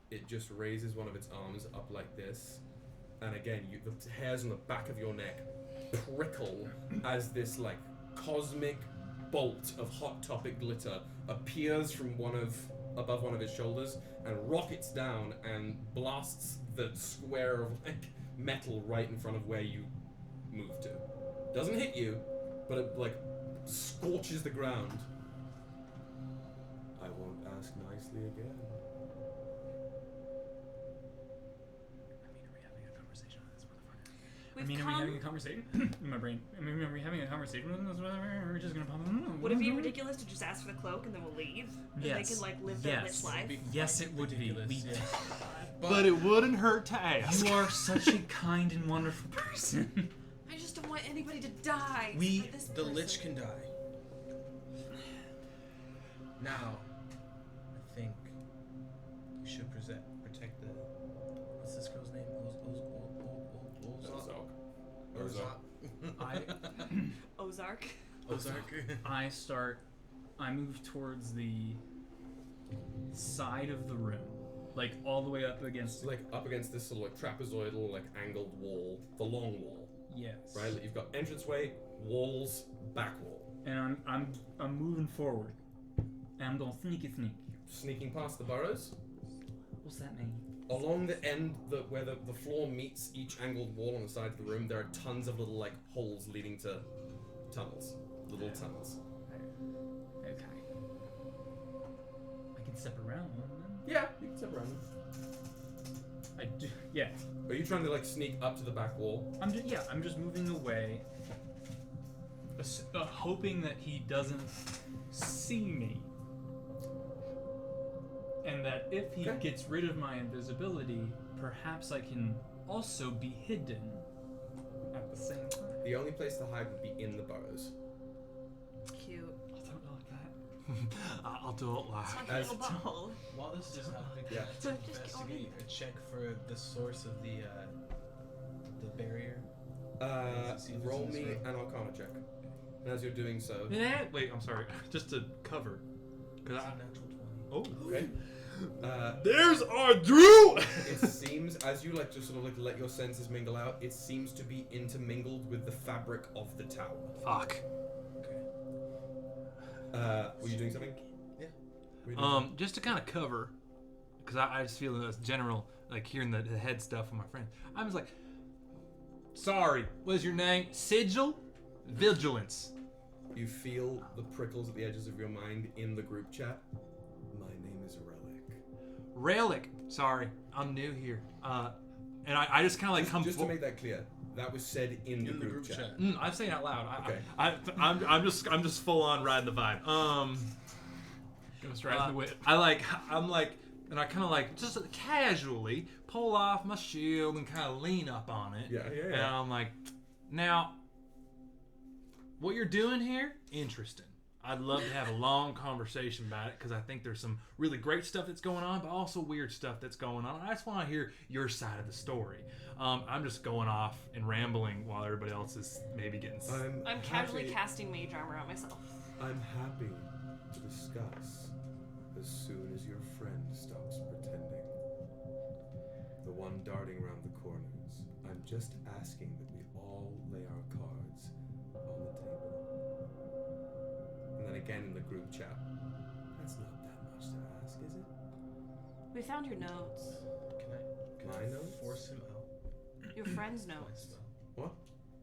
it just raises one of its arms up like this. And again, the hairs on the back of your neck prickle as this like cosmic bolt of hot topic glitter appears from one of above one of his shoulders and rockets down and blasts the square of like metal right in front of where you move to. Doesn't hit you, but it like scorches the ground. I won't ask nicely again. I mean, are we having a conversation? In my brain. I mean, are we having a conversation with them? We're just gonna pop them. Would it be ridiculous to just ask for the cloak and then we'll leave? And Yes. they can like live their lich life? Yes, it would be. We did. But it wouldn't hurt to ask. You are such a kind and wonderful person. I just don't want anybody to die. We, for this the person. lich can die. Now, I think we should protect the. What's this girl's name? Ozark. Ozark. I move towards the side of the room, like all the way up against. Like up against this sort of like trapezoidal, like angled wall, the long wall. Yes. Right. Like you've got entranceway, walls, back wall. And I'm moving forward. And I'm going sneaky sneak. Sneaking past the burrows. What's that mean? Along the end, where the floor meets each angled wall on the side of the room, there are tons of little like holes leading to tunnels. Little tunnels. Okay. I can step around one then. Yeah, you can step around them. I do. Yeah. Are you trying to like sneak up to the back wall? I'm just moving away, hoping that he doesn't see me, and that if he gets rid of my invisibility, perhaps I can also be hidden at the same time. The only place to hide would be in the burrows. Cute. I'll do it like that. I'll do it live. It's my little ball. While this is happening, Yeah. I'd like to investigate or check for the source of the barrier. Roll me an Arcana check. And as you're doing so, Wait, I'm sorry. Just to cover. Cause It's I, a natural 20. oh, okay. there's our Drew. It seems as you like just sort of like let your senses mingle out, it seems to be intermingled with the fabric of the tower. Fuck. Were you doing something? Yeah. Were you doing something? Just to kind of cover, because I just feel this general, like hearing the head stuff from my friends. I was like, sorry, what is your name? Sigil? Vigilance. You feel the prickles at the edges of your mind in the group chat. My name is Relic. Relic. Sorry, I'm new here. And I just kind of like come. Just to make that clear, that was said in the group chat. I'm saying it out loud. Okay. I'm just full on riding the vibe. Ghost riding the whip. I'm like, and I kind of like just casually pull off my shield and kind of lean up on it. Yeah. And I'm like, now, what you're doing here, interesting. I'd love to have a long conversation about it because I think there's some really great stuff that's going on, but also weird stuff that's going on. I just want to hear your side of the story. I'm just going off and rambling while everybody else is maybe getting. I'm casually casting mage armor on myself. I'm happy to discuss as soon as your friend stops pretending. The one darting around the corners. I'm just asking that we all lay our cards on the table. And then again in the group chat. That's not that much to ask, is it? We found your notes. Can My I notes? force him out? Your friend's My notes. spell. What?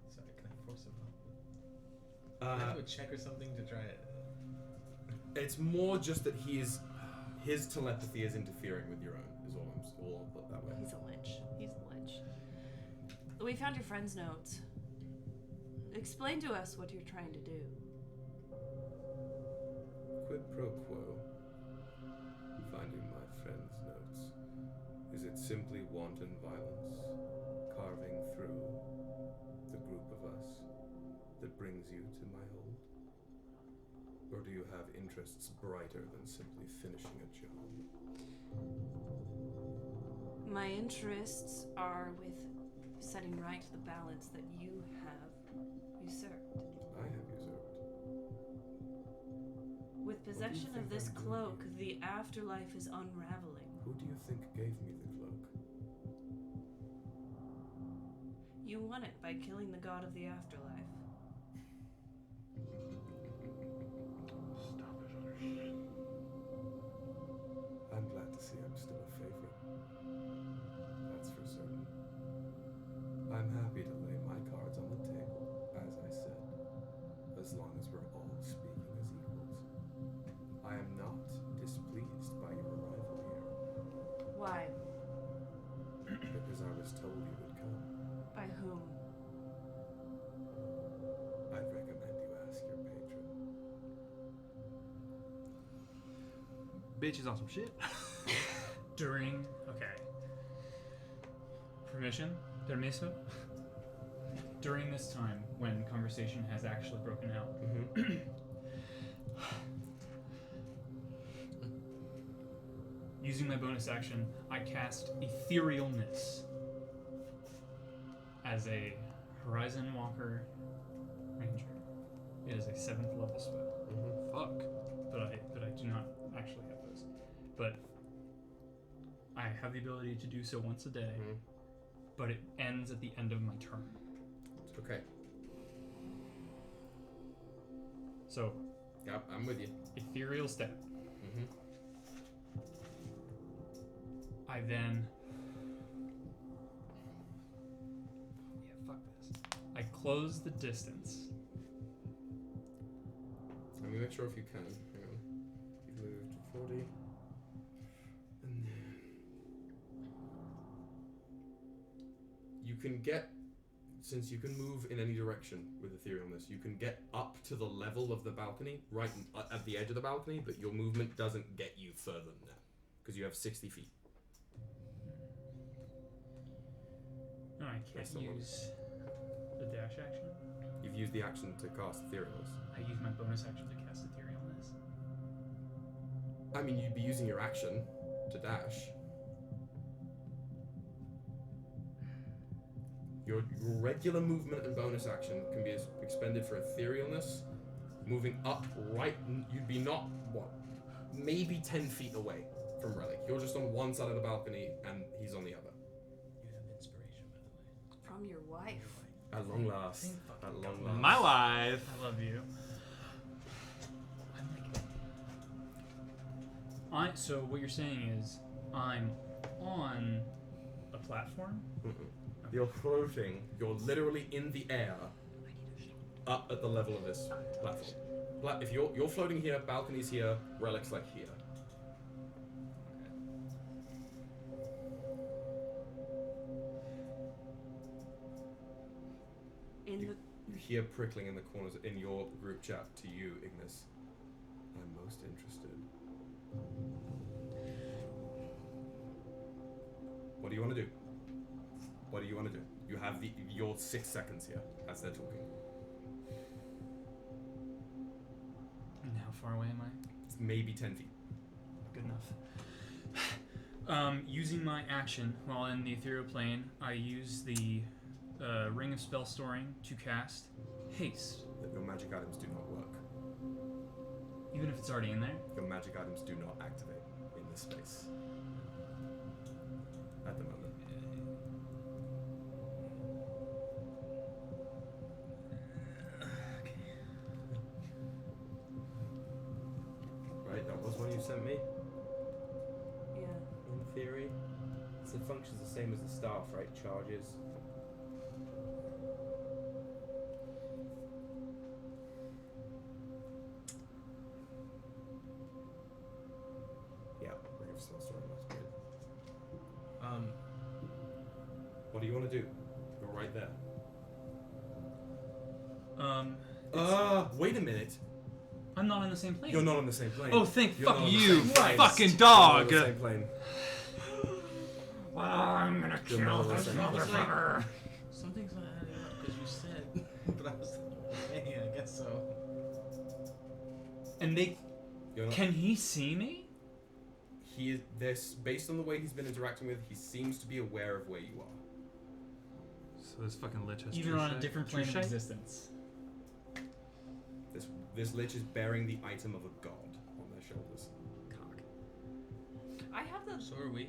Sorry, can I force him out? Can I do a check or something to try it? It's more just that his telepathy is interfering with your own. Is all I'll put that way. He's a lich. He's a lich. We found your friend's notes. Explain to us what you're trying to do. Quid pro quo. Finding my friend's notes. Is it simply wanton violence, carving through the group of us, that brings you to my hold? Or do you have interests brighter than simply finishing a job? My interests are with setting right the balance that you have usurped. I have usurped. With possession of think this I'm doing cloak, the afterlife is unraveling. Who do you think gave me the cloak? You won it by killing the god of the afterlife. bitch is on some shit. During. Okay. Permission? Permiso? During this time, when conversation has actually broken out, using my bonus action, I cast Etherealness as a Horizon Walker Ranger. It is a 7th level spell. Fuck. But I do not actually have those. But I have the ability to do so once a day, but it ends at the end of my turn. Okay. So, Yep, I'm with you. Ethereal Step. I then... Yeah, fuck this. I close the distance. Let me make sure if you can. Hang on. You've moved 40. And then... You can get... Since you can move in any direction with Etherealness, you can get up to the level of the balcony, right at the edge of the balcony, but your movement doesn't get you further than that. Because you have 60 feet. No, I can't use the dash action. You've used the action to cast Etherealness. I use my bonus action to cast Etherealness. I mean, you'd be using your action to dash. Your regular movement and bonus action can be expended for Etherealness. Moving up right, you'd be not, maybe 10 feet away from Relic. You're just on one side of the balcony and he's on the other. You have inspiration, by the way. From your wife. At long last. At long last. My life. I love you. I'm like... So what you're saying is, I'm on a platform? You're floating. You're literally in the air, up at the level of this platform. If you're floating here, balcony's here, Relic's like here. You hear prickling in the corners in your group chat to you, Ignis. I'm most interested. What do you want to do? What do you want to do? You have your 6 seconds here as they're talking. And how far away am I? It's maybe 10 feet. Good enough. Using my action while in the ethereal plane, I use the Ring of Spell Storing to cast Haste. Your magic items do not work. Even if it's already in there? Your magic items do not activate in this space. At the moment. Right, that was one you sent me? Yeah. In theory. So it functions the same as the staff, right? Charges. Yeah, Ring of Spell Storing, that's good. What do you want to do? You're right there. Wait a minute. I'm not on the same plane. You're not on the same plane. Oh, thank You're fuck not on the You same plane. fucking You're not on dog. the same plane. Well, I'm gonna You're kill not on the this same motherfucker. Something's not adding up because you said, but I was like, yeah, I guess so. And they... You're not- Can he see me? He is this based on the way he's been interacting with. He seems to be aware of where you are. So this fucking lich has Even true on a shape? different True plane of shape? existence. This lich is bearing the item of a god on their shoulders. Cock. I have the. So are we.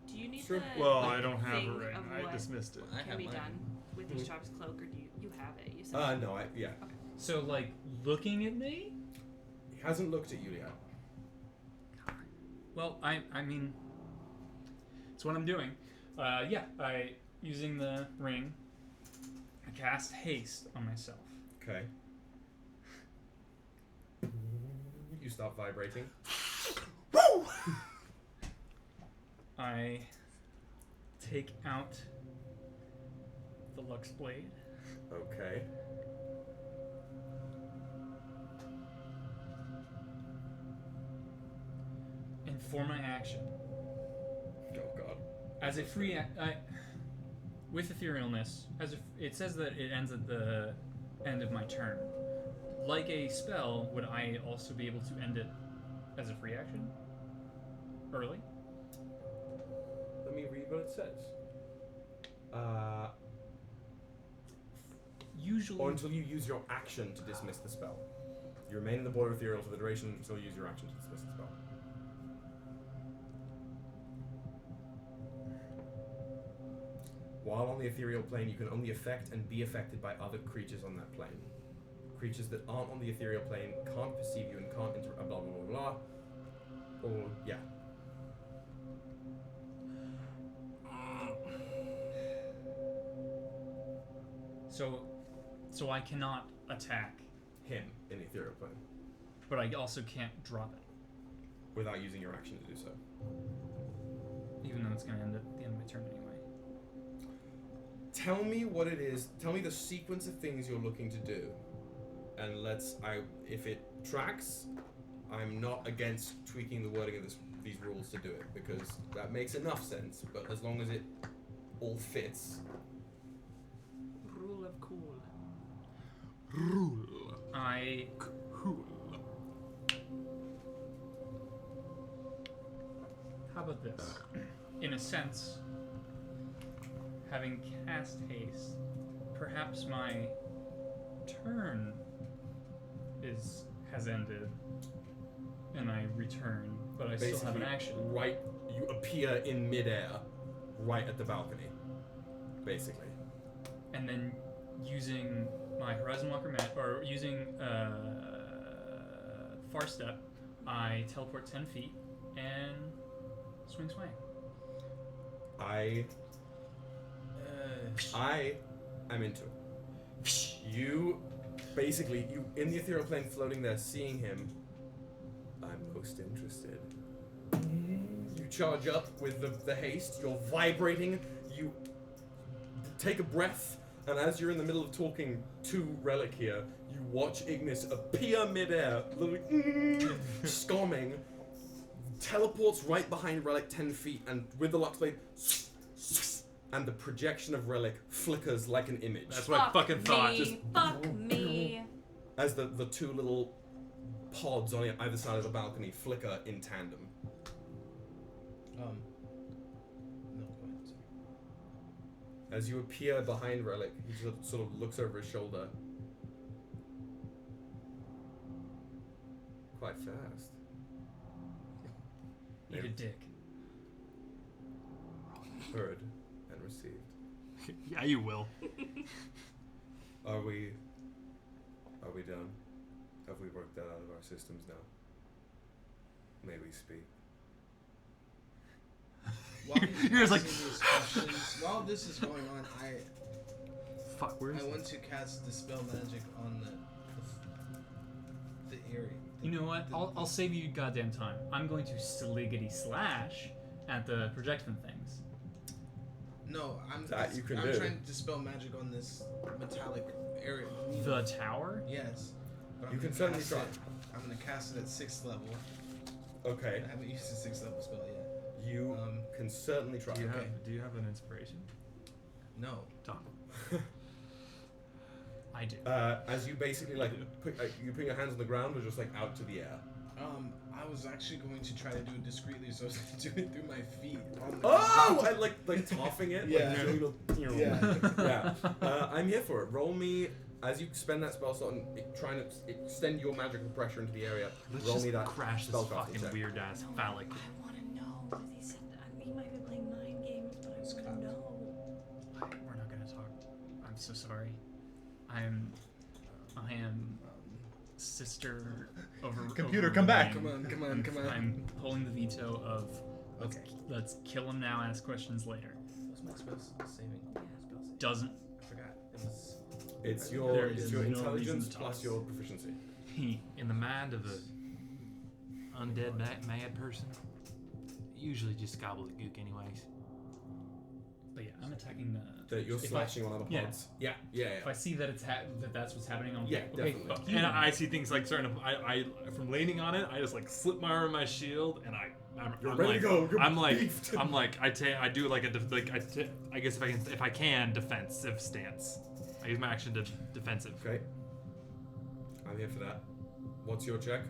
Do you need Sure. the? Well, like, I don't have thing a ring. of I what dismissed it. I can have be mine. done with Mhm. Each cloak, or do you have it? You said. No, yeah. So, like, looking at me? He hasn't looked at you yet. Well, I mean... It's what I'm doing. Using the ring, I cast Haste on myself. Okay. You start vibrating. I take out the Lux Blade. Okay. And for my action, Oh god. as a free with etherealness, it says that it ends at the end of my turn. Like a spell, would I also be able to end it as a free action? Early? Let me read what it says. Usually. Or until you use your action to dismiss the spell. You remain in the border ethereal for the duration until you use your action to dismiss the spell. While on the ethereal plane, you can only affect and be affected by other creatures on that plane. Creatures that aren't on the ethereal plane can't perceive you and can't blah blah blah blah. Or yeah. So I cannot attack Him in the ethereal plane. but I also can't drop it, Without using your action to do so. even though it's going to end at the end of my turn anyway. Tell me what it is. Tell me the sequence of things you're looking to do. And if it tracks, I'm not against tweaking the wording of these rules to do it, because that makes enough sense, but as long as it all fits. Rule of cool. Rule. Cool. How about this? In a sense, having cast haste, perhaps my turn has ended, and I return, but I still have an action. Right, you appear in midair, right at the balcony, basically. And then using my Horizon Walker or using Far Step, I teleport 10 feet and swing. I am into it. You in the ethereal plane floating there, seeing him, I'm most interested. You charge up with the haste, you're vibrating, you take a breath, and as you're in the middle of talking to Relic here, you watch Ignis appear midair, literally storming, teleports right behind Relic 10 feet, and with the Lux Blade, and the projection of Relic flickers like an image. That's what I fucking thought. Fuck me. As the two little pods on either side of the balcony flicker in tandem. No, go ahead. Sorry. As you appear behind Relic, he just sort of looks over his shoulder. Quite fast. Eat a dick. Heard and received. Yeah, you will. Are we done? Have we worked that out of our systems now? May we speak? You're just like while this is going on, fuck. Where is I want to cast Dispel Magic on the area. You know what? I'll save you goddamn time. I'm going to sliggity slash at the projecting things. No, I'm That you can I'm do. trying to Dispel Magic on this metallic area. The tower? Yes. But You I'm can gonna certainly cast try. it- I'm gonna cast it at 6th level. Okay. I haven't used a 6th level spell yet. You can certainly try. Do you Okay. do you have an inspiration? No. Tom. I do. As you basically you put your hands on the ground or just like out to the air? I was actually going to try to do it discreetly, so I was going to do it through my feet. On the Oh! I like tossing it. Yeah. Like, little, Yeah. yeah. I'm here for it. Roll me as you spend that spell slot and trying to extend your magical pressure into the area. Let's roll just me that crash this spellcasting fucking check. weird ass phallic. I want to know, because he said he might be playing 9 games, but I want to know. We're not gonna talk. I'm so sorry. I am sister over. Computer, over come back. Ryan. Come on. I'm pulling the veto of. Okay. Let's kill him now. Ask questions later. What's my spell saving? Spell saving. Doesn't. I forgot. It was. It's There your is your no reason intelligence to plus toss. your proficiency. In the mind of a undead mad person, usually just gobbledygook anyways. But yeah, I'm attacking the. That you're if slashing on other yeah. pods. Yeah. If I see that it's that's what's happening, I'm Yeah, like, okay, definitely. fuck you. And I see things like starting to. I from leaning on it, I just like slip my arm in my shield, and I You're I'm ready like, to go. You're I'm like, beefed. I'm like, I do like I guess if I can defensive stance. I use my action to defensive. Okay. I'm here for that. What's your check?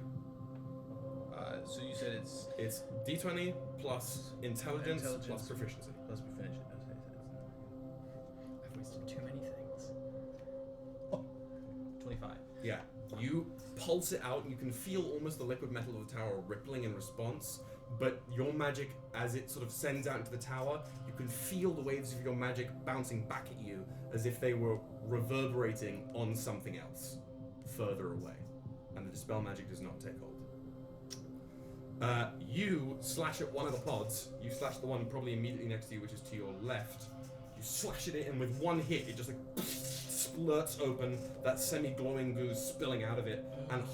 So you said It's D20 plus intelligence plus proficiency. plus proficiency. I've wasted too many things. 25. Yeah. You pulse it out and you can feel almost the liquid metal of the tower rippling in response, but your magic, as it sort of sends out into the tower, you can feel the waves of your magic bouncing back at you as if they were reverberating on something else further away. And the dispel magic does not take hold. You slash at one of the pods. You slash the one probably immediately next to you, which is to your left. You slash it in, and with one hit, it just like splurts open, that semi-glowing goo spilling out of it, and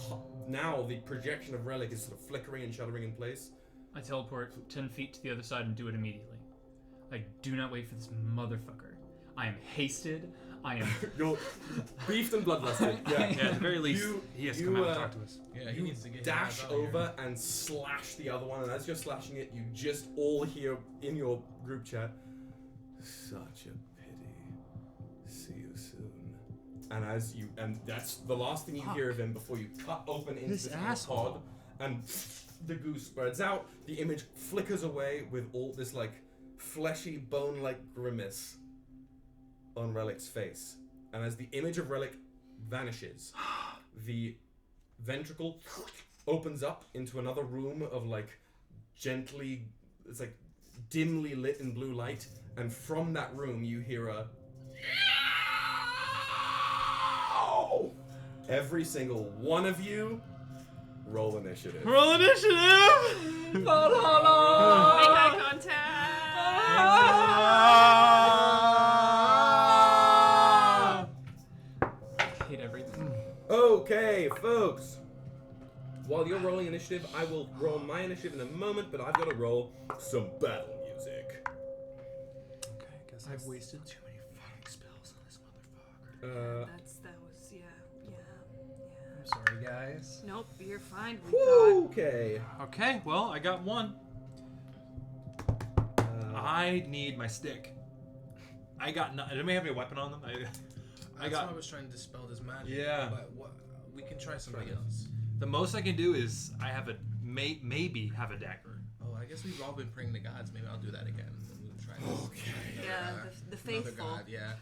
now the projection of relic is sort of flickering and shuddering in place. I teleport 10 feet to the other side and do it immediately. I do not wait for this motherfucker. I am hasted. I am. You're beefed and bloodlusted. Yeah. Yeah, at the very least, he has to come out and talk to us. Yeah, he You needs to get dash his ass out of over and slash the other one, and as you're slashing it, you just all hear in your group chat, "Such a pity. See you soon." And that's the last thing you hear of him before you cut open into this pod, and the goo spreads out. The image flickers away with all this like fleshy, bone-like grimace on Relic's face, and as the image of Relic vanishes, the ventricle opens up into another room of like it's like dimly lit in blue light, and from that room you hear a every single one of you roll initiative. Roll initiative! Make eye contact. I hate everything. Okay, folks. While you're rolling initiative, I will roll my initiative in a moment, but I've got to roll some battle music. Okay, I guess I've wasted too many fucking spells on this motherfucker. That was yeah. I'm sorry, guys. Nope, you're fine. We thought. Okay. Okay, well, I got one. I need my stick. I got no. Do they have any weapon on them? That's why I was trying to dispel this magic. Yeah. But we can try something else. The most I can do is I have maybe have a dagger. Oh, I guess we've all been praying to gods. Maybe I'll do that again. We'll try this. Okay. Yeah, the faithful. Another god, yeah.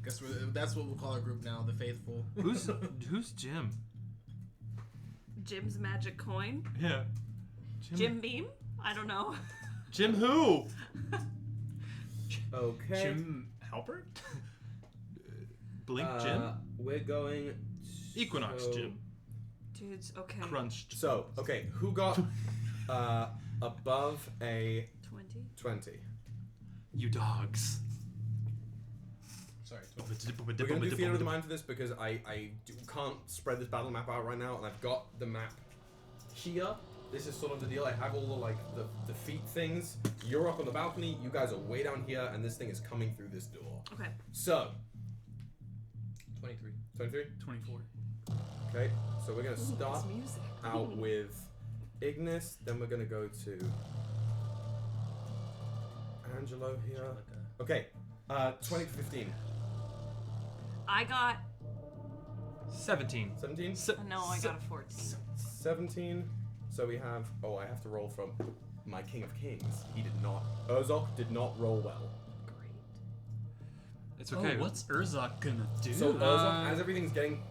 Guess that's what we'll call our group now, the faithful. Who's Jim? Jim's magic coin. Yeah. Jim Beam? I don't know. Jim who? Okay. Jim Halpert? Blink Jim? We're going. Equinox Jim. Dudes, okay. Crunch. So, okay, who got above a 20? You dogs. Sorry. We're going to do theater of the mind for this because I can't spread this battle map out right now, and I've got the map here. This is sort of the deal. I have all the like the feet things. You're up on the balcony. You guys are way down here, and this thing is coming through this door. Okay. So. 23. 23? 24. Okay, so we're going to start This music. out with Ignis, then we're going to go to Angelo here. Okay, 20 to 15. I got 17. 17? no, I got a 14. 17. So we have, I have to roll from my King of Kings. He did not. Ozok did not roll well. Great. It's okay. Oh, what's Urzok gonna do? So Ozok, as everything's getting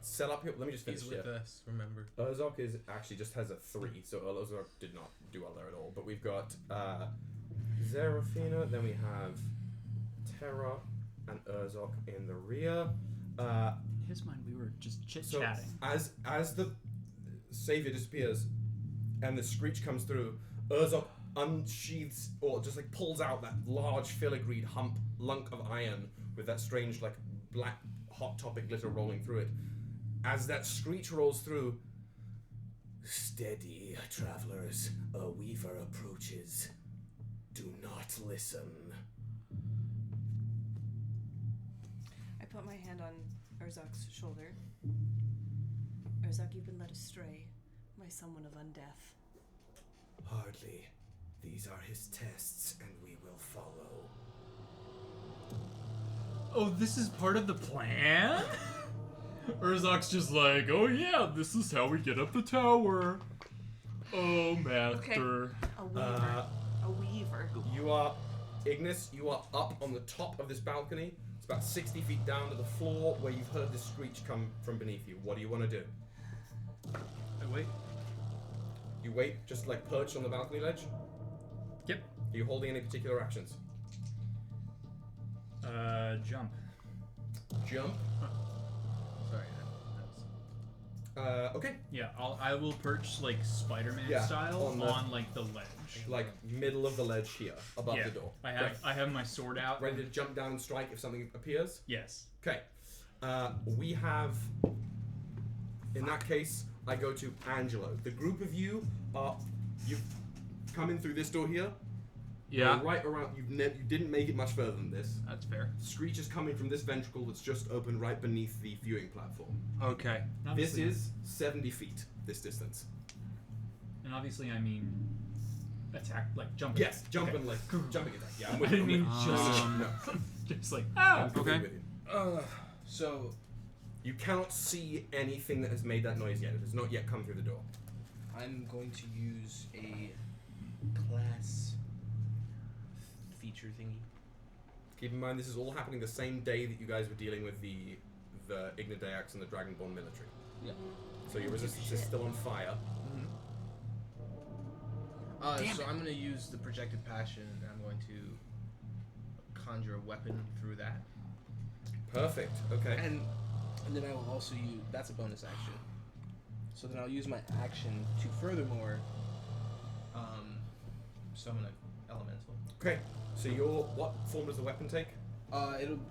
set up here, let me just finish He's with us, remember. Ozok is actually just has a 3, so Ozok did not do well there at all. But we've got Xerephina, then we have Terra and Urzok in the rear. In his mind, we were just chit-chatting. So as the savior disappears and the screech comes through, Urzok unsheathes or just like pulls out that large filigreed lunk of iron with that strange like black hot topic glitter rolling through it. As that screech rolls through, "Steady, travelers, a weaver approaches. Do not listen." I put my hand on Urzok's shoulder. Urzok, you've been led astray by someone of undeath. Hardly. These are his tests, and we will follow. Oh, this is part of the plan? Urzok's just like, oh yeah, this is how we get up the tower. Oh, master. A weaver. A weaver. You are, Ignis, you are up on the top of this balcony. It's about 60 feet down to the floor where you've heard this screech come from beneath you. What do you want to do? I wait. You wait, just like perched on the balcony ledge? Yep. Are you holding any particular actions? Jump. Jump? Sorry. Okay. Yeah, I will perch like Spider-Man Yeah, style on on, the- like the ledge. Like middle of the ledge here, above Yeah, the door. I have my sword out. Ready to jump down and strike if something appears? Yes. Okay. We have... In that case, I go to Angelo. The group of you are... You've come in through this door here. Yeah. You're right around... You didn't make it much further than this. That's fair. Screech is coming from this ventricle that's just opened right beneath the viewing platform. Okay. This is 70 feet, this distance. And obviously, I mean, attack, like jumping. Yes, jumping like... Jumping attack. Yeah, I'm I with didn't you. mean No. just like, I'm oh. completely Okay. with you. So You cannot see anything that has made that noise yet. It has not yet come through the door. I'm going to use a class feature thingy. Keep in mind, this is all happening the same day that you guys were dealing with the Ignidaeax and the Dragonborn military. Yeah. So your resistance is still on fire. So I'm going to use the projected passion, and I'm going to conjure a weapon through that. Perfect. Okay. And then I will also use... That's a bonus action. So then I'll use my action to furthermore summon an elemental. Okay. So what form does the weapon take?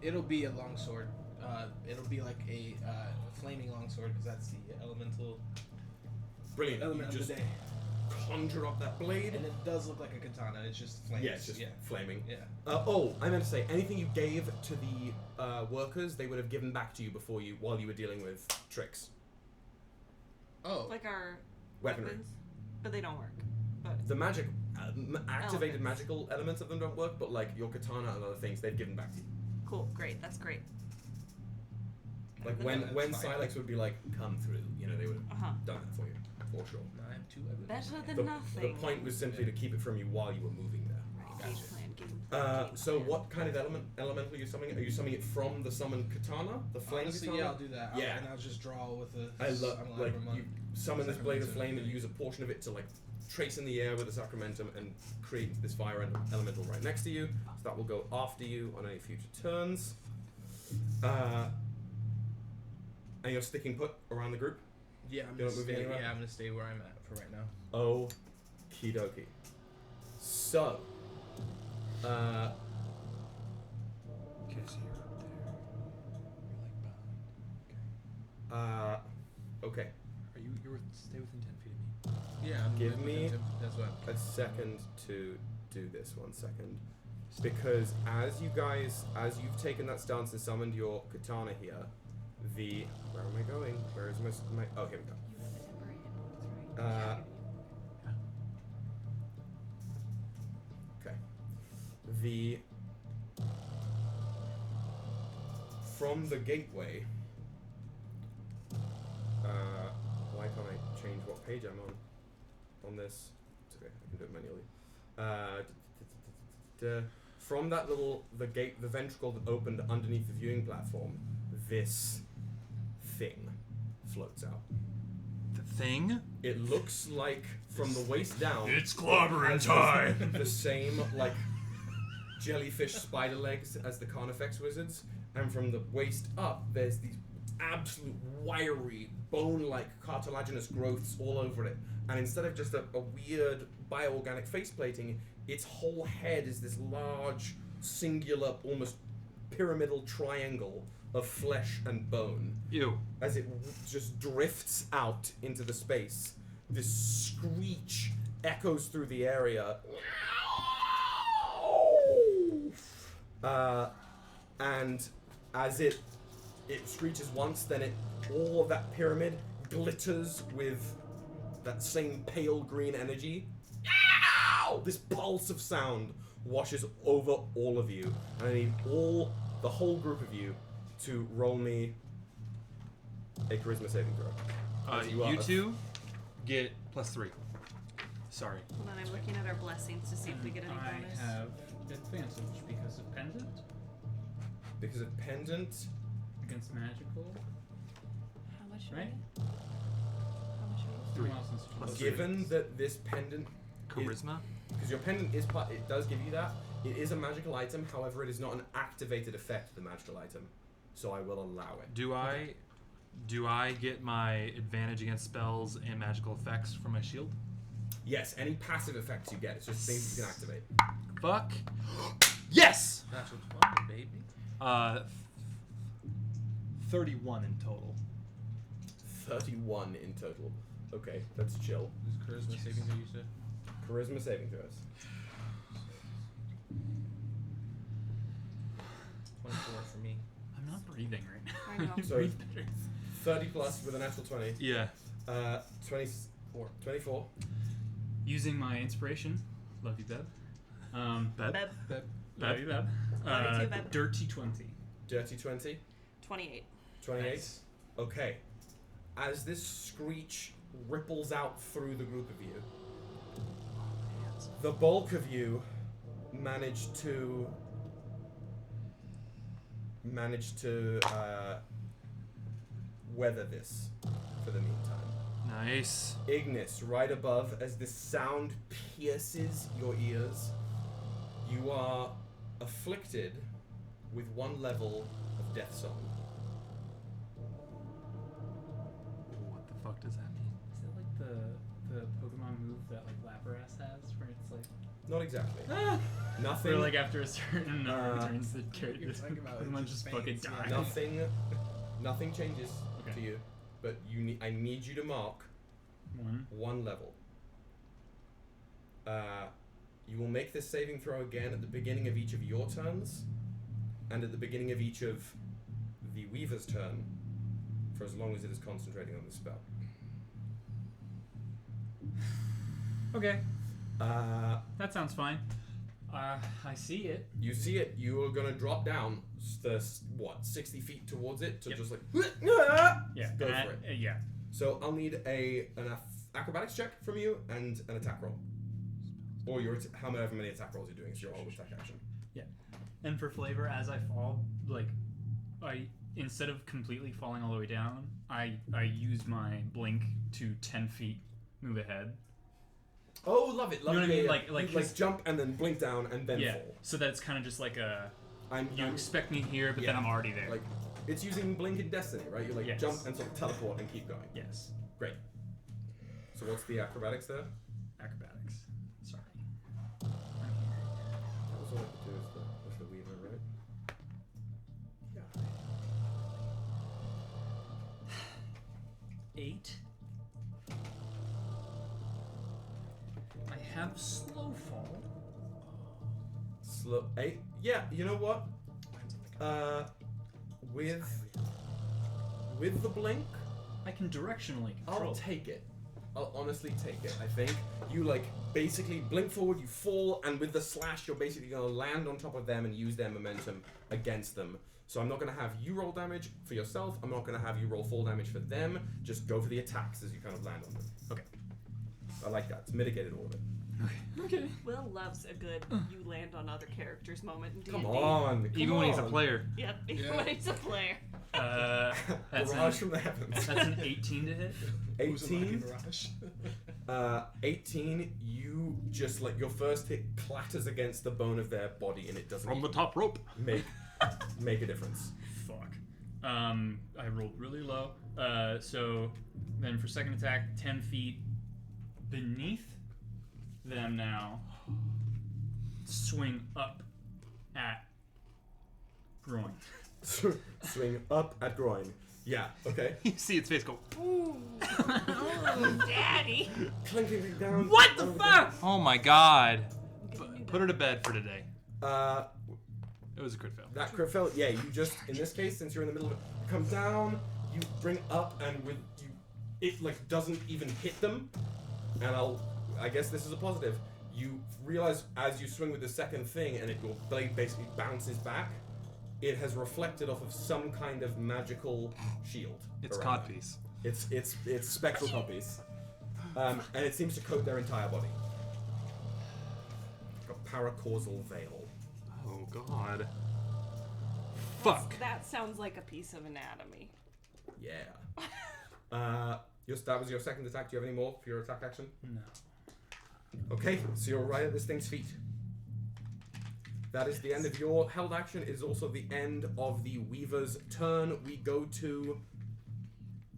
It'll be a longsword. It'll be like a flaming longsword, because that's the elemental Brilliant. element You of just the day. conjure up that blade. And it does look like a katana. It's just flames. Yeah, it's just flaming. Yeah. I meant to say, anything you gave to the workers, they would have given back to you while you were dealing with tricks. Oh. Like our Weaponry. weapons, but they don't work. But The magic, activated Elements. magical elements of them don't work, but like your katana and other things, they've given back to you. cool, great, that's great. Like Yeah, when that's fine. Silex would be like, come through, they would have Uh-huh. done that for you, for sure. I have two weapons. Better than The nothing. point was simply to keep it from you while you were moving there. Right, game plan, game So plan. what kind of elemental are you summoning? Are you summoning it from the summoned katana? The flame Honestly, katana? yeah, I'll do that. Yeah. And I'll just draw with a... I love, like, Sacramentum. you summon this blade of Sacramentum. flame and use a portion of it to, like, trace in the air with the sacramentum and create this fire elemental right next to you. So that will go after you on any future turns. And you're sticking put around the group? Yeah, I'm You're gonna not moving stay. anywhere? Yeah, I'm gonna stay where I'm at for right now. Okie dokie. So, okay. You're stay within 10 feet of me. Yeah, I'm Give good with me it. That's what. a second to do this. 1 second. Because as you've taken that stance and summoned your katana here, where am I going? Where is my oh, here we go. You have it in brain, that's right. Okay. From the gateway, why can't I change what page I'm on this? It's okay, I can do it manually. From that the ventricle that opened underneath the viewing platform, this thing floats out. The thing? It looks like from the waist down. It's clobbering has time. The same like jellyfish spider legs as the Carnifex wizards, and from the waist up, there's these absolute wiry, bone-like cartilaginous growths all over it. And instead of just a weird bioorganic face plating, its whole head is this large, singular, almost pyramidal triangle of flesh and bone. Ew. As it just drifts out into the space, this screech echoes through the area. And as it screeches once, then all of that pyramid glitters with that same pale green energy. pow! This pulse of sound washes over all of you, and I need the whole group of you to roll me a charisma saving throw. You two get +3. Sorry. Hold on, I'm looking at our blessings to see if we get any bonus. I have advantage because of pendant. Because of pendant. Against magical. How much? Right? How much? Three. Well, since it's Plus Given that this pendant, Charisma? because your pendant is part, it does give you that. It is a magical item. However, it is not an activated effect of the magical item, so I will allow it. Do I get my advantage against spells and magical effects from my shield? Yes, any passive effects you get, it's just things you can activate. Fuck. Yes! That's what's fun, baby. 31 in total. 31 in total. Okay, that's chill. Who's charisma saving throw you said? Charisma saving throws. 24 for me. I'm not breathing right now. I know. You So- breathe better. 30 plus with a natural 20. Yeah. 24. Using my inspiration. Love you, Beb. Beb? Beb. Love you, Beb. Love you too, Beb. Dirty 20. Dirty 20. 28. 28. Nice. Okay. As this screech ripples out through the group of you, the bulk of you manage to weather this for the meantime. Nice. Ignis, right above, as this sound pierces your ears, you are afflicted with 1 level of Death Song. What the fuck does that mean? Is it like the Pokemon move that like Lapras has, where it's like Not exactly. Nothing. where like after a certain number of turns the character You're talking about Pokemon just just fucking faints, die. Nothing changes Okay. to you, but I need you to mark 1 level. You will make this saving throw again at the beginning of each of your turns, and at the beginning of each of the Weaver's turn, for as long as it is concentrating on the spell. Okay, That sounds fine. I see it. You see it. You are gonna drop down 60 feet towards it to Yep. just like Yeah. go and for it. Yeah. So I'll need an acrobatics check from you and an attack roll, or your however many attack rolls you're doing. So you're all attack action. And for flavor, as I fall, like, I instead of completely falling all the way down, I use my blink to 10 feet move ahead. Oh, love it. Love You know what I it. mean? Yeah. Like Like jump and then blink down and then yeah. fall. So that it's kind of just like a I'm expect me here, but yeah. then I'm already there. like it's using blink in Destiny, right? You like Yes. jump and sort of teleport and keep going. yes. Great. So what's the acrobatics there? Acrobatics. Sorry. That was all I could do with the Weaver, right? Yeah. 8. I have slow fall. Slow 8. Yeah. You know what? With the blink, I can directionally control. I'll take it. I'll honestly take it. I think you like basically blink forward, you fall, and with the slash, you're basically gonna land on top of them and use their momentum against them. So I'm not gonna have you roll damage for yourself. I'm not gonna have you roll fall damage for them. Just go for the attacks as you kind of land on them. Okay. I like that. It's mitigated all of it. Okay. Will loves a good you land on other characters moment in D&D. Come on. Even when he's a player. Yep, even Yeah. when he's a player. That's Barrage an, from the heavens. that's an 18 to hit. Who's a lucky 18. barrage? 18. You just like your first hit clatters against the bone of their body, and it doesn't From the top rope. make a difference. Fuck. I rolled really low. So then for second attack, 10 feet beneath them now. Swing up at groin. Swing up at groin. Yeah. Okay. You see its face go. Ooh. Oh, daddy. Clinking down. What the fuck? Oh my god. Put her to bed for today. It was a crit fail. That crit fail. Yeah. You just in this case, since you're in the middle of it, you come down. You bring up, and with you, it like doesn't even hit them. And I guess this is a positive. You realize as you swing with the second thing, and your blade basically bounces back, it has reflected off of some kind of magical shield. It's around codpiece. it. It's spectral codpiece, and it seems to coat their entire body. Like a paracausal veil. Oh god. Fuck. That sounds like a piece of anatomy. Yeah. That was your second attack. Do you have any more for your attack action? No. Okay, so you're right at this thing's feet. That is the end of your held action. It is also the end of the Weaver's turn. We go to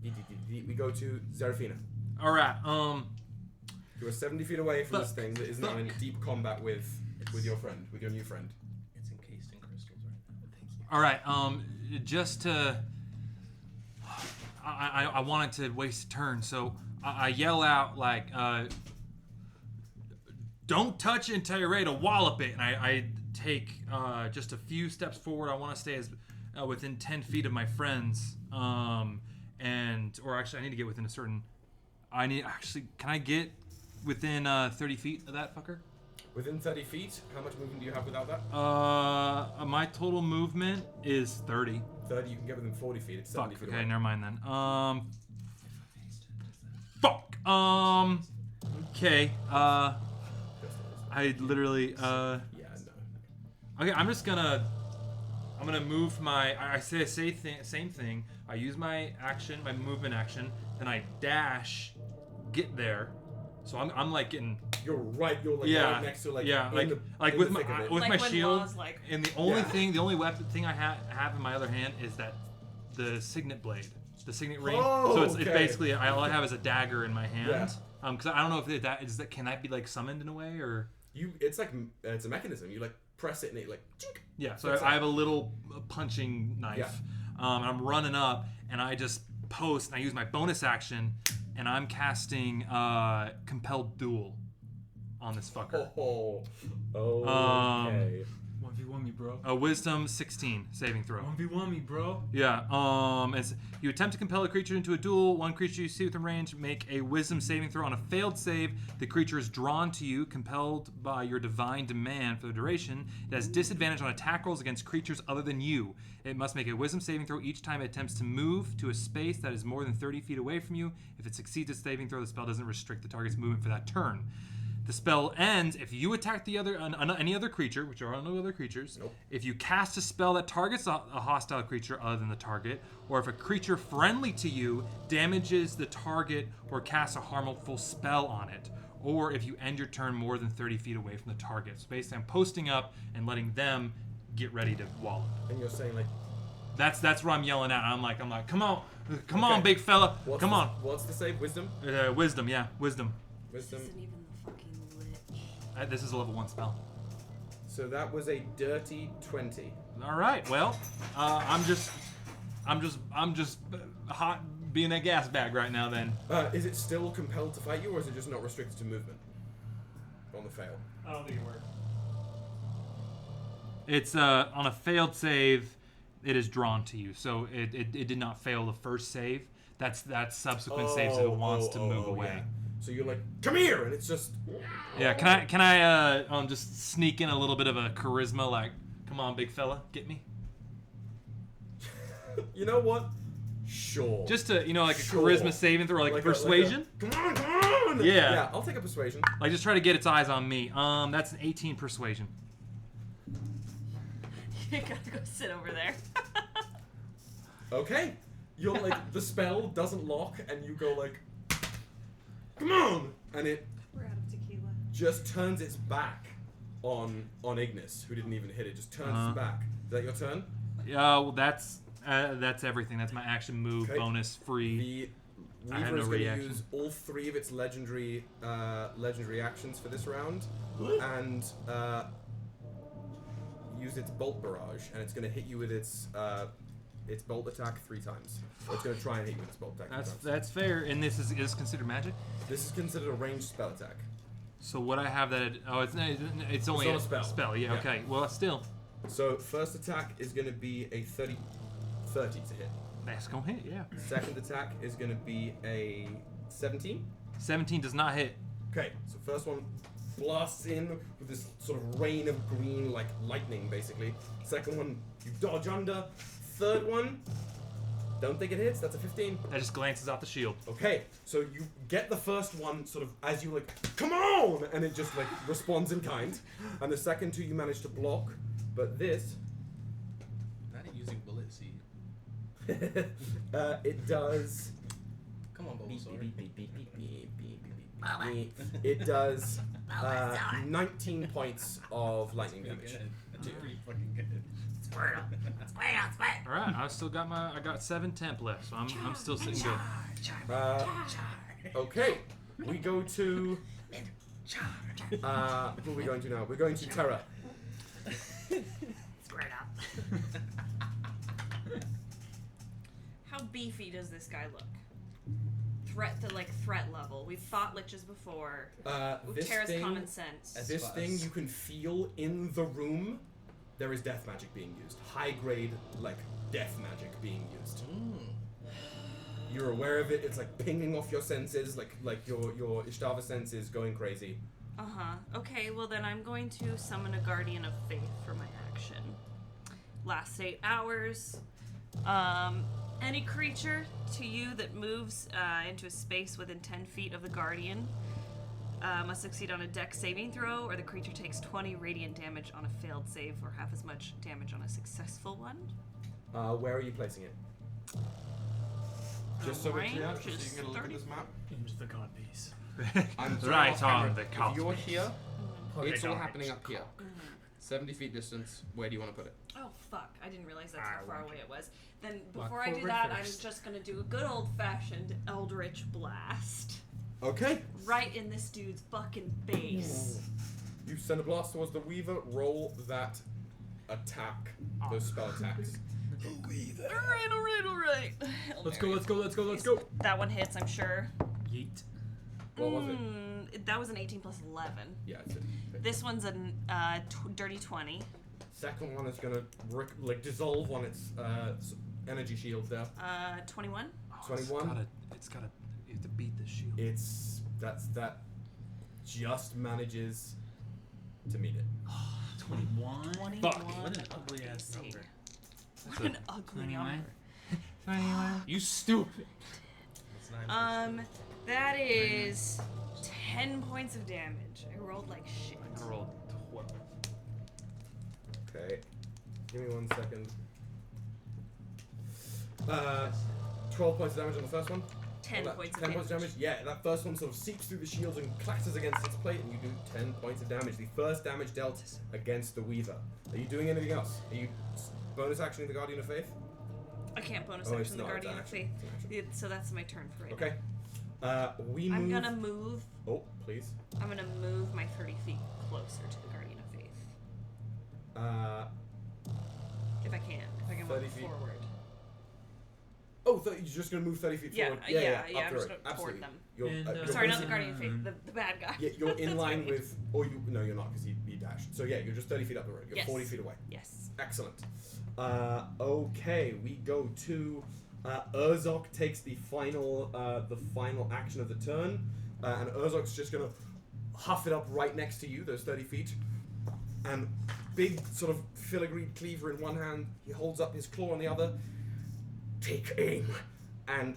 Xerephina. All right. You are 70 feet away from Fuck. this thing that is now in deep combat with your friend, with your new friend. It's encased in crystals right now. Thank you. All right. Just to. I wanted to waste a turn, so I yell out like, "Don't touch it until you're ready to wallop it." And I take just a few steps forward. I want to stay as within 10 feet of my friends, or actually, I need to get within a certain. Can I get within 30 feet of that fucker? Within 30 feet, how much movement do you have without that? My total movement is 30. 30, you can get within 40 feet. It's 70 feet Okay, away. never mind then. Fuck. Okay. I literally. Yeah, no. Okay, I'm gonna move my. I say same thing. I use my movement action, then I dash, get there. So I'm like getting. You're right next to with my Like when shield. Law's like- And the only weapon thing I have in my other hand is the signet blade, the signet ring. Oh, so it's okay. basically all I have is a dagger in my hand. Yeah. Because I don't know if can that be like summoned in a way or. It's like it's a mechanism. You like press it and it like. Chink. Yeah, so That's I have a little punching knife. Yeah. I'm running up, and I just post, and I use my bonus action, and I'm casting Compelled Duel on this fucker. Okay. 1v1 me, bro. A Wisdom 16 saving throw. 1v1 me, bro. Yeah. You attempt to compel a creature into a duel. One creature you see within range make a Wisdom saving throw. On a failed save, the creature is drawn to you, compelled by your divine demand for the duration. It has disadvantage on attack rolls against creatures other than you. It must make a Wisdom saving throw each time it attempts to move to a space that is more than 30 feet away from you. If it succeeds its saving throw, the spell doesn't restrict the target's movement for that turn. The spell ends if you attack any other creature, which are no other creatures. Nope. If you cast a spell that targets a hostile creature other than the target, or if a creature friendly to you damages the target or casts a harmful spell on it, or if you end your turn more than 30 feet away from the target. So basically, I'm posting up and letting them get ready to wallop. And you're saying like. That's what I'm yelling at. I'm like, come on, on, big fella, come on. What's the save? Wisdom. Wisdom, yeah, wisdom. Wisdom. This isn't even the fucking lich. This is a level 1 spell. So that was a dirty 20. All right. Well, I'm just hot being a gas bag right now. Then. Is it still compelled to fight you, or is it just not restricted to movement? On the fail. I don't think it worked. It's on a failed save, it is drawn to you. So it did not fail the first save. That's subsequent saves if it wants to move away. Yeah. So you're like, come here, and it's just. Yeah. Can I just sneak in a little bit of a charisma, like, come on, big fella, get me. You know what? Sure. Just to like a Sure. charisma saving throw, like persuasion. Come on! Yeah. Yeah, I'll take a persuasion. Like just try to get its eyes on me. That's an 18 persuasion. You gotta go sit over there. Okay. You're like, the spell doesn't lock, and you go like, come on! And it We're out of tequila. just turns its back on Ignis, who didn't even hit it. Just turns its back. Is that your turn? Yeah, well, that's everything. That's my action move, Okay. bonus, free. The I had Weaver no is going to reaction. use all 3 of its legendary actions for this round, and use its bolt barrage, and it's going to hit you with its bolt attack 3 times. Or it's going to try and hit you with its bolt attack 3 times. That's fair. And this is considered magic. This is considered a ranged spell attack. So what I have that? It's only not a spell. Spell. Yeah. Yeah. Okay. Well, still. So first attack is going to be a 30 to hit. That's gonna hit. Yeah. Second attack is going to be a 17. 17 does not hit. Okay, so first one blasts in with this sort of rain of green, like lightning, basically. Second one, you dodge under. Third one, don't think it hits. That's a 15. That just glances off the shield. Okay, so you get the first one sort of as you like, come on, and it just like responds in kind. And the second two you manage to block, but this, Not using bullet seed. it does. Come on, Bulbasaur. It does 19 points of lightning damage. Pretty fucking good. All right, I got 7 temp left, so I'm still sitting good. Okay, we go to. Who are we going to now? We're going to Terra. How beefy does this guy look? Threat level. We've fought liches before. This Terra's thing, common sense. this thing you can feel in the room. There is death magic being used. High grade, like death magic being used. You're aware of it. It's like pinging off your senses, like your Ishtava senses going crazy. Okay, well then I'm going to summon a Guardian of Faith for my action. Lasts 8 hours. Any creature to you that moves into a space within 10 feet of the Guardian must succeed on a dex saving throw, or the creature takes 20 radiant damage on a failed save, or half as much damage on a successful one. Where are you placing it? Just so we're clear, Range just so you is can get a look at 30. this map. Into the god piece. I'm Right off camera. on the If cop. you're here, it's all Okay, happening up here. 70 feet distance. Where do you want to put it? Oh fuck, I didn't realize that's how far away it was. Then Walk before I do forward that, first. I'm just gonna do a good old-fashioned Eldritch Blast. Okay. Right in this dude's fucking face. You send a blast towards the Weaver. Roll that attack. Those spell attacks. Alright. Let's go. That one hits, I'm sure. Yeet. What was it? That was an 18 plus 11. Yeah, it's it. This one's a dirty 20. Second one is gonna dissolve on its energy shield there. 21. 21. You have to beat the shield. That just manages to meet it. 21. 21. What an ugly ass Let's see. number. What an ugly Anyway. number. You stupid. That is 10 points of damage. I rolled like shit. I rolled 12. Okay. Give me 1 second. 12 points of damage on the first one. 10 That- points 10 of points damage. of damage. Yeah, that first one sort of seeps through the shields and clatters against its plate, and you do 10 points of damage. The first damage dealt against the Weaver. Are you doing anything else? Are you bonus actioning the Guardian of Faith? I can't bonus Oh, it's action the not, it's Guardian of action. Faith. It's an action. So that's my turn for right Okay. We now. move. I'm gonna move. Oh, please. I'm gonna move my 30 feet closer to the Guardian of Faith. If I can. If I can 30 move feet. forward. Oh, you're just gonna move 30 feet Yeah, forward? yeah, up I'm the just road. gonna Absolutely. toward them. You're, And, you're Sorry, not the basically- Guardian of Faith, the bad guy. Yeah, you're in That's line right. with, no, you're not, because he dashed. So yeah, you're just 30 feet up the road. You're Yes. 40 feet away. Yes. Excellent. Okay, we go to Urzok takes the final action of the turn, and Urzok's just gonna huff it up right next to you, those 30 feet, and big sort of filigreed cleaver in one hand. He holds up his claw in the other. Take aim, and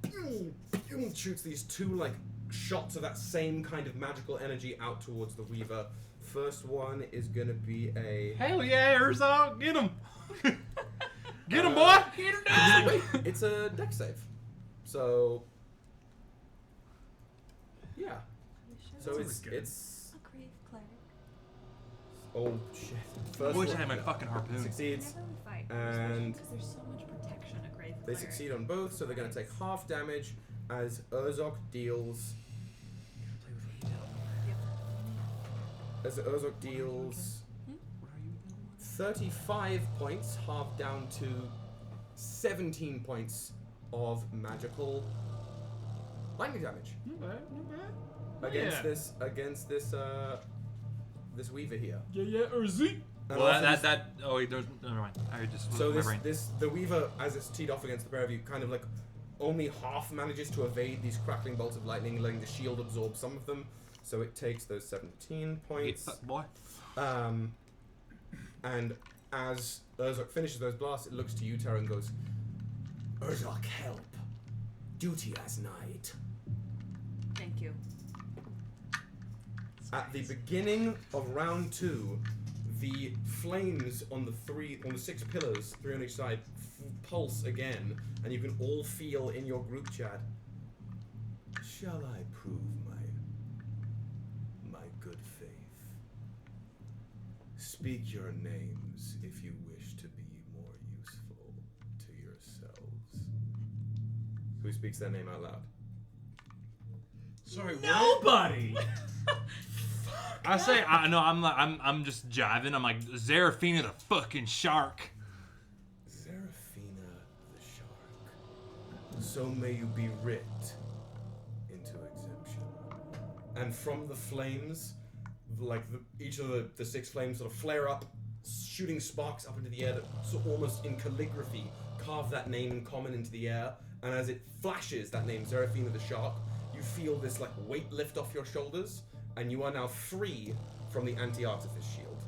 pew, pew, shoots these two like shots of that same kind of magical energy out towards the Weaver. First one is gonna be a. Hell yeah, Urzo! Get him! Get him, boy! Get him down! Wait, it's a dex save. So. Yeah. So it's. good. It's. A grave cleric. Oh shit. I First wish I one had my fucking harpoon. succeeds. Whenever we fight, And- because there's so much protection a grave They cleric. succeed on both, so they're gonna take half damage as Urzok deals. As Urzok deals 35 points, halved down to 17 points of magical lightning damage against this Weaver here. Yeah, Urzi. And Well, also oh, wait, there's, never mind. I just so my brain. the Weaver, as it's teed off against the pair of you, kind of like only half manages to evade these crackling bolts of lightning, letting the shield absorb some of them. So it takes those 17 points. Boy. And as Urzok finishes those blasts, it looks to you, Terra, and goes, Urzok, help. Duty as knight. Thank you. At the beginning of round 2, the flames on the 6 pillars, 3 on each side, pulse again, and you can all feel in your group chat. Shall I prove my good faith? Speak your names if you wish to be more useful to yourselves. Who speaks their name out loud? Sorry, what? Nobody. I say, I'm just jiving. I'm like, Xerephina the fucking shark. Xerephina the shark. So may you be writ into exemption. And from the flames, each of the 6 flames sort of flare up, shooting sparks up into the air that sort of almost in calligraphy carve that name in common into the air. And as it flashes that name, Xerephina the shark, you feel this weight lift off your shoulders, and you are now free from the anti-artifice shield.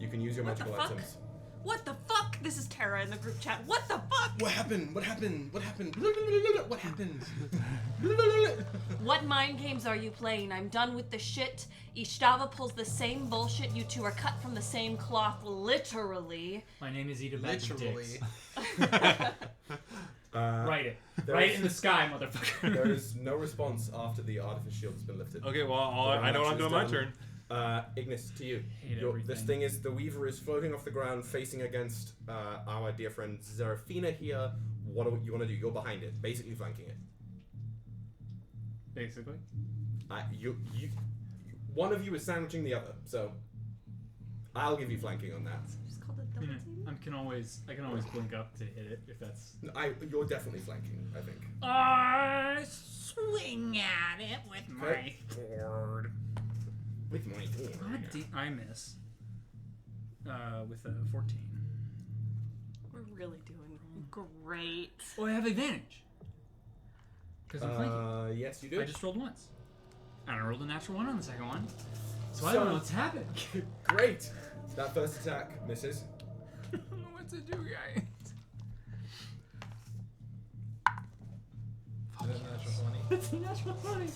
You can use your What the magical fuck? items. What the fuck? This is Terra in the group chat. What the fuck? What happened? What happened? What happened? What happened? What mind games are you playing? I'm done with the shit. Ishtava pulls the same bullshit. You two are cut from the same cloth, literally. My name is Ida Bag of Dicks. Literally. Write it. Write it in the sky, motherfucker. There is no response after the artifice shield has been lifted. Okay, well, I know what I'm doing my turn. Ignis, to you. Hate This everything. thing is, the Weaver is floating off the ground, facing against our dear friend Xerephina here. What do you want to do? You're behind it, basically flanking it. Basically. One of you is sandwiching the other, so I'll give you flanking on that. Just called it double team. I can always blink up to hit it if that's. You're definitely flanking, I think. I swing at it with my sword. With my I miss. With a 14. We're really doing great. Oh, I have advantage. Because I'm flanking. Yes, you do. I just rolled once. And I rolled a natural 1 on the second one. So I don't know what's happened. Great. That first attack misses. I don't know what to do, guys. That's a natural 20.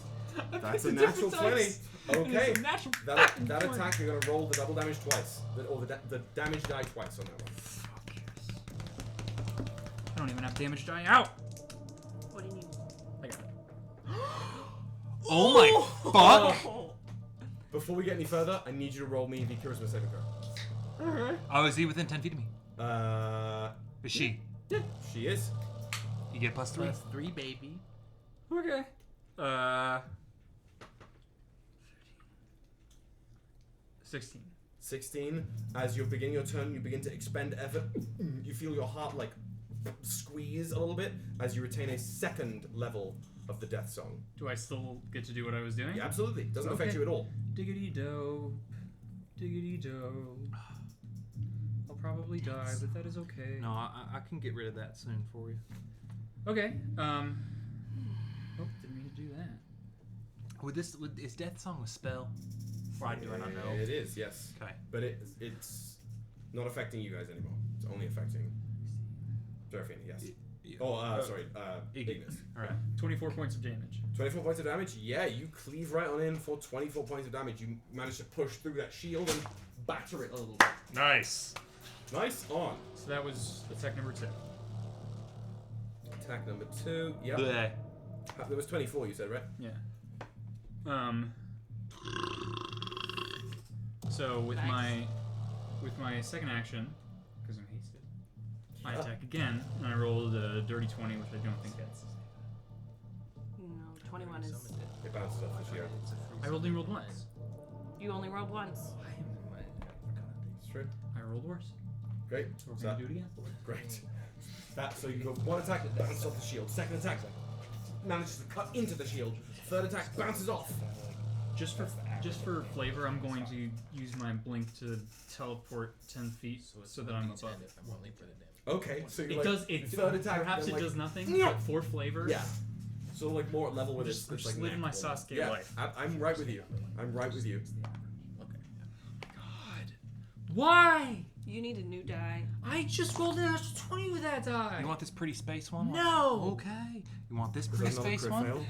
That's a natural 20. Okay. It's a natural That fucking attack, 20. you're going to roll the double damage twice. The damage die twice on that one. Fuck yes. I don't even have damage die out. What do you need? I got it. Oh my fuck! Oh. Before we get any further, I need you to roll me the charisma saving throw. Oh, is he within 10 feet of me? Is she? Yeah. She is. You get +3. Plus 3, baby. Okay. 16. 16. As you're beginning your turn, you begin to expend effort. You feel your heart squeeze a little bit as you retain a second level of the death song. Do I still get to do what I was doing? Yeah, absolutely. Doesn't affect Okay. you at all. Diggity dope. Diggity dope. I'll probably die, but that is okay. No, I can get rid of that soon for you. Okay. Oh, didn't mean to do that. Is Death Song a spell? Or do I not know? It is, yes. Okay. But it's not affecting you guys anymore. It's only affecting Xerephina, yes. Ignis. Alright. 24 points of damage. 24 points of damage? Yeah, you cleave right on in for 24 points of damage. You manage to push through that shield and batter it a little bit. Nice. Nice on. So that was attack number 2. Attack number 2. Yep. Bleh. There was 24, you said, right? Yeah. So with my second action, because I'm hasted, I attack again, and I rolled a dirty 20, which I don't think hits. No, 21 is. It bounces off the shield. I only rolled once. You only rolled once. It's true. I rolled worse. Great. So we're gonna do it again. Great. So you go one attack, bounces off the shield. Second attack, manages to cut into the shield. Third attack, bounces off. Just for flavor, I'm going to use my blink to teleport 10 feet so that I'm above. Okay, so you're It does. It third attack. perhaps then it does nothing, but for flavor. Yeah. So like more at level with Just it's like living my neck almost. Sasuke life. I'm right with you. I'm right with you. God. Why? You need a new die. I just rolled an natural 20 with that die. You want this pretty space one? No. Okay. You want this Is that pretty another space crit one? fail?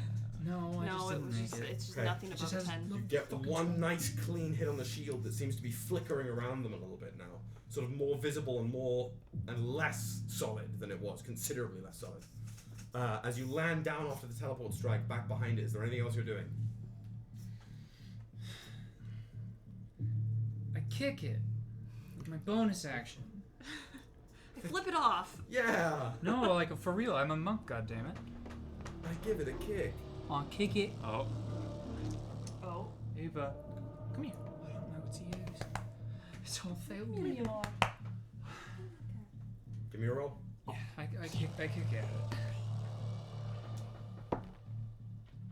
No, I No, just it didn't was make just, it. it's just Okay. nothing It above just a has 10. You get one nice clean hit on the shield that seems to be flickering around them a little bit now. Sort of more visible and less solid than it was, considerably less solid. As you land down after the teleport strike back behind it, is there anything else you're doing? I kick it. With my bonus action. Flip it off. Yeah! No, like for real, I'm a monk, goddammit. I give it a kick. I'll kick it. Oh. Oh. Ava, come here. I don't know what to use. It's all failure. Give me a roll. Yeah, I kick at it.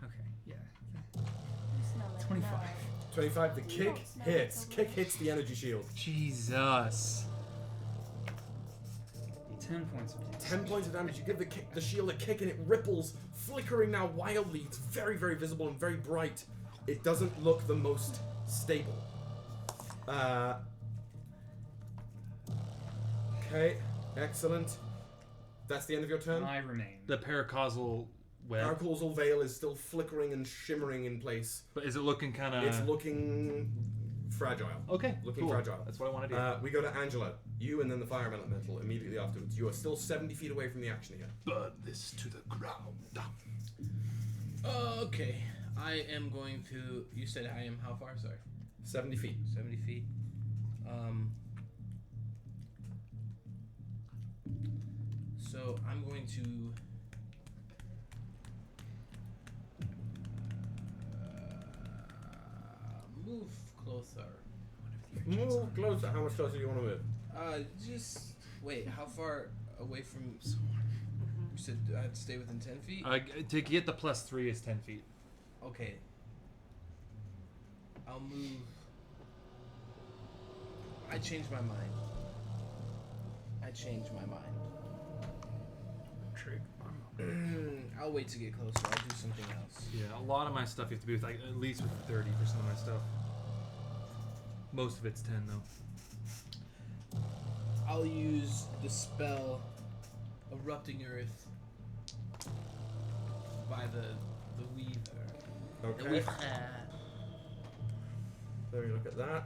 Okay, yeah. 25. 25, the kick hits. Kick hits the energy shield. Jesus. 10 points of damage. 10 points of damage. You give the shield a kick and it ripples, flickering now wildly. It's very, very visible and very bright. It doesn't look the most stable. Okay, excellent. That's the end of your turn. I remain. The paracausal web. Paracausal veil is still flickering and shimmering in place. But is it looking kind of... It's looking fragile. Okay, Looking cool. fragile. That's what I want to do. We go to Angelo. You and then the fire elemental immediately afterwards. You are still 70 feet away from the action here. Burn this to the ground. Okay. I am going to. You said I am how far? Sorry. 70 feet. 70 feet. So I'm going to move closer. Move closer. How much closer do you want to move? Just wait. How far away from? You said I had to stay within 10 feet. To get the +3 is 10 feet. Okay. I'll move. I changed my mind. Trig. I'll wait to get closer. I'll do something else. Yeah, a lot of my stuff you have to be with like at least with 30 for some of my stuff. Most of it's 10 though. I'll use the spell Erupting Earth by the Weaver. The Okay. Weaver. Let me look at that.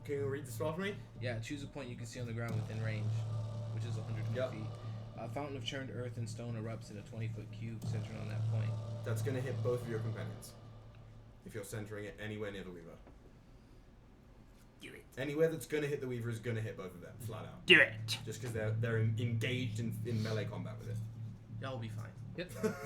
Can you read the spell for me? Yeah, choose a point you can see on the ground within range, which is 120 Yep. feet. A fountain of churned earth and stone erupts in a 20-foot cube centered on that point. That's going to hit both of your companions. If you're centering it anywhere near the Weaver. Do it. Anywhere that's going to hit the Weaver is going to hit both of them, flat out. Do it. Just because they're engaged in melee combat with it. Y'all will be fine.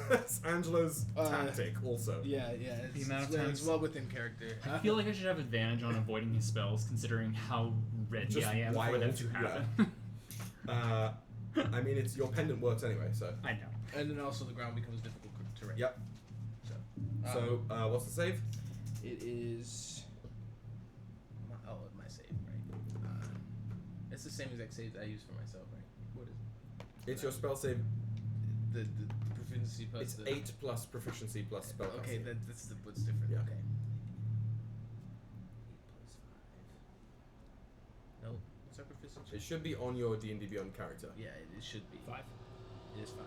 That's Angelo's tactic, also. Yeah. The amount of times- well within character. I feel like I should have advantage on avoiding his spells, considering how ready Just I am for wild, them to happen. I mean, it's your pendant works anyway, so. I know. And then also the ground becomes difficult terrain. Yep. So, What's the save? it is. My save, right? It's the same exact save that I use for myself, right? What is it? It's your spell save. The proficiency plus It's the. 8 plus proficiency plus spell. Okay, that's what's different. Yeah. Okay. 8 plus 5. No, what's our proficiency? It should be on your D&D Beyond character. Yeah, it should be. 5. It is 5.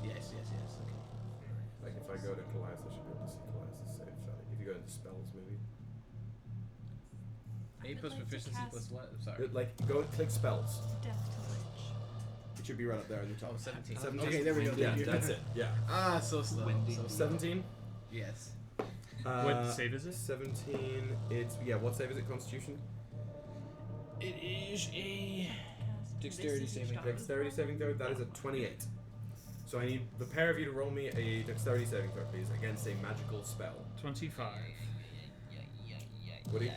Yes. Okay. Like if I go to Callias, I should be able to see Callias' save. If you go into spells, maybe. 8 plus like to proficiency cast- plus what? I'm sorry. Like go and click spells. Death to Lich. It should be right up there in the top. Oh, 17. 17. Okay, there we go. Yeah, Thank you. that's it. Yeah. So slow. Windy. So slow. 17. Yes. What save is it? 17. It's what save is it? Constitution. It is a Cast Dexterity this saving each throw. time. Dexterity saving throw. That is a 28. So I need the pair of you to roll me a dexterity saving throw, please, against a magical spell. 25. Woody.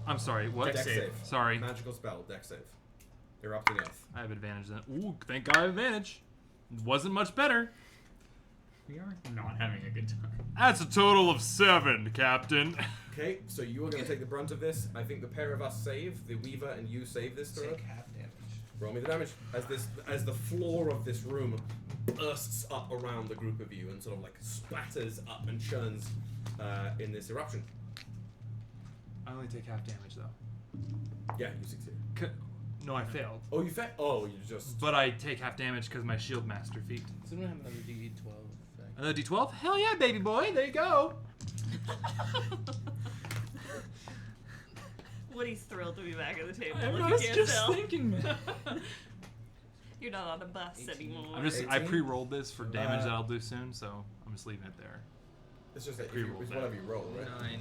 I'm sorry, what? Dex save. Sorry. Magical spell. Dex save. Erupting Earth. I have advantage then. Ooh, thank God I have advantage. Wasn't much better. We are not having a good time. That's a total of 7, Captain. Okay, so you are going to take the brunt of this. I think the pair of us save. The Weaver and you save this throw. Take half damage. Roll me the damage as the floor of this room bursts up around the group of you and sort of like splatters up and churns in this eruption. I only take half damage though. Yeah, you succeed. No, I failed. Oh, you failed. Oh, you just. But I take half damage because my shield master feat. Does anyone have another D12 effect? Another D12? Hell yeah, baby boy! There you go. Woody's thrilled to be back at the table. I if was you can't just tell. thinking that. You're not on a bus 18. anymore. I 18? pre-rolled this for damage that I'll do soon, so I'm just leaving it there. It's just that Pre-roll it's that. whatever you roll, right? 9.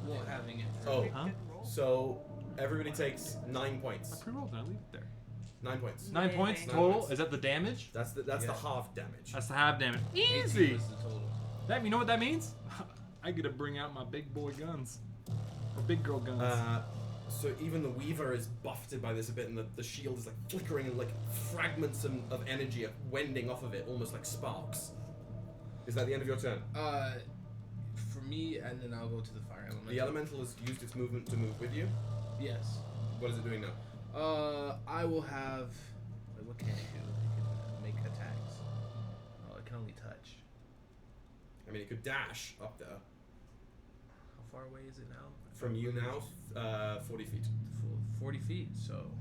Well, having it. Oh, Huh? Good roll. so everybody takes 9 I points. pre-rolled and I leave it there. 9 points. 9 Yay. points 9 total. points. Is that the damage? That's the Yeah. half damage. That's the half damage. 18 Easy. was the total. That, you know what that means? I get to bring out my big boy guns. Or big girl guns. So even the Weaver is buffeted by this a bit, and the shield is like flickering, and like fragments of energy are wending off of it, almost like sparks. Is that the end of your turn? For me, and then I'll go to the fire element. The elemental has used its movement to move with you. Yes. What is it doing now? I will have. Wait, what can it do? It can make attacks. Oh, it can only touch. I mean, it could dash up there. How far away is it now? From you now, 40 feet. 40 feet, so.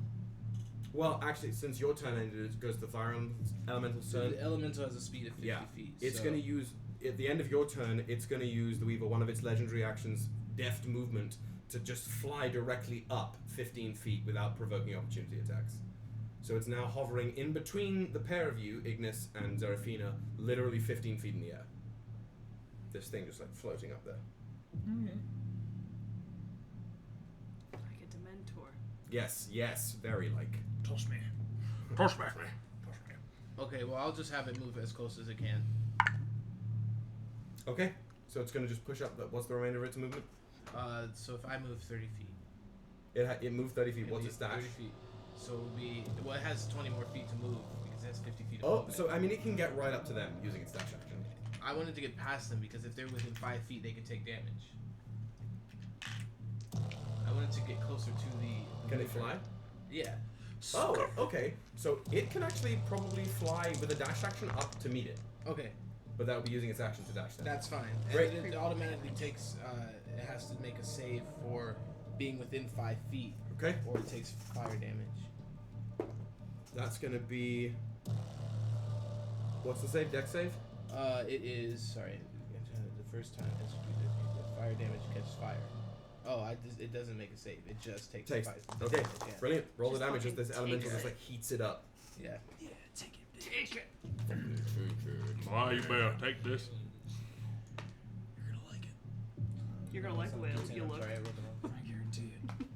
Well, actually, since your turn ended, it goes to the fire elemental's turn. The elemental has a speed of 50 Yeah, feet. it's so going to use, at the end of your turn, it's going to use the Weaver, one of its legendary actions, deft movement, to just fly directly up 15 feet without provoking opportunity attacks. So it's now hovering in between the pair of you, Ignis and Xerephina, literally 15 feet in the air. This thing just like floating up there. Okay. Like a Dementor. Yes, very like. Toss me. Push me. Okay, well, I'll just have it move as close as it can. Okay, so it's going to just push up. What's the remainder of its movement? So if I move 30 feet. It moved 30 feet. it'll What's be its dash? 30 feet. So it would be. Well, it has 20 more feet to move because it has 50 feet of Oh, movement. so I mean, it can get right up to them using its dash action. I wanted to get past them because if they're within 5 feet, they could take damage. I wanted to get closer to the. Can it fly? Yeah. Oh, okay. So it can actually probably fly with a dash action up to meet it, Okay, but that would be using its action to dash then. that's fine. Great. And it automatically takes. It has to make a save for being within 5 feet, Okay, or it takes fire damage. that's gonna be. What's the save? Dex save? It is. Sorry, the first time executed, fire damage catches fire. Oh, it doesn't make a save. It just takes. Takes. Fire. Okay, Yeah. brilliant. Roll the Just damage as fucking this elemental take just it. like heats it up. Yeah. Yeah, take it. Take it. Why you better take this? You're gonna like it. You're gonna like whales. You look. Sorry, I wrote them wrong. I guarantee it.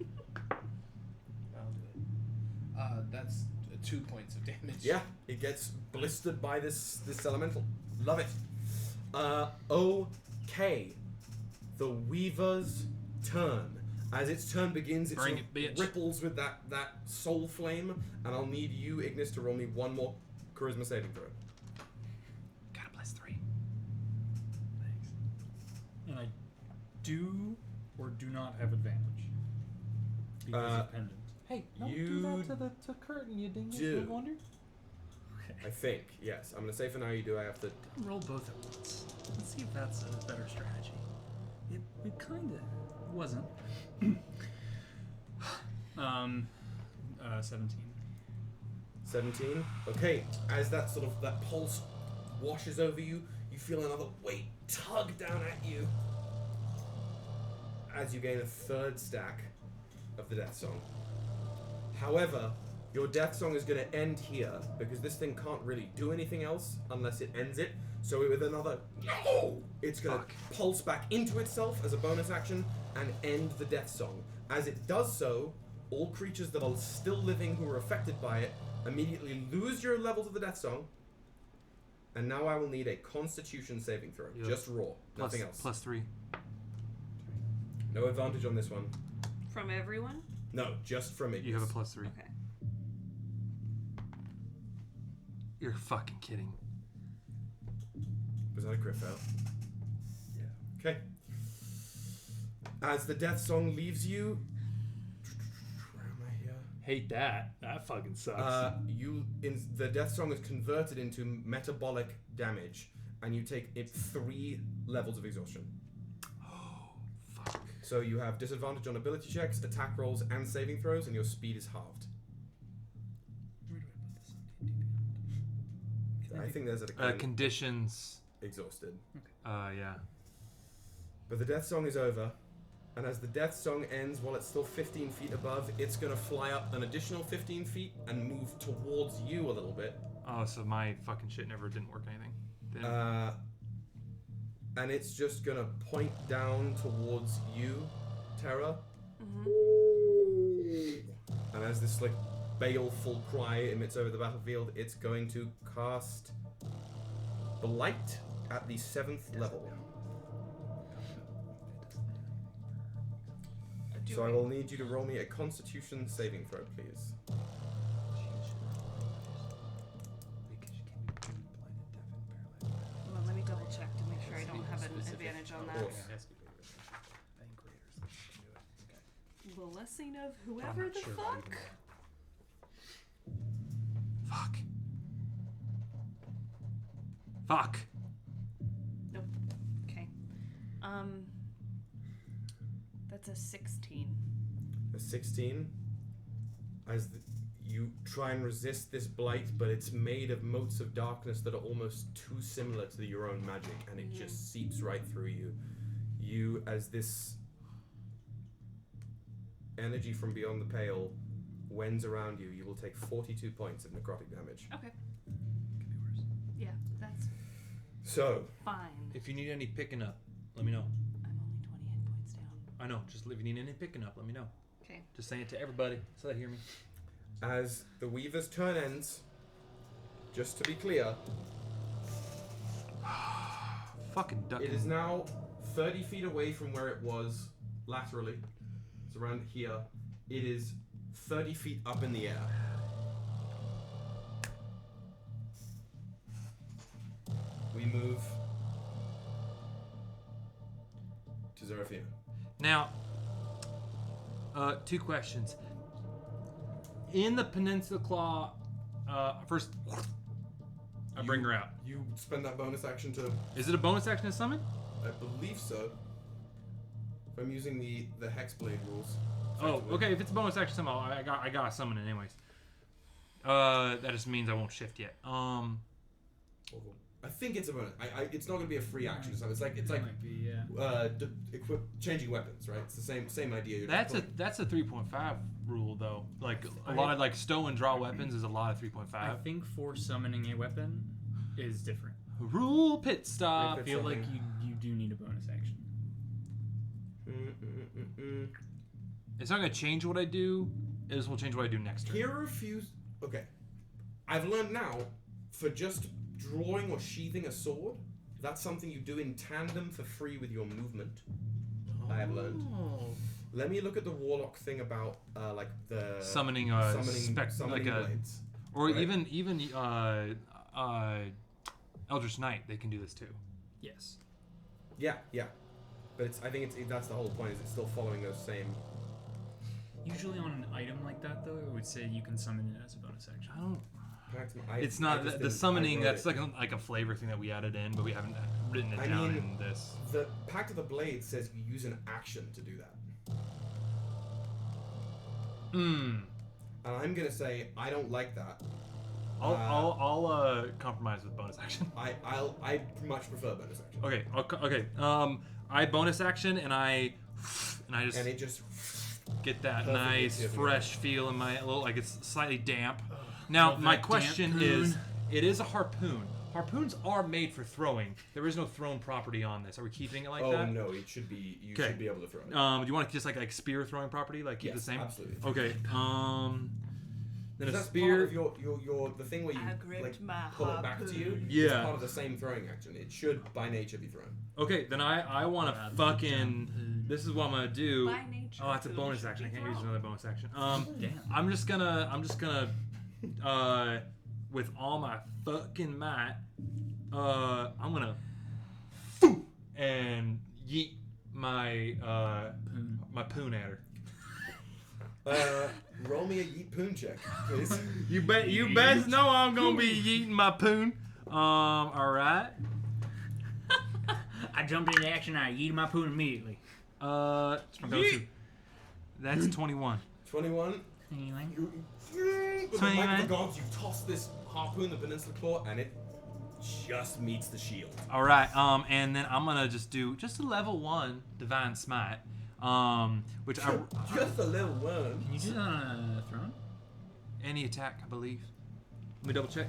I'll do it. That's 2 points of damage. Yeah, it gets blistered by this elemental. Love it. Okay. The Weaver's turn. As its turn begins, it, Bring sort of it, bitch. ripples with that soul flame, and I'll need you, Ignis, to roll me one more charisma saving throw. Got a +3. Thanks. And I do or do not have advantage. Because of pendant. Hey, don't do that to the curtain, you dingus. do. wonder. I think, yes. I'm going to say for now you do. I have to... Roll both at once. Let's see if that's a better strategy. It kind of wasn't. 17. 17. Okay, as that sort of that pulse washes over you, you feel another weight tug down at you as you gain a third stack of the death song. However, your death song is going to end here because this thing can't really do anything else unless it ends it. So with another no, it's going to pulse back into itself as a bonus action and end the death song. As it does so, all creatures that are still living who are affected by it immediately lose your levels of the death song. And now I will need a Constitution saving throw. Yep. Just raw, nothing else. +3. No advantage on this one. From everyone? No, just from it. You have a +3. Okay. You're fucking kidding. Was that a crit fail? Yeah. Okay. As the death song leaves you, where am I here? Hate that. That fucking sucks. The Death Song is converted into metabolic damage, and you take 3 levels of exhaustion. Oh, fuck. So you have disadvantage on ability checks, attack rolls, and saving throws, and your speed is halved. I think there's a conditions. Exhausted. Yeah. But the Death Song is over, and as the Death Song ends, while it's still 15 feet above, it's gonna fly up an additional 15 feet and move towards you a little bit. Oh, so my fucking shit never didn't work anything. And it's just gonna point down towards you, Terra. And as this like baleful cry emits over the battlefield, it's going to cast Blight at the 7th level. So I will need you to roll me a Constitution saving throw, please. Well, let me double check to make sure I don't have an advantage on that. Blessing of whoever the fuck? Fuck. Nope. Okay. That's a 16. A 16. You try and resist this blight, but it's made of motes of darkness that are almost too similar to your own magic, and it just seeps right through you. You, as this energy from beyond the pale wends around you, you will take 42 points of necrotic damage. Okay. Yeah, that's So, fine. If you need any picking up, let me know. I'm only 20 hit points down. I know. Just if you need any picking up, let me know. Okay. Just say it to everybody so they hear me. as the Weaver's turn ends, just to be clear, Fucking duck. it is now 30 feet away from where it was laterally. It's around here. It is 30 feet up in the air. We move to Xerephina. Now, 2 questions. In the Peninsula Claw, first, I bring her out. You spend that bonus action to... Is it a bonus action to summon? I believe so. If I'm using the Hexblade rules. Oh, okay. If it's a bonus action somehow, I got to summon it anyways. That just means I won't shift yet. I think it's a bonus. It's not going to be a free action. So it's like Might be, yeah. changing weapons, right? It's the same idea. You're That's just a 3.5 rule though. Like a lot of like stow and draw weapons is a lot of 3.5. I think for summoning a weapon is different. Rule pit stop. I feel like you do need a bonus action. It's not gonna change what I do. It just will change what I do next turn. Here are a few. Okay, I've learned now for just drawing or sheathing a sword, that's something you do in tandem for free with your movement. I have learned. Let me look at the warlock thing about like the summoning summoning like blades, or right? even Eldritch Knight. They can do this too. Yes. Yeah, but I think that's the whole point. Is it's still following those same. Usually on an item like that, though, it would say you can summon it as a bonus action. I don't. It's I not just the didn't- summoning. I wrote That's it. like a flavor thing that we added in, but we haven't written it I down mean, in this. The Pact of the Blade says you use an action to do that. And I'm gonna say I don't like that. I'll compromise with bonus action. I much prefer bonus action. Okay. I bonus action and I just get that Perfectly nice different. fresh feel in my little, like it's slightly damp. Now Love my that question damp is, poon. it is a harpoon. Harpoons are made for throwing. There is no thrown property on this. Are we keeping it like Oh that? no, it should be. You Okay. should be able to throw it. Do you want to just like spear throwing property, like keep Yes, the same? absolutely. Okay. Then a That's spear. part of your the thing where you I gripped like my pull it back to you. harpoon. It's Yeah. part of the same throwing action. It should by nature be thrown. Okay, then I want to fucking. This is what I'm gonna do. By nature, Oh, that's a food bonus should action. I be can't use thrown. another bonus action. Damn. I'm just gonna, with all my fucking might, I'm gonna, and yeet my Poon. my poon at her. roll me a yeet poon check, please. You best know I'm gonna be yeeting my poon. All right. I jumped into action. I yeeted my poon immediately. It's my go-to. That's 21. 21. Anyway. With the might of the gods, you toss this harpoon, the peninsula claw, and it just meets the shield. All right. And then I'm gonna just do a level 1 divine smite. Which I just a little one. Can you do that on a throne? Any attack, I believe. Let me double check.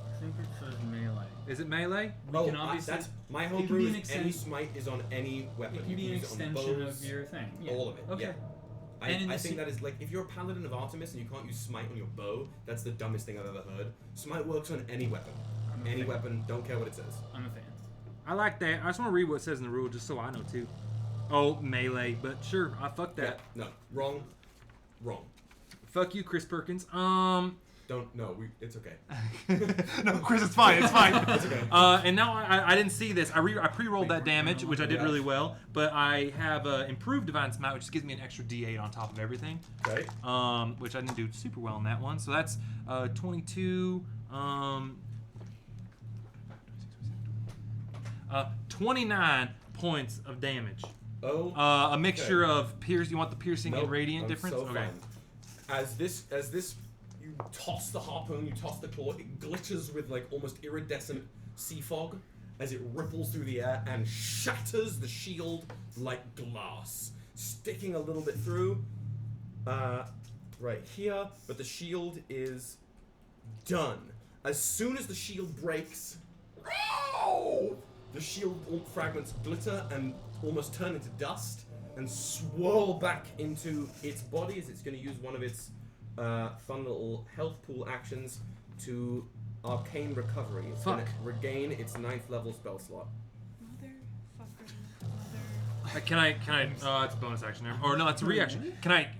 I think it says melee. Is it melee? We can obviously. That's my it can homebrew. be an Is any extension. smite is on any weapon. It can You be an use it on extension bows, of your thing. Yeah. all of it. Okay. Yeah. And in I the think se- that is like if you're a paladin of Artemis and you can't use smite on your bow, that's the dumbest thing I've ever heard. Smite works on any weapon. I'm a Any fan. weapon, don't care what it says. I'm a fan. I like that. I just want to read what it says in the rule just so I know too. Oh, melee. But sure, I fuck that. Yeah, no, wrong. Fuck you, Chris Perkins. It's okay. No, Chris, it's fine. It's fine. It's okay. And now I didn't see this. I pre-rolled that damage, which I did Yeah. really well. But I have improved divine smite, which gives me an extra D8 on top of everything. Okay. Which I didn't do super well in that one. So that's 22. 29 points of damage. Oh. A mixture of pierce. You want the piercing Nope, and radiant I'm difference? so Okay. fine. As this, you toss the harpoon, you toss the claw. It glitters with like almost iridescent sea fog as it ripples through the air and shatters the shield like glass, sticking a little bit through, right here. But the shield is done. As soon as the shield breaks, the shield fragments glitter and almost turn into dust and swirl back into its body as it's going to use one of its fun little health pool actions to arcane recovery. It's going to regain its 9th level spell slot. Can I? It's a bonus action there. Or no, it's a reaction.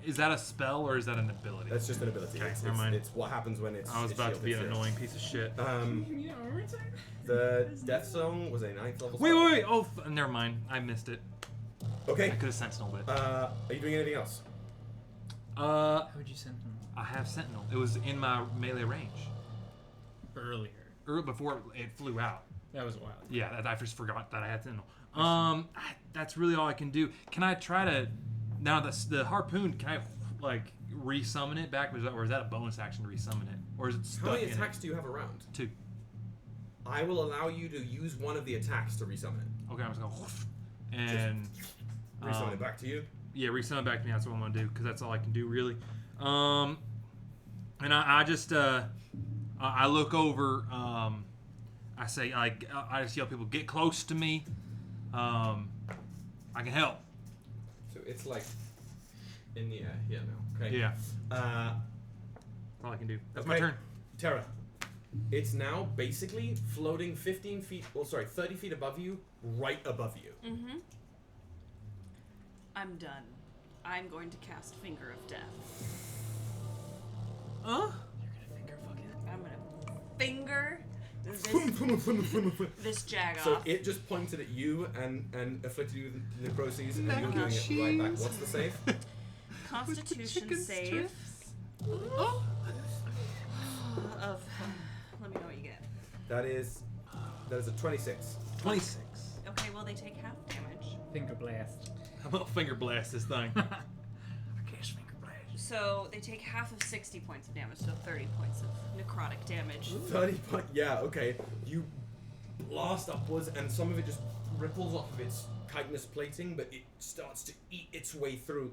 Is that a spell or is that an ability? That's just an ability. Okay, It's, never mind. it's what happens when it's. I was it's about to be an shielded. annoying piece of shit. The Death Zone was a 9th level. Wait. Oh, never mind. I missed it. Okay. I could have sentineled it. Are you doing anything else? How would you send them? I have sentinel. It was in my melee range. Earlier. Before it flew out. That was wild. Yeah, I just forgot that I had sentinel. That's really all I can do. Can I try to now the harpoon? Can I like resummon it back, or is that a bonus action to resummon it, or is it stuck? How many in attacks it? do you have around? 2. I will allow you to use one of the attacks to resummon it. Okay, I'm just going and Resummon it back to you. Yeah, resummon it back to me. That's what I'm gonna do because that's all I can do really. And I just I look over. I say I just yell people get close to me. I can help. So it's like in the air here now. Okay. Yeah. All I can do. That's my okay. turn. Terra. It's now basically floating 30 feet above you, right above you. Mm-hmm. I'm done. I'm going to cast Finger of Death. Huh? I'm gonna finger this jag So off. it just pointed at you and afflicted you with necroses, and you're doing it right back. What's the save? Constitution save. Of let me know what you get. That is a 26. 26. Okay, well they take half damage. Finger blast. How about finger blast this thing? I guess finger blast. So they take half of 60 points of damage, so 30 points of necrotic damage. 30 point. Yeah. Okay. You blast upwards, and some of it just ripples off of its chitinous plating, but it starts to eat its way through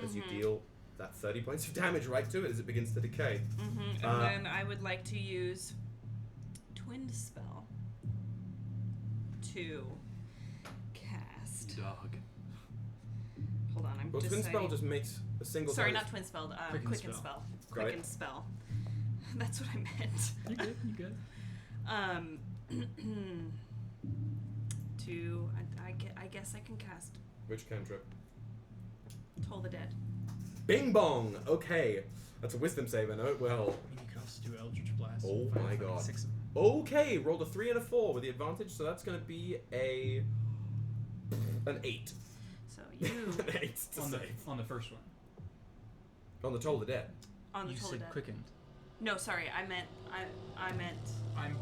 as you deal that 30 points of damage right to it as it begins to decay. And then I would like to use Twin Spell to cast. Dog. Hold on, I'm Well, just Twin saying. Spell just makes a single. Sorry, damage. not Twin Spell. Quicken Quicken Spell. Spell. Got Quicken it. Spell. That's what I meant. You good? You good? I guess I can cast Which cantrip? Toll the Dead. Bing bong. Okay, that's a wisdom save. I know it well. I mean, you can also do Eldritch Blast. Oh Five, my fucking god. 6 of them. Okay, rolled a 3 and a 4 with the advantage, so that's going to be an 8. So you An 8 to On the save. on the first one. On the Toll of the Dead. On the You Toll said of Dead. quickened. No, sorry, I meant. I'm.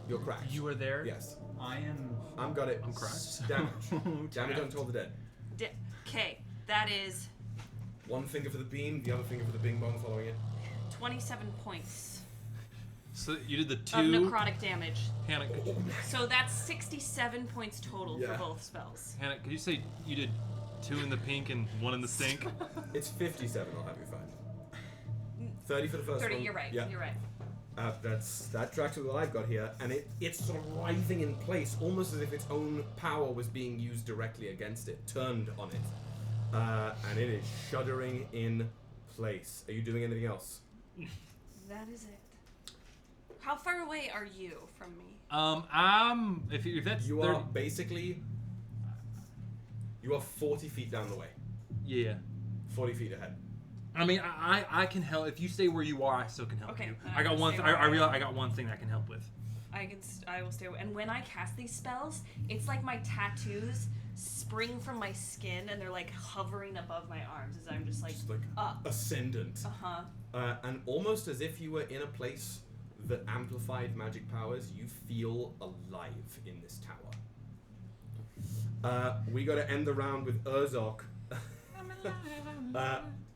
You're cracked. You are there. Yes. I am. I'm got it. I'm cracked. Damage. Damage on Toll of the Dead. Okay, that is One finger for the beam, the other finger for the bing bong following it. 27 points So you did the two. of necrotic damage. Hannah, So that's 67 points total Yeah. for both spells. Hannah, could you say you did 2 in the pink and 1 in the stink? It's 57, I'll have you find. 30 for the first 30, one. you're right, Yeah. you're right. That tracks with what I've got here, and it's sort of writhing in place, almost as if its own power was being used directly against it, turned on it. And it is shuddering in place. Are you doing anything else? That is it. How far away are you from me? If that's You are basically... You are 40 feet down the way. Yeah. 40 feet ahead. I mean, I can help. If you stay where you are, I still can help Okay, you. then I got will one. stay I where I am. realize I got one thing I can help with. I will stay. And when I cast these spells, it's like my tattoos spring from my skin, and they're like hovering above my arms as I'm just like up. Ascendant. Uh-huh. And almost as if you were in a place that amplified magic powers, you feel alive in this tower. We got to end the round with Urzok.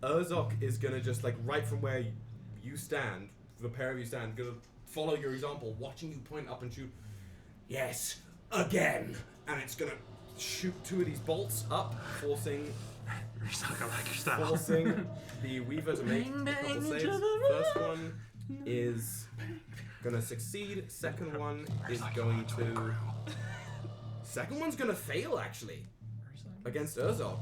Urzok is gonna just like right from where you stand, the pair of you stand, gonna follow your example, watching you point up and shoot. Yes, again, and it's gonna shoot 2 of these bolts up, forcing the Weaver to make a couple saves. First one is gonna succeed. Second one is going to. Second one's gonna fail actually against Urzok.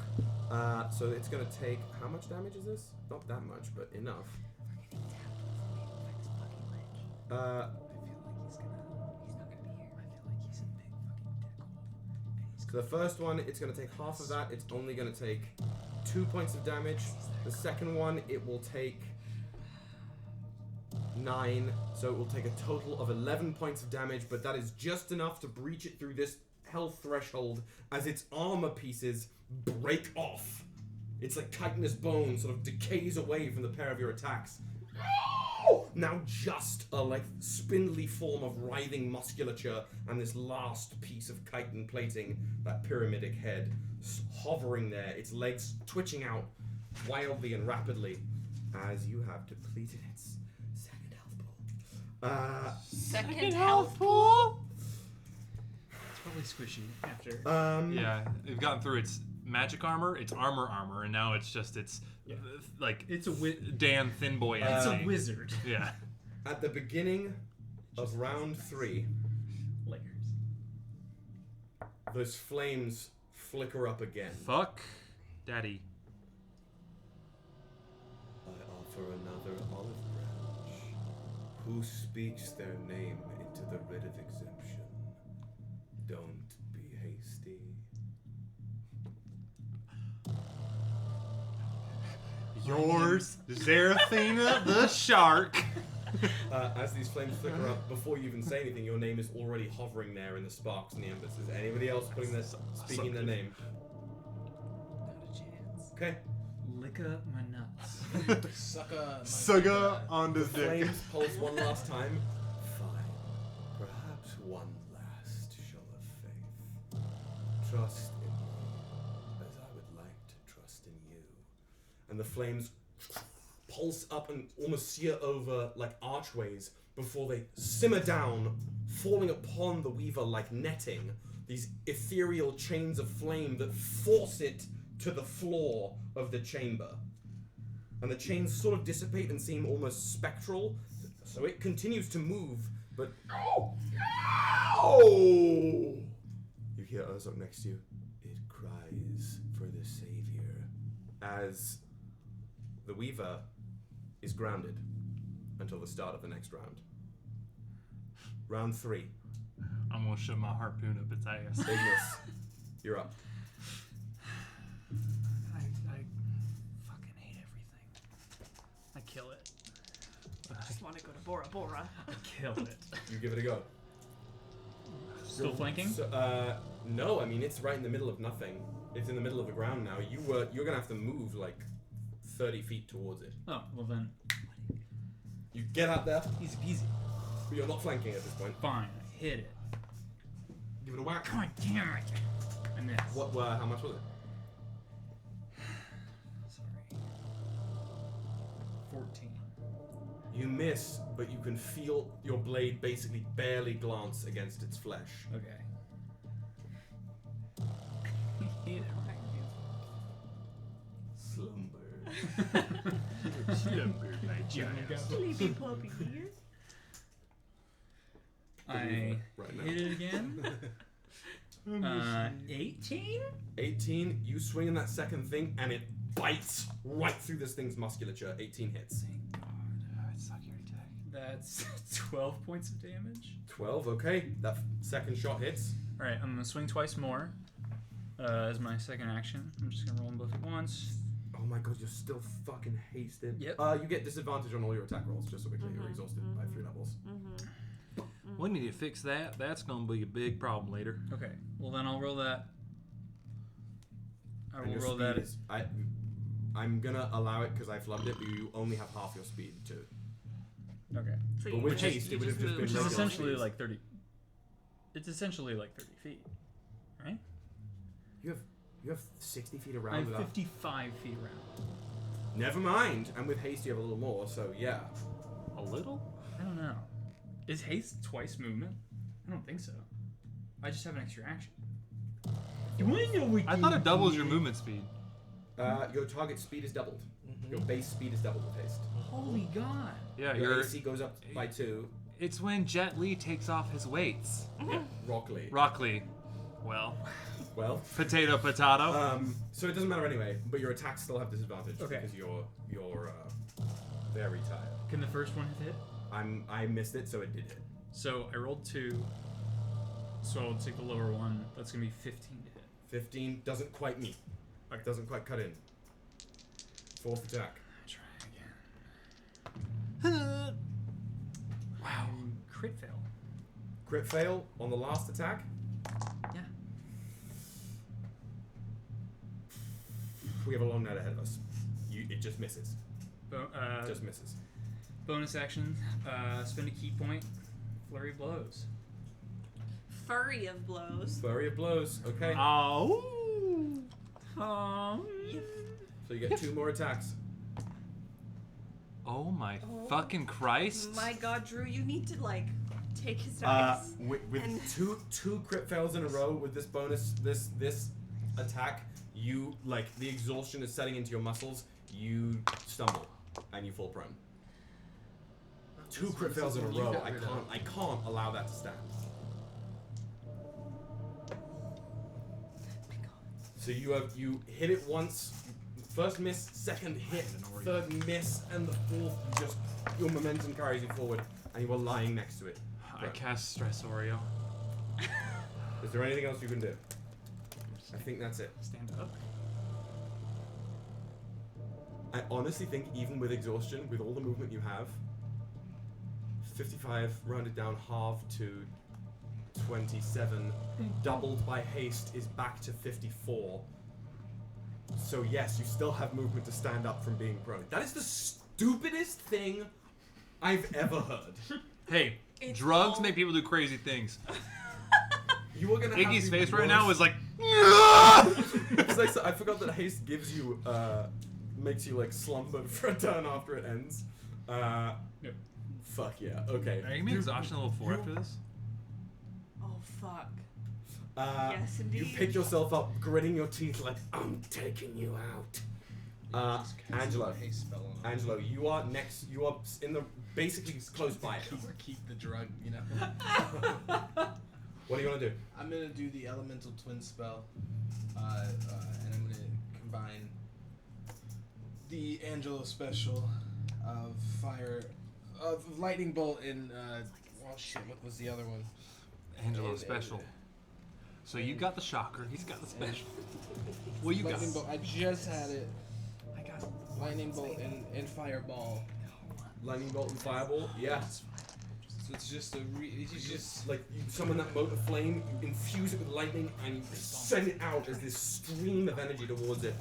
So it's gonna take, how much damage is this? Not that much, but enough. So the first one, it's gonna take half of that. It's only gonna take 2 points of damage. The second one, it will take 9, so it will take a total of 11 points of damage, but that is just enough to breach it through this health threshold as its armor pieces break off. It's like chitinous bone sort of decays away from the pair of your attacks. Now just a like spindly form of writhing musculature and this last piece of chitin plating, that pyramidic head hovering there, its legs twitching out wildly and rapidly as you have depleted its second health pool. Second health pool? It's probably squishy after. Yeah, they've gotten through its magic armor, its armor, and now it's just like it's a Dan Thin Boy. It's a wizard. Yeah. At the beginning of round 3, layers. those flames flicker up again. Fuck, Daddy. I offer another olive branch. Who speaks their name into the writ of exemption? Don't be hasty. Yours, Xerephina the shark. As these flames flicker up, before you even say anything, your name is already hovering there in the sparks and the embers. Is anybody else speaking their name? Not a chance. Okay. Licka my nuts. Suga on The this dick. flames pulse one last time. Fine. Perhaps one last show of faith. Trust in me, as I would like to trust in you. And the flames pulse up and almost sear over like archways before they simmer down, falling upon the Weaver like netting. These ethereal chains of flame that force it to the floor of the chamber. And the chains sort of dissipate and seem almost spectral, so it continues to move, but... Oh! You hear Urzok next to you. It cries for the Savior. As the Weaver is grounded until the start of the next round. Round 3. I'm gonna shove my harpoon up its ass. Ignis, you're up. I fucking hate everything. I kill it. I just want to go to Bora Bora. I kill it. You give it a go. Still flanking? So, no, I mean it's right in the middle of nothing. It's in the middle of the ground now. You're gonna have to move like 30 feet towards it. Oh, well then. You get out there, Easy peasy. but you're not flanking at this point. Fine, I hit it. Give it a whack. God damn it. I missed. What? How much was it? Sorry. 14. You miss, but you can feel your blade basically barely glance against its flesh. Okay. Hit it right. Slumber. Slumber, my child. Sleepy puppy here. I Right now. hit it again. 18? 18, you swing in that second thing, and it bites right through this thing's musculature. 18 hits. Thank God. I'd suck your dick. That's 12 points of damage. 12, okay. That second shot hits. Alright, I'm gonna swing twice more as my second action. I'm just gonna roll them both at once. Oh my god, you're still fucking hasted. Yep. You get disadvantage on all your attack rolls, just so we clear you're exhausted by 3 levels. We need to fix that. That's gonna be a big problem later. Okay, well then I'll roll that. I And will your roll speed that. is- I'm gonna allow it because I flubbed it, but you only have half your speed too. Okay. So But you with just- haste, you it would have just moved. been Which is regular essentially speed. like 30. It's essentially like 30 feet, right? You have 60 feet I around have without... 55 feet around. Never mind. And with haste, you have a little more, so yeah. A little? I don't know. Is haste twice movement? I don't think so. I just have an extra action. You want to know what I thought it doubles your movement speed. Your target speed is doubled. Your base speed is doubled with haste. Holy God. Yeah, Your your AC goes up by 2. It's when Jet Li takes off his weights. Rock Lee. Rock Lee. Well, Well, potato, potato. so it doesn't matter anyway, but your attacks still have disadvantage Okay. because you're very tired. Can the first one hit? I missed it, so it did hit. So I rolled 2. So I'll take the lower one. That's going to be 15 to hit. 15 doesn't quite meet. Like doesn't quite cut in. 4th attack. Try again. Wow. Crit fail. Crit fail on the last attack. Yeah. We have a long night ahead of us. It just misses. Just misses. bonus action. Spend a key point. Flurry of blows. Furry of blows. Flurry of blows. Okay. Oh. So you get 2 more attacks. Oh my fucking Christ. My God, Drew, you need to like take his dice. With And- two crit fails in a row with this bonus, this attack, you like the exhaustion is setting into your muscles. You stumble and you fall prone. 2 crit fails in a row. I can't allow that to stand. So you hit it once, first miss, second hit, third miss, and the fourth your momentum carries you forward, and you are lying next to it. I cast Stress Oreo. Is there anything else you can do? I think that's it. Stand up. I honestly think even with exhaustion, with all the movement you have, 55 rounded down half to 27, doubled by haste is back to 54. So yes, you still have movement to stand up from being prone. That is the stupidest thing I've ever heard. Hey, It's drugs all- make people do crazy things. You are gonna have Iggy's the face right now worst- is like. Because I forgot that haste gives you, makes you like slumber for a turn after it ends. Yep. Fuck yeah. Okay. Are you making exhaustion level 4 after this? Oh fuck. Yes, You indeed. pick yourself up, gritting your teeth like, I'm taking you out. Angelo. Haste spell on him. Angelo, you are next. You are in the basically close by it. Keep the drug, you know. What do you want to do? I'm gonna do the elemental twin spell, and I'm gonna combine the Angelo special of fire, of lightning bolt and oh shit, what was the other one? Angelo And- special. So you got the shocker, he's got the special. What you got? Lightning bolt. I just had it. I got Lightning bolt and fireball. Lightning bolt and fireball. Yeah. So it's just it's just Like you summon that mote of flame, you infuse it with lightning, and you send it out as this stream of energy towards it.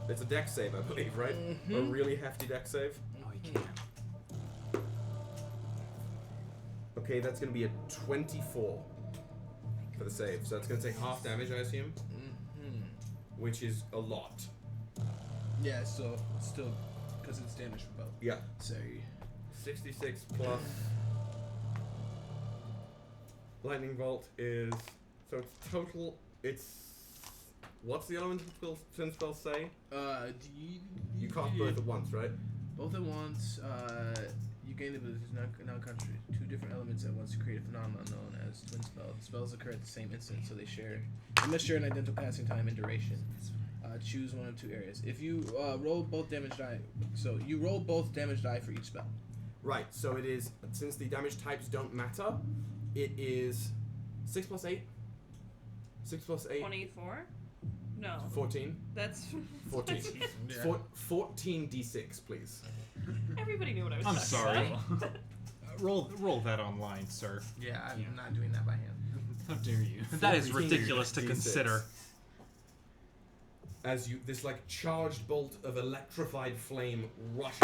It's a dex save, I believe, right? A really hefty dex save. Oh, he can. Okay, that's going to be a 24 for the save. So that's going to take half damage, I assume, which is a lot. Yeah, so it's still because it's damage for both. Yeah. So 66 plus lightning bolt is so it's total. It's what's the elemental spell say? You cast both at once, right? Both at once. You gain the ability to non-country 2 different elements at once to create a phenomenon known as twin spell. The spells occur at the same instant, so they must share an identical casting time and duration. Choose one of 2 areas. If you roll both damage die, so you roll both damage die for each spell. Right. So it is since the damage types don't matter. It is 6 plus 8. 6 plus 8. 24? No. 14. That's 14. 14 d6, please. Everybody knew what I was I'm talking sorry. about. roll that online, sir. Yeah, I'm not doing that by hand. How dare you? That is 14 ridiculous to D6. consider. As this like charged bolt of electrified flame rushes.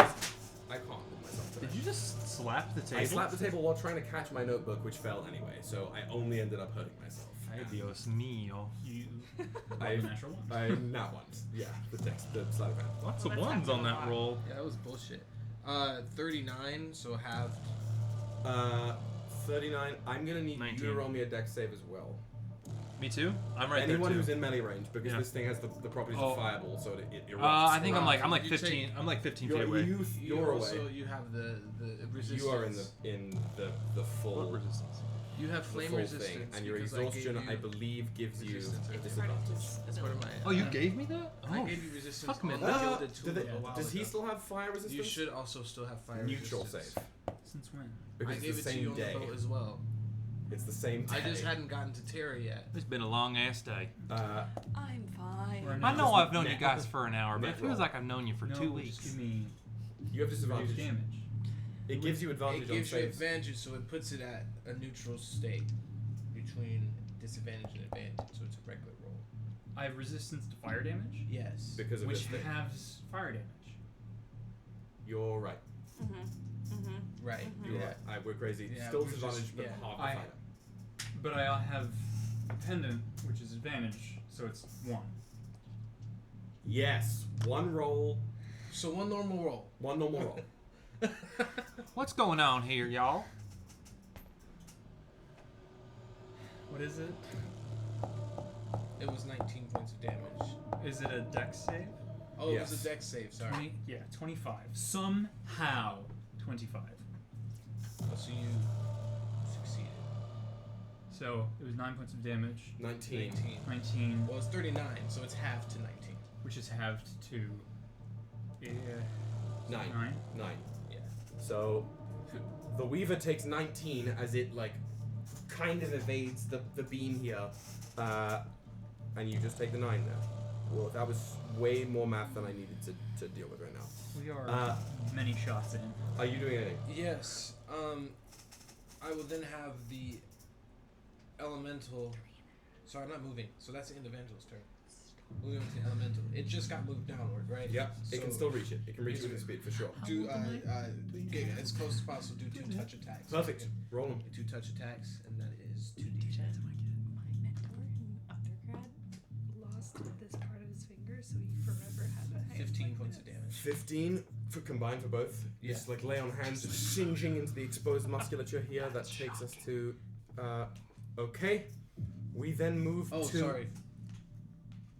I can't move myself today. Did you just slap the table? I slapped the table while trying to catch my notebook, which fell anyway. So I only ended up hurting myself. Ay, Dios mío. You I natural one. I not once. Yeah, the sleight of hand. Lots Well, of that's ones on happening a that lot. roll. Yeah, that was bullshit. 39, so halved. 39. I'm gonna need you 19. to roll me a dex save as well. Me too. I'm right Anyone there who's too. in melee range, because Yeah. this thing has the properties Oh. of fireball, so it erupts. I think I'm like You 15. take- I'm like 15 You're, feet away. you're also away. you have the resistance. You are in the full. What resistance? You have The flame full resistance. thing, and your because I gave exhaustion, you I believe, gives you resistance a earlier. disadvantage. That's part of my. Oh, you gave me that? I Oh, gave you resistance. fuck me. on the Ah, gilded do tool they- a while does he ago. still have fire resistance? You should also still have fire Neutral resistance. save. Since when? Because I gave it's it the to same you on day. the boat as well. It's the same day. I just hadn't gotten to Terra yet. it's been a long ass day. I'm fine. Or I know I've known you net- guys for an hour, but it net feels roll. like I've known you for no, 2 just weeks. give me You have reduced disadvantage. damage. It gives you advantage It on gives you saves. advantage, so it puts it at a neutral state between disadvantage and advantage. So it's a regular roll. I have resistance to fire damage, Yes. Because of which this thing. halves fire damage. You're right. Right. You're Yeah. right. We're crazy. Yeah, Still we're just- disadvantage, but yeah. half the I- fighter. But I have a pendant, which is advantage, so it's 1. Yes. One roll. So one normal roll. One normal roll. What's going on here, y'all? What is it? It was 19 points of damage. Is it a dex save? Oh, it Yes. was a dex save. Sorry. 25. Somehow 25. Oh, so you succeeded. So it was 9 points of damage. 19. 19, Well, it's 39, so it's half to 19. which is halved to 9. 9. 9. Yeah. So the Weaver takes 19 as it like kind of evades the beam here, and you just take the 9 now. Well, that was way more math than I needed to deal with right now. We are many shots in. Are you doing anything? Yes. I will then have the elemental. Sorry, I'm not moving. So that's the end of Angelo's turn. Moving on to the elemental. It just got moved downward, right? Yep. It can So still reach it. It can reach it with speed for sure. Do get as close as possible. Do 2 touch attacks. Perfect. Roll them. 2 touch attacks, and that is 2d10. My mentor in undergrad lost this part of his finger, so he forever had a hand 15 like points of this. damage. 15 for combined for both. Yeah. Just like lay on hands, just singeing into the exposed musculature here. That takes us to. Okay. We then move Oh, to. sorry.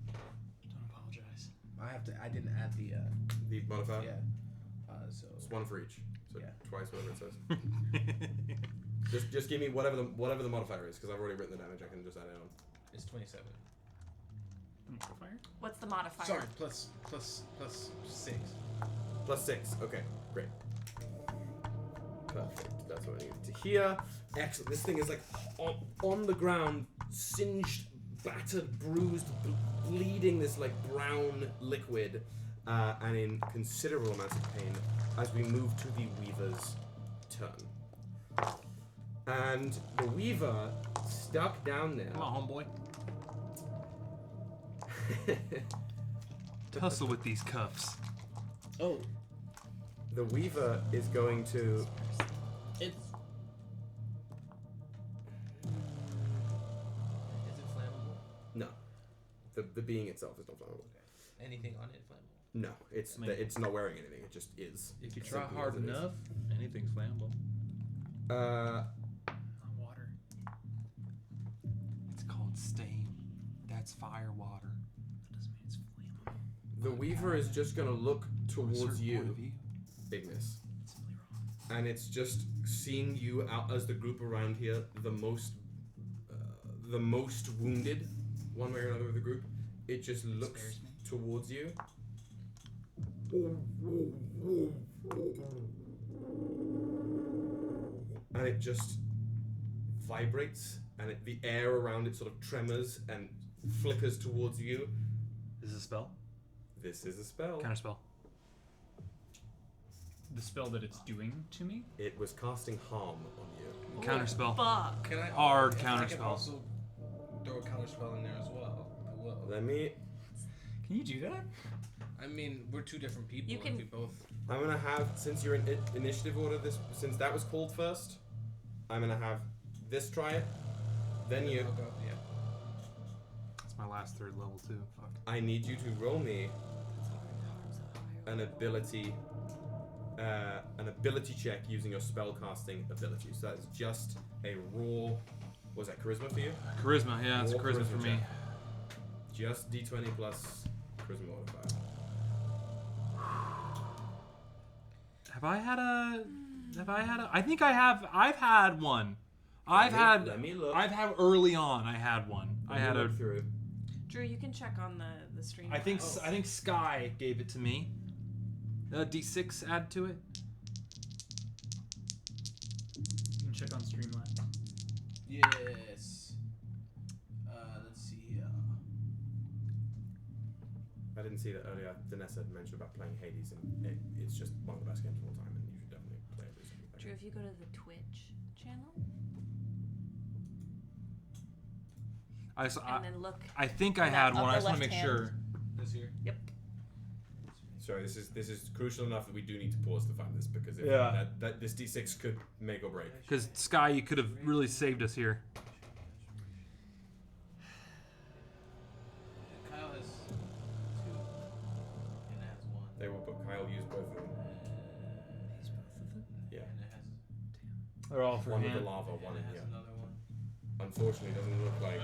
Don't apologize. I didn't add the. The modifier. Yeah. So. It's 1 for each. So Yeah. twice whatever it says. just give me whatever the modifier is, because I've already written the damage. I can just add it on. It's 27. The modifier? What's the modifier? Sorry, plus 6. Plus 6. Okay, great. Perfect. That's what I needed to hear. Excellent. This thing is like on the ground, singed, battered, bruised, bleeding this like brown liquid, and in considerable amounts of pain as we move to the Weaver's turn. And the Weaver, stuck down there. Come on, homeboy. Tussle with these cuffs. Oh, The Weaver is going to. it's. Is it flammable? No. The being itself is not flammable. Okay. Anything on it flammable? No, it's not wearing anything. It just is. If you try Simply hard as it is. enough, anything's flammable. Water. It's called steam. That's fire water. That doesn't mean it's flammable. The Weaver is just gonna look From a towards certain point you, of view. Ignis, It's simply wrong. and it's just seeing you out as the group around here, the most wounded, one way or another of the group. It just looks Spares me. towards you. And it just vibrates, and the air around it sort of tremors and flickers towards you. Is this a spell? This is a spell. Counterspell. The spell that it's doing to me? It was casting harm on you. Counterspell. Fuck. Can I? Hard I can counterspell. also throw a counterspell in there as well. I will. Let me. Can you do that? I mean, we're two different people. You if can- we both. I'm gonna have, since you're in initiative order, since that was called first, I'm gonna have this try it, then you. I'll go. Yeah. That's my last third level too. Fuck. I need you to roll me an ability check using your spellcasting ability. So that is just a raw. Was that charisma for you? Charisma, yeah, it's a Raw charisma for me. check. Just D20 plus charisma modifier. Have I had a? I think I have. I've had one. Let me look. I've had early on. I had one. Let I me had a. look through. Drew, you can check on the stream. I think Oh. I think Sky gave it to me. D6 add to it. You can check on Streamlabs. Yes. Let's see here. I didn't see that earlier. Danessa had mentioned about playing Hades, and it's just one of the best games of all time, and you should definitely play it recently. Drew, if you go to the Twitch channel and then look. I think I in had that one. I just upper want to make left sure. This here. Yep. Sorry, this is crucial enough that we do need to pause to find this because if Yeah. that this D6 could make or break. Because Sky, you could have really saved us here. Kyle has 2. And it has 1. They will, but Kyle used both of them. These both of them? Yeah, And it has. They're all for one with hand. the lava, one And in it has here. another one. Unfortunately, it doesn't look like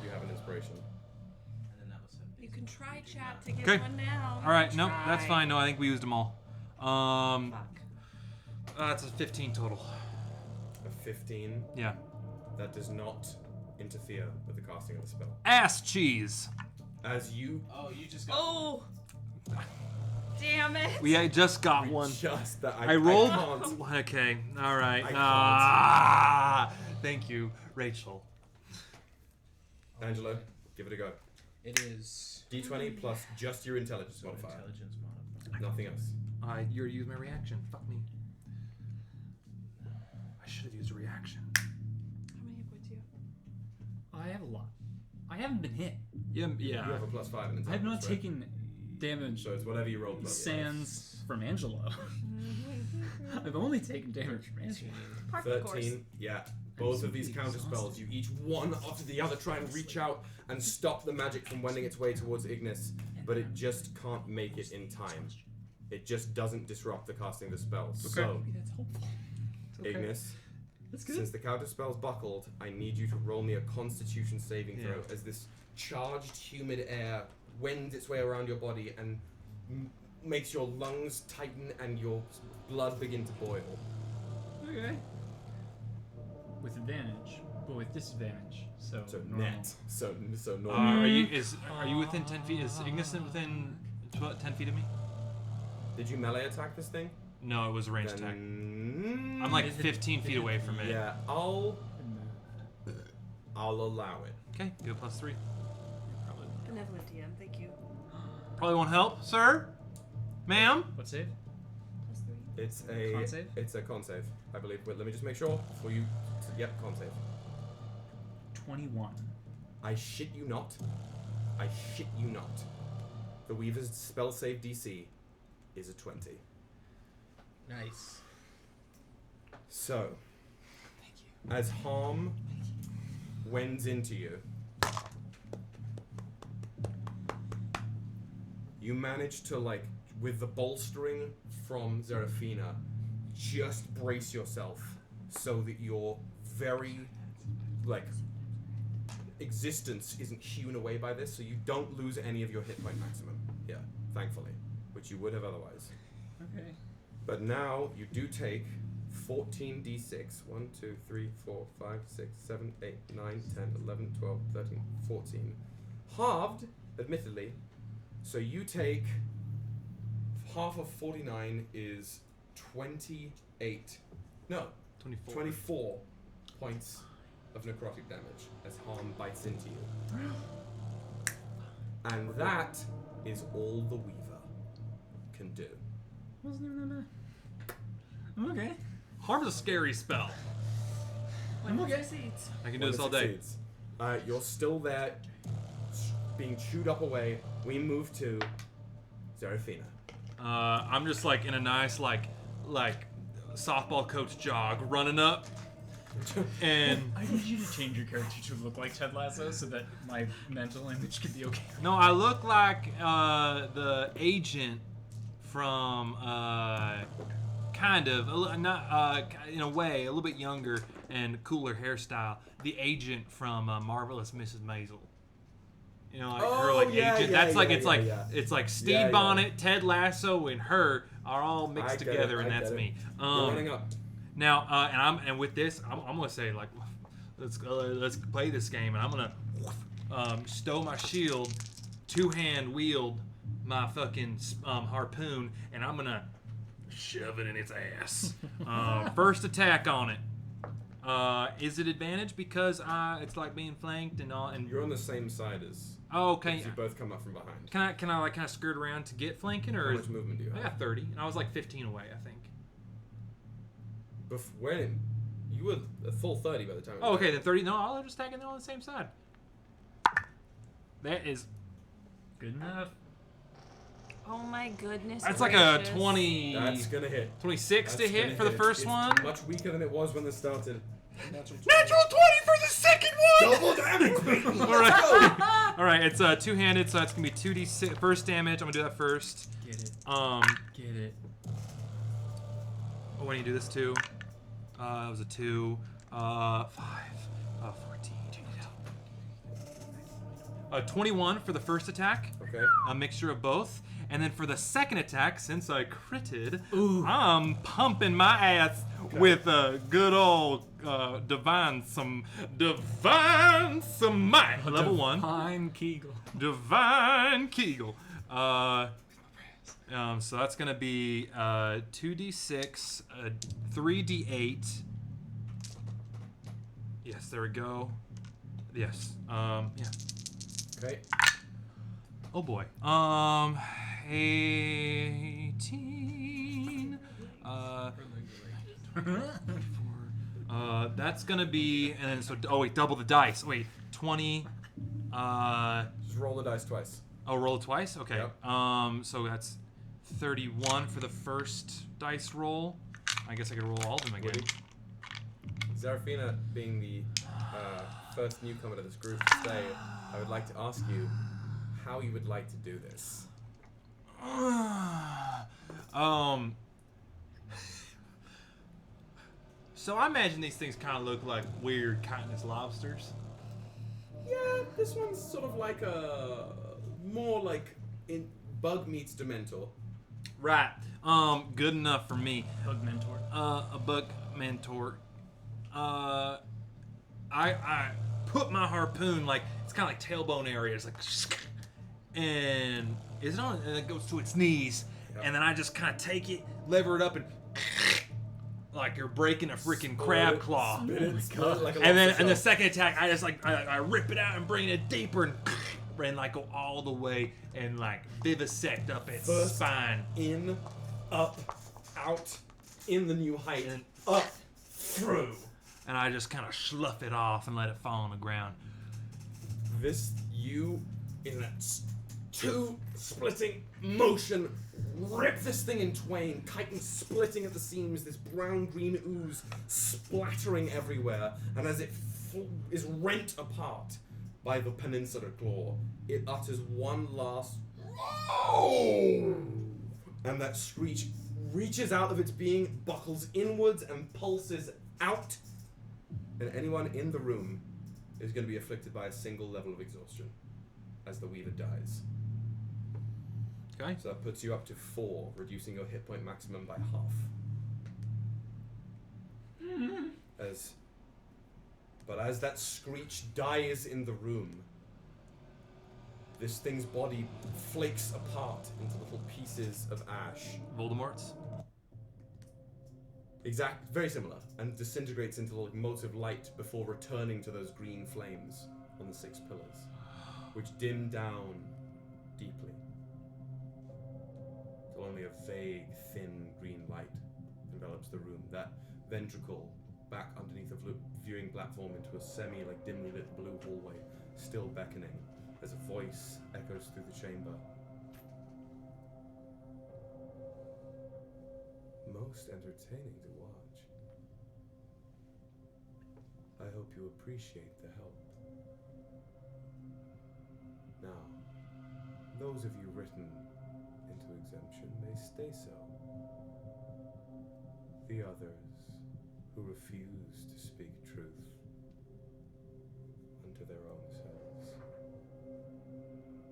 you have an inspiration. And then that was 7. You can try chat to get 'Kay. one now. All right, nope, Try. that's fine. No, I think we used them all. Fuck. That's a 15 total. A 15. Yeah. That does not interfere with the casting of the spell. Ass cheese. As you Oh, you just got. Oh. Damn it. We just got one. just that I rolled. can't. Okay. All right. I can't. Thank you, Rachel. Angelo, give it a go. It is. D20 plus just your intelligence So modifier. intelligence modifier. Nothing else. You already used my reaction. Fuck me. I should have used a reaction. How many hit points do you have? I have a lot. I haven't been hit. Yeah. You have a plus 5 in intelligence. I have not right? taken damage So it's whatever you roll plus. sans from Angelo. I've only taken damage from Angelo. Park the course. 13. Yeah. Both of these counter spells, you each one after the other try and reach out and stop the magic from wending its way towards Ignis, but it just can't make it in time. It just doesn't disrupt the casting of the spell. So, Maybe that's helpful. It's okay. Ignis, That's good. since the counter spell's buckled, I need you to roll me a Constitution saving throw Yeah. as this charged, humid air wends its way around your body and makes your lungs tighten and your blood begin to boil. Okay. With advantage, but with disadvantage. So, So normal. net. So normal. Are you within 10 feet? Is Ignis within 10 feet of me? Did you melee attack this thing? No, it was a ranged attack. Then- I'm like 15 feet away from it. Yeah, I'll allow it. Okay, do a +3. Benevolent DM, thank you. Probably won't help, sir. Ma'am. What save? Plus 3. It's a Con save? It's a con save, I believe. Wait, let me just make sure before you. Yep, con save. 21. I shit you not. I shit you not. The Weaver's spell save DC is a 20. Nice. So, as harm wends into you, you manage to, like, with the bolstering from Xerephina, just brace yourself so that your very, like, existence isn't hewn away by this, so you don't lose any of your hit point maximum. Yeah, thankfully, which you would have otherwise. Okay. But now you do take 14d6. 1, 2, 3, 4, 5, 6, 7, 8, 9, 10, 11, 12, 13, 14. Halved, admittedly. So you take half of 49 is 28. No, 24 points of necrotic damage as harm bites into you. And that is all the Weaver can do. Wasn't even that bad. Okay. Harm is a scary spell. I'm okay. I can do this all day. You're still there, being chewed up away. We move to Xerephina. I'm just like in a nice like softball coach jog, running up, and I need you to change your character to look like Ted Lasso so that my mental image can be okay. no, I look like the agent from kind of not in a way a little bit younger and cooler hairstyle. The agent from Marvelous Mrs. Maisel. You know, like her like agent. That's like it's like Steve Bonnet, Ted Lasso, and her are all mixed together, and that's me. Running up. Now, and with this, I'm gonna say like, let's play this game, and I'm gonna stow my shield, two-hand wield my fucking harpoon, and I'm gonna shove it in its ass. First attack on it. Is it advantage because it's like being flanked and all? And you're on the same side as. Oh, okay. You both come up from behind. Can I skirt around to get flanking, or how much movement do you have? I got 30, and I was like 15 away, I think. When you were a full 30 by the time. Oh, okay, then 30. No, I'll just tag it on the same side. That is good enough. Oh my goodness. That's gracious. like a 20. That's gonna hit. 26 to hit for the first one. It's much weaker than it was when this started. Natural 20 for the second one! Double damage! Alright. Alright, it's two-handed, so it's gonna be 2d6 first damage. I'm gonna do that first. Get it. Get it. When do you do this too? It was a 2, 5, 14, 21 for the first attack. Okay. A mixture of both. And then for the second attack, since I critted, I'm pumping my ass with a good old divine might. Level 1. Divine Kegel. Divine Kegel. So that's gonna be 2d6, 3d8. Yes, there we go. Yes. Yeah. Okay. Oh boy. 18. That's gonna be, and then so. Oh wait, double the dice. Wait, 20. Just roll the dice twice. Oh, roll it twice. Okay. Yep. So that's 31 for the first dice roll. I guess I could roll all of them again. Xerephina, being the first newcomer to this group to stay, I would like to ask you how you would like to do this. So I imagine these things kind of look like weird chitinous lobsters. Yeah, this one's sort of like more like in bug meets Dementor. Right. Good enough for me. Bug mentor. A bug mentor. I put my harpoon like it's kind of like tailbone area. It's like, and it's on, and it goes to its knees, and then I just kind of take it, lever it up, and like you're breaking a freaking crab claw. And then in the second attack, I just like I rip it out and bring it deeper and like go all the way and like vivisect up its spine. In, up, out, in the new height, and up, through. And I just kind of slough it off and let it fall on the ground. You, in that two splitting motion rip this thing in twain, chitin splitting at the seams, this brown-green ooze splattering everywhere, and as it is rent apart by the peninsular claw, it utters one last "Roar!" and that screech reaches out of its being, buckles inwards, and pulses out, and anyone in the room is going to be afflicted by a single level of exhaustion as the Weaver dies. Okay. So that puts you up to 4, reducing your hit point maximum by half. But as that screech dies in the room, this thing's body flakes apart into little pieces of ash. Voldemort's? Very similar, and disintegrates into like motes of light before returning to those green flames on the 6 pillars, which dim down deeply. Till only a vague, thin green light envelops the room. That ventricle back underneath the viewing platform into a dimly lit blue hallway, still beckoning as a voice echoes through the chamber. Most entertaining to watch. I hope you appreciate the help. Now, those of you written into exemption may stay so. The others who refuse to speak truth unto their own selves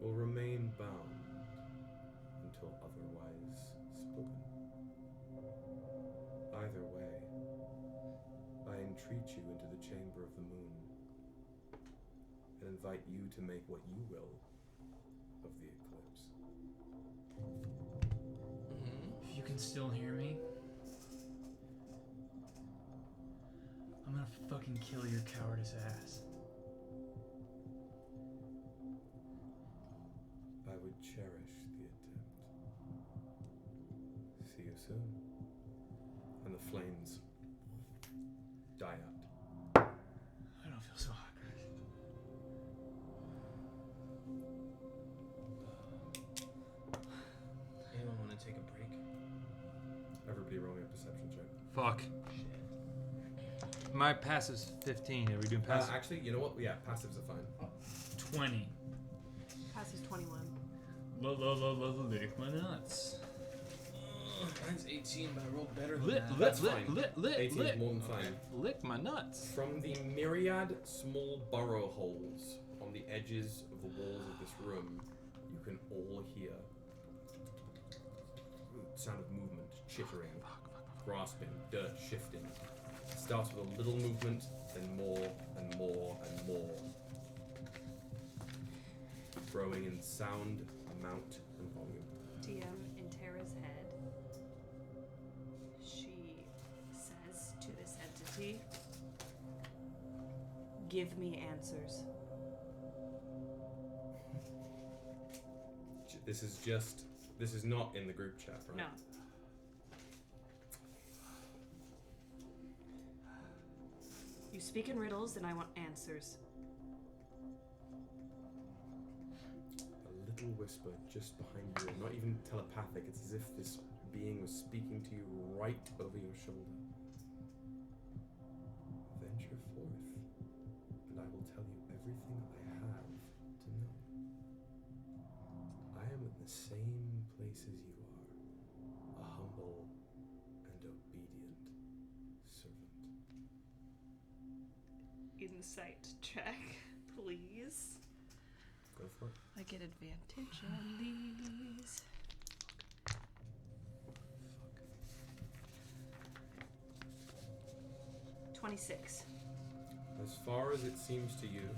will remain bound until otherwise spoken. Either way, I entreat you into the chamber of the moon and invite you to make what you will of the eclipse. If you can still hear me, I'm gonna fucking kill your cowardice ass. I would cherish the attempt. See you soon. And the flames die out. I don't feel so hot, guys. Anyone want to take a break? Everybody roll me a perception check. Fuck. My passive's 15. Are we doing passive? Actually, you know what? Yeah, passives are fine. 20. Pass is 21. Lick my nuts. Mine's 18, but I rolled better than Lit, that. That's lit, fine. lit, lit, 18 lit. is more than fine. Lick my nuts. From the myriad small burrow holes on the edges of the walls of this room, you can all hear sound of movement, chittering, grasping, dirt shifting. It starts with a little movement, then more and more and more, growing in sound, amount, and volume. DM, in Terra's head, she says to this entity, "Give me answers." This is not in the group chat, right? No. You speak in riddles, and I want answers. A little whisper just behind you, not even telepathic. It's as if this being was speaking to you right over your shoulder. Venture forth, and I will tell you everything I have to know. I am in the same place as you are, a humble and obedient servant. Insight check, please. Go for it. I get advantage on these. 26. As far as it seems to you,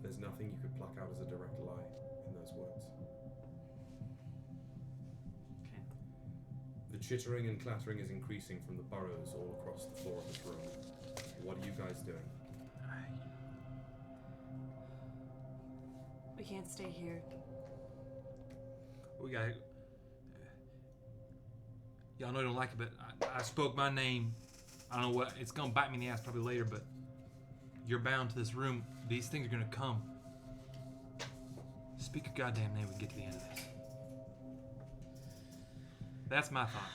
there's nothing you could pluck out as a direct lie in those words. Okay. The chittering and clattering is increasing from the burrows all across the floor of this room. What are you guys doing? We can't stay here. We got. Y'all know I don't like it, but I spoke my name. I don't know what. It's gonna bite me in the ass probably later, but you're bound to this room. These things are gonna come. Speak your goddamn name, we can get to the end of this. That's my thought.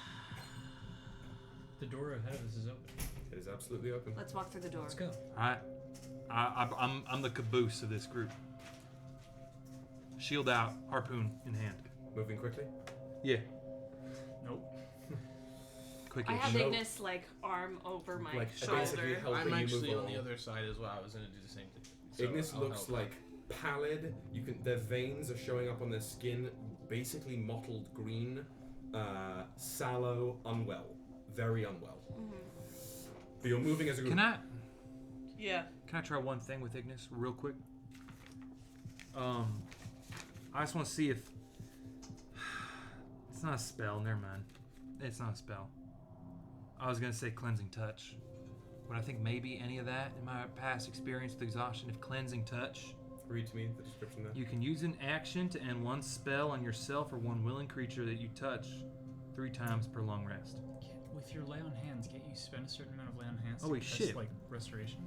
The door ahead of us is open. It is absolutely open. Let's walk through the door. Let's go. Alright. I'm the caboose of this group. Shield out, harpoon in hand. Moving quickly. Yeah. Nope. Quick. I have No. Ignis like arm over my Like, basically shoulder. helping I'm you actually move on the along. other side as well. I was gonna do the same thing. So Ignis I'll looks help. like pallid. Their veins are showing up on their skin, basically mottled green, sallow, unwell, very unwell. But you're moving as a group. Yeah. Can I try one thing with Ignis real quick? I just want to see if it's not a spell. Never mind. It's not a spell. I was gonna say cleansing touch, but I think maybe any of that in my past experience with exhaustion. If cleansing touch, Read to me the description there. you can use an action to end one spell on yourself or one willing creature that you touch 3 times per long rest. With your lay on hands, can't you spend a certain amount of lay on hands? Holy to cast, shit. Like restoration.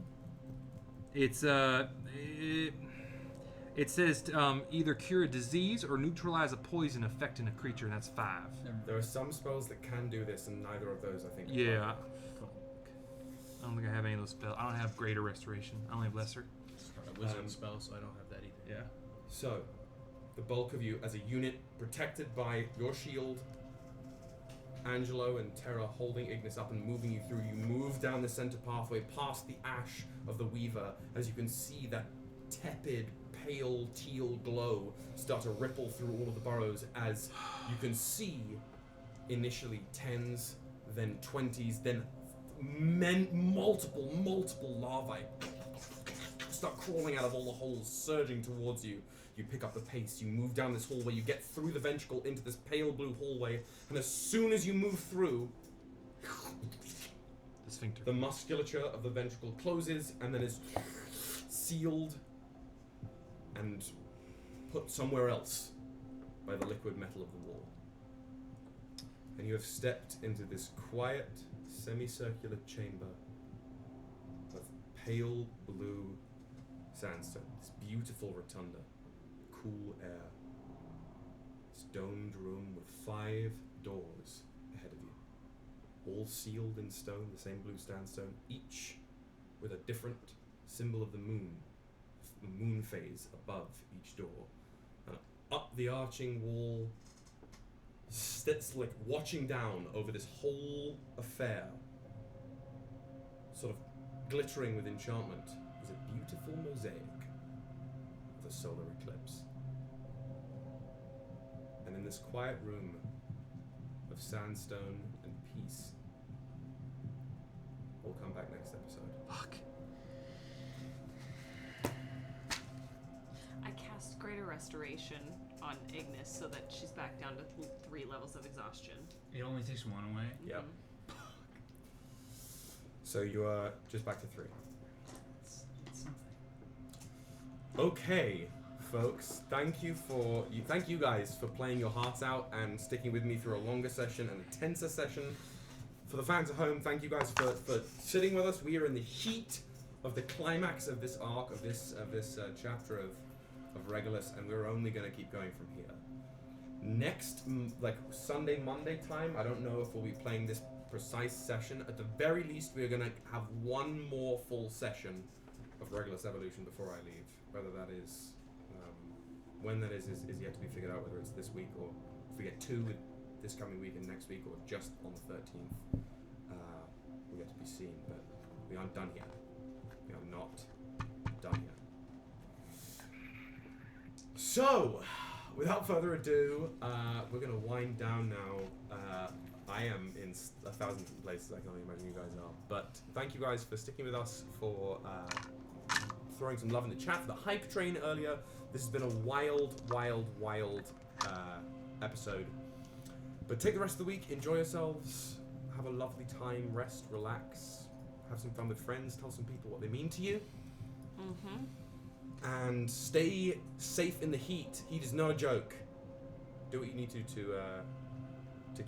It's it says either cure a disease or neutralize a poison affecting a creature, and that's 5. There are some spells that can do this, and neither of those, I think. Yeah. Fuck. I don't think I have any of those spells. I don't have greater restoration. I only have lesser. It's not a wizard spell, so I don't have that either. Yeah. So, the bulk of you as a unit, protected by your shield, Angelo and Terra holding Ignis up and moving you through. You move down the center pathway past the ash of the Weaver as you can see that tepid, pale teal glow start to ripple through all of the burrows as you can see initially 10s, then 20s, then multiple larvae start crawling out of all the holes, surging towards you. You pick up the pace, you move down this hallway, you get through the ventricle into this pale blue hallway, and as soon as you move through, The sphincter. the musculature of the ventricle closes and then is sealed and put somewhere else by the liquid metal of the wall. And you have stepped into this quiet, semicircular chamber of pale blue sandstone, this beautiful rotunda. Cool air. This domed room with 5 doors ahead of you. All sealed in stone, the same blue sandstone, each with a different symbol of the moon phase above each door. And up the arching wall, sits like watching down over this whole affair, sort of glittering with enchantment, is a beautiful mosaic of a solar eclipse. And in this quiet room of sandstone and peace, we'll come back next episode. Fuck. I cast Greater Restoration on Ignis so that she's back down to 3 levels of exhaustion. It only takes 1 away. Yep. So you are just back to 3. It's something. Okay, folks. Thank you guys for playing your hearts out and sticking with me through a longer session and a tenser session. For the fans at home, thank you guys for sitting with us. We are in the heat of the climax of this arc, of this chapter of Regolus, and we're only going to keep going from here. Next, Sunday, Monday time, I don't know if we'll be playing this precise session. At the very least, we're going to have 1 more full session of Regolus Evolution before I leave. Whether that is, when that is yet to be figured out, whether it's this week or if we get 2 this coming week and next week, or just on the 13th, we yet to be seen. But we aren't done yet. We are not done yet. So, without further ado, we're going to wind down now. I am in 1,000 different places, I can only imagine you guys are. But thank you guys for sticking with us, for throwing some love in the chat, for the hype train earlier. This has been a wild episode. But take the rest of the week, enjoy yourselves, have a lovely time, rest, relax, have some fun with friends, tell some people what they mean to you. Mm-hmm. And stay safe in the heat. Heat is no joke. Do what you need to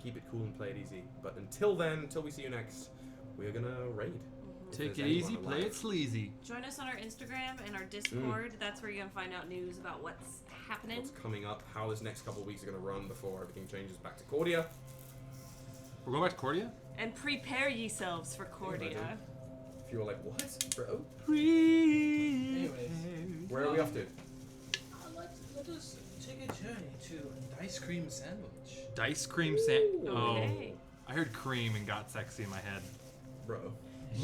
keep it cool and play it easy. But until then, until we see you next, we're gonna raid. Mm-hmm. Take there's it easy, anyone play alive. it sleazy. Join us on our Instagram and our Discord. That's where you're gonna find out news about what's happening. What's coming up, how this next couple of weeks are going to run before everything changes back to Cordia. We're going back to Cordia? And prepare yourselves for Cordia. If you're like, what, bro? Anyways, Where are we off to? let us take a journey to an ice cream sandwich. Dice cream Okay. I heard cream and got sexy in my head. Bro.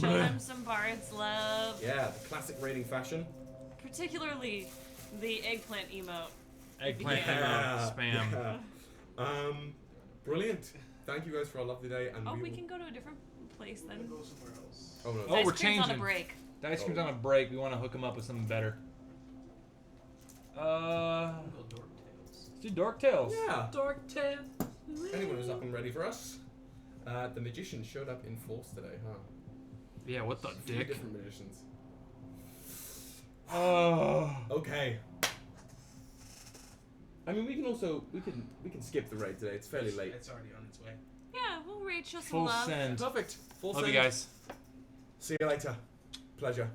Show them some Bards love. Yeah, the classic raiding fashion. Particularly the eggplant emote. Eggplant Yeah. spam. Yeah. Brilliant. Thank you guys for a lovely day. And Oh, we we will... can go to a different place then. Go somewhere else. Oh, no. Oh, Ice we're cream's on changing. a break. The ice cream's on a break. We want to hook him up with something better. Go Dork Tales. Let's do Dork Tales. Yeah. Dork Tales. Anyone who's up and ready for us? The magician showed up in force today, huh? Yeah, what the 3 dick? different magicians. Oh. Okay. I mean, we can skip the raid today. It's fairly late. It's already on its way. Yeah, we'll raid, show some Full love. send. Perfect. Full Love send. you guys. See you later. Pleasure.